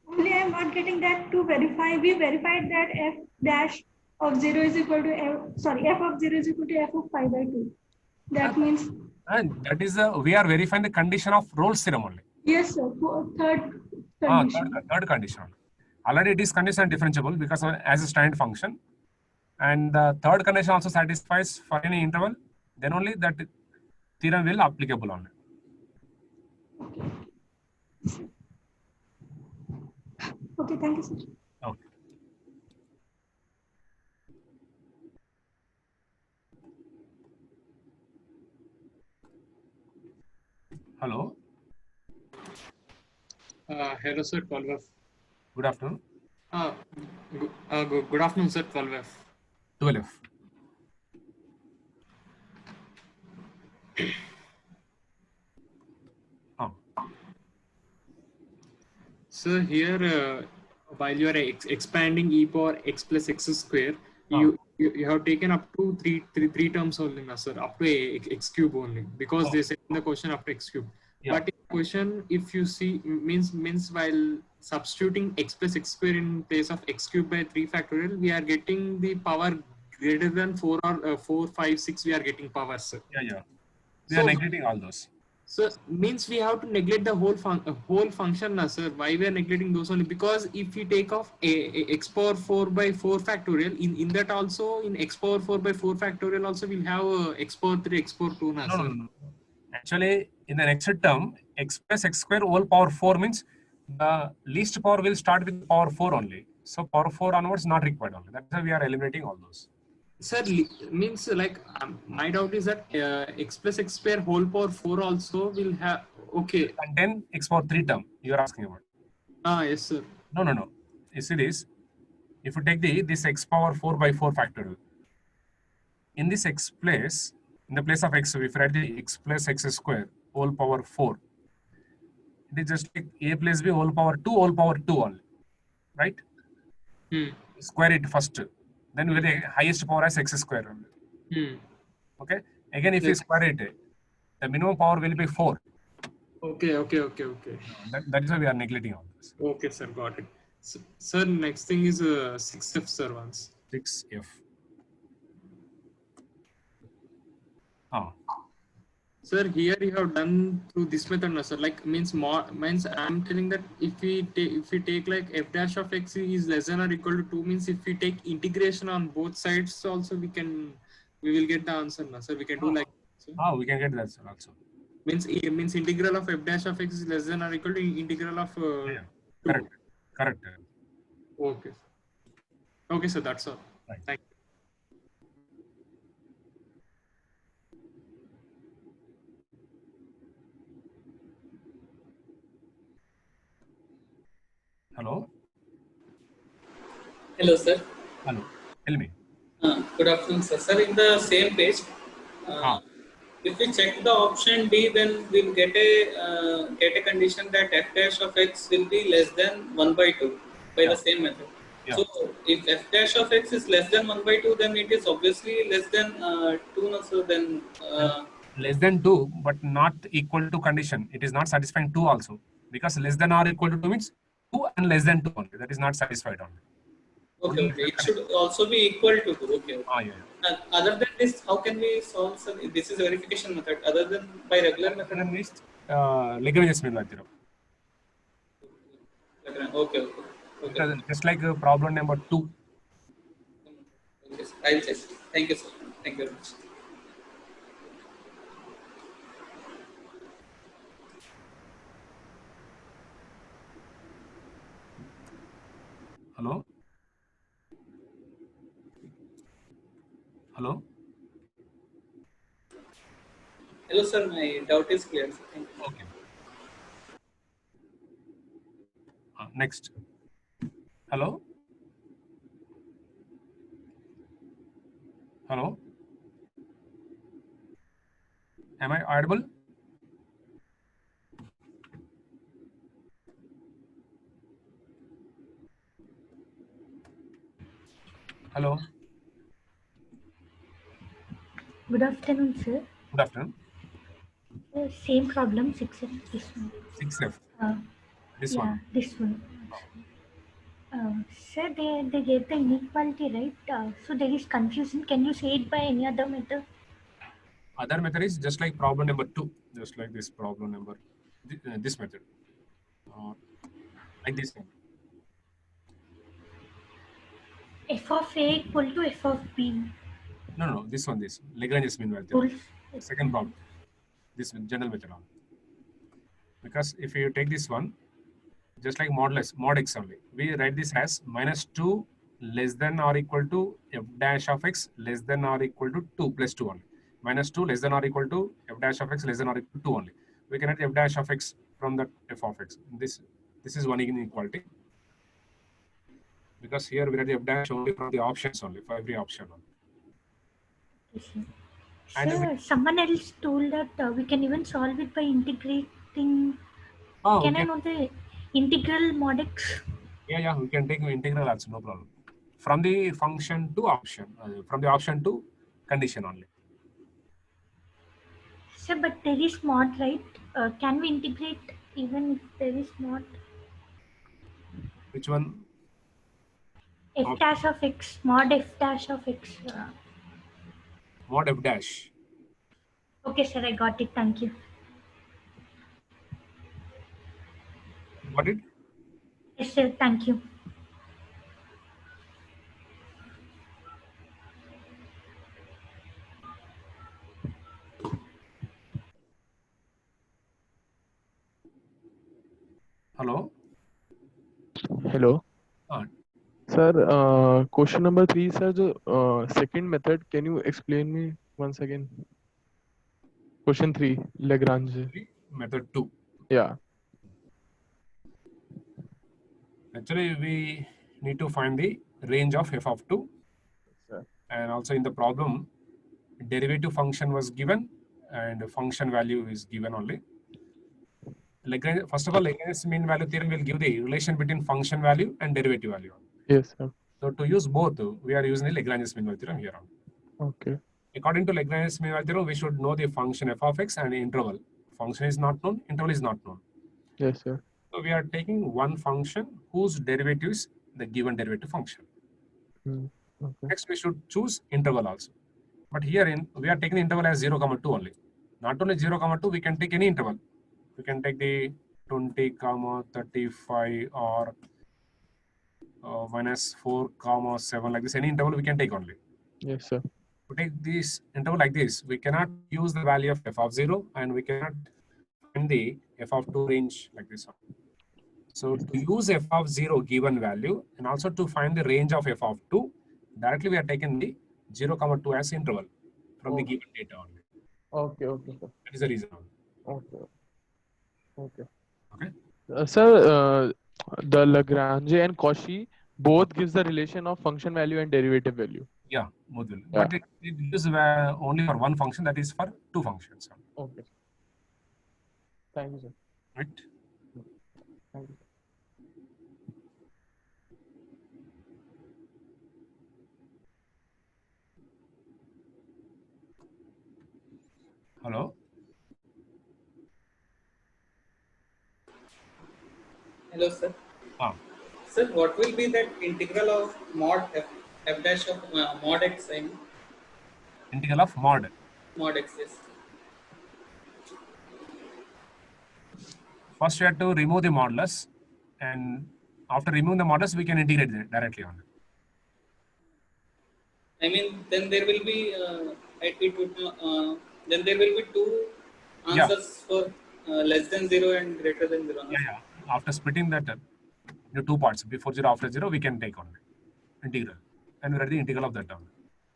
Only I am not getting that to verify. We verified that f dash of 0 is equal to f of 0 is equal to f of pi by 2. That means. And that is we are verifying the condition of Rolle's theorem only. Yes, sir. Third condition. Third condition. Already it is condition differentiable because as a standard function. And the third condition also satisfies for any interval. Then only that theorem will applicable only. Okay, thank you, sir. Okay. Hello. Hello, sir. 12F. Good afternoon. Good afternoon, sir. 12F. 12F. So here, while you are expanding e power x plus x square, you have taken up to three terms only, sir, up to x cube only, because they said in the question up to x cube. Yeah. But in the question, if you see, means while substituting x plus x square in place of x cube by 3 factorial, we are getting the power greater than 4 or 4, 5, 6. We are getting power, sir. Yeah. We are neglecting all those. So means we have to neglect the whole function, sir. Why we are neglecting those only? Because if we take off a x power 4 by 4 factorial, in that also, in x power 4 by 4 factorial also we'll have x power 3, x power 2, sir. No. Actually, in the next term, x plus x square whole power 4 means the least power will start with power 4 only. So power 4 onwards not required only. That's why we are eliminating all those. Sir, means like my doubt is that x plus x square whole power 4 also will have, okay. And then x power 3 term you are asking about. Yes, sir. No. You see this? If you take this x power 4 by 4 factorial, in this x place, in the place of x, if you write the x plus x square whole power 4, it is just like a plus b whole power 2 only, right? Square it first. Then we will the highest power as x square only. Okay. Again, if you square it, the minimum power will be 4. Okay. That is why we are neglecting all this. Okay, sir, got it. So, sir, next thing is 6F, sir, once. 6F. Sir, here you have done through this method, no, sir. Like means I'm telling that if we take like f dash of x is less than or equal to 2, means if we take integration on both sides, also we will get the answer, no, sir. We can do like. Sir. We can get that, sir, also. Means integral of f dash of x is less than or equal to integral of. Correct. Okay. Okay, sir. That's all. Right. Thank you. Hello. Hello, sir. Hello. Tell me. Good afternoon, sir. Sir, in the same page, if we check the option D, then we'll get a condition that f dash of x will be less than 1 by 2 by the same method. Yeah. So, if f dash of x is less than 1 by 2, then it is obviously less than 2. No, so then less than 2, but not equal to condition. It is not satisfying 2 also, because less than or equal to 2 means 2 and less than 2 only. That is not satisfied only. Okay. It should also be equal to 2. Okay. Yeah. Other than this, how can we solve? Sir? This is a verification method. Other than by regular method. Lagrange's theorem. Okay. Okay. Because just like problem number 2. Okay, sir. I'll check. Thank you, sir. Thank you very much. Hello? Hello? Hello, sir. My doubt is clear. Sir. Thank you. Okay. Next. Hello? Hello? Am I audible? Hello? Good afternoon, sir. Good afternoon. Same problem, 6F, this one. 6F. This Yeah, one. this one. Sir, they gave the inequality, right? So there is confusion. Can you say it by any other method? Other method is just like problem number 2. Just like this problem number. This method. Like this one. F of A equal to F of B. No. This one. This Lagrange's mean value. Rules. Second problem. This general method on. Because if you take this one, just like modulus, mod x only, we write this as -2 less than or equal to f dash of x less than or equal to 2 plus 2 only. -2 less than or equal to f dash of x less than or equal to 2 only. We can write f dash of x from the f of x. This is one inequality. Because here we write the f dash only from the options only, for every option only. Yes, sir. And Sir, someone else told that we can even solve it by integrating. Oh, Can okay. I know the integral mod x? Yeah, we can take integral also, no problem. From the function to option, from the option to condition only. Sir, but there is mod, right? Can we integrate even if there is mod? Which one? F dash of x, mod f dash of x. Mod f dash. Okay, sir, I got it. Thank you. Got it? Yes, sir, thank you. Hello? Hello. Sir, question number 3, sir, the second method, can you explain me once again? Question 3, Lagrange. Method 2. Yeah. Actually, we need to find the range of f of 2. Sir. And also in the problem, derivative function was given and function value is given only. First of all, Lagrange's mean value theorem will give the relation between function value and derivative value. Yes, sir. So to use both, we are using the Lagrange's mean value theorem here on. Okay. According to Lagrange's mean value theorem, we should know the function f of x and interval. Function is not known, interval is not known. Yes, sir. So we are taking one function whose derivative is the given derivative function. Okay. Next, we should choose interval also. But here we are taking the interval as 0, 2 only. Not only 0, 2, we can take any interval. We can take the 20, 35 or -4, 7, like this. Any interval we can take only. Yes, sir. To take this interval like this, we cannot use the value of f of 0 and we cannot find the f of 2 range like this one. So to use f of 0 given value and also to find the range of f of 2, directly we are taking the 0, 2 as interval from the given data only. Okay, sir. That is the reason. Okay. Sir, the Lagrange and Cauchy both gives the relation of function value and derivative value. Yeah, both will. Yeah. But it is only for one function, that is for two functions. Okay. Thank you, sir. Right? Thank you. Hello? Hello, sir. Sir, what will be that integral of mod f dash of mod x? I mean, Integral of mod. Mod x, yes. First, you have to remove the modulus and After removing the models, we can integrate it directly on it. I mean, then there will be then there will be two answers for less than 0 and greater than 0. Yeah. After splitting that into two parts, before 0, after 0, we can take on it. Integral. And we write the integral of that term.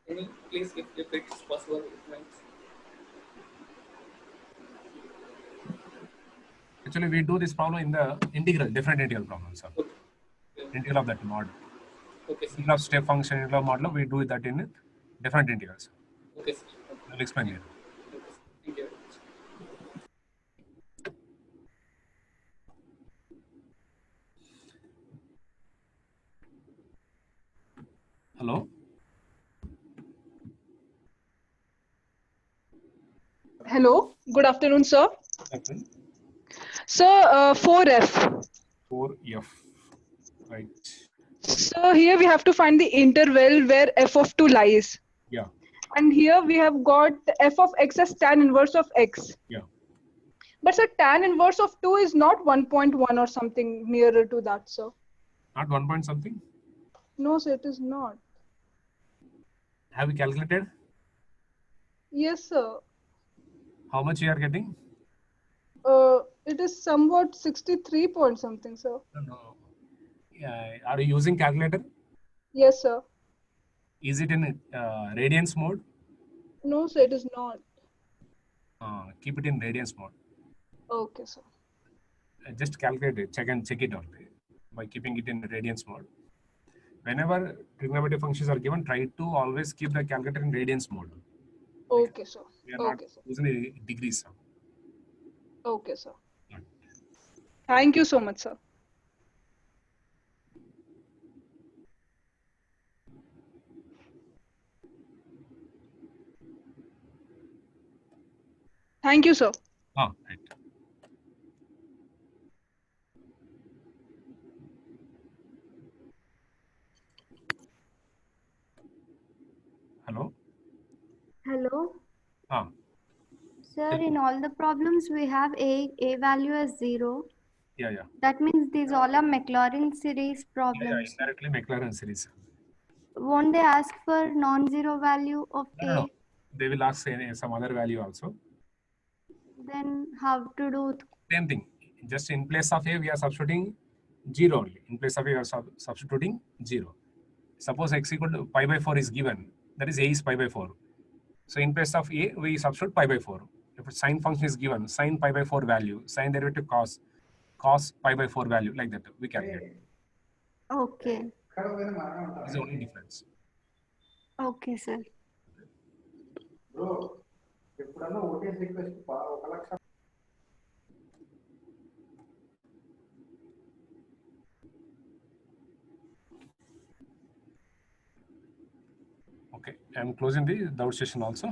Can you please, if it's possible, right? Actually, we do this problem in the integral, different integral problems. Okay. Integral of that model. Okay, sir. Integral of step function, integral of modulo, we do that in different integrals. Okay, sir. Okay. I'll explain here. Okay, sir. Thank you very much. Hello? Hello, good afternoon, sir. Okay. Sir, 4F. 4F. Right. So here we have to find the interval where f of 2 lies. Yeah. And here we have got f of x as tan inverse of x. Yeah. But sir, tan inverse of 2 is not 1.1 or something nearer to that, sir. Not 1 point something? No, sir, it is not. Have you calculated Yes, sir. how much you are getting? It is somewhat 63 point something, sir. No. Are you using calculator? Yes, sir. Is it in radians mode? No, sir, it is not. Keep it in radians mode. Okay, sir. Just calculate it, check it out by keeping it in radians mode. Whenever trigonometric functions are given, try to always keep the calculator in radians mode. Okay, sir. We are not Okay, sir. using the degrees. Okay, sir. Thank you so much, sir. Thank you, sir. Right. Hello? Hello. Sir, Tell me. in all the problems we have a value as 0. Yeah. That means these all are Maclaurin series Yeah, problems. indirectly Maclaurin series. Won't they ask for non-zero value of a? No. They will ask some other value also. Then how to do? Same thing. Just in place of a, we are substituting 0 only. In place of a, we are substituting 0. Suppose x equal to pi by 4 is given. That is a is pi by 4. So in place of a, we substitute pi by 4. If a sine function is given, sine pi by 4 value, sine derivative cos pi by 4 value, like that we calculate. Okay. This is the only difference. Okay, sir. Okay, I'm closing the doubt session also.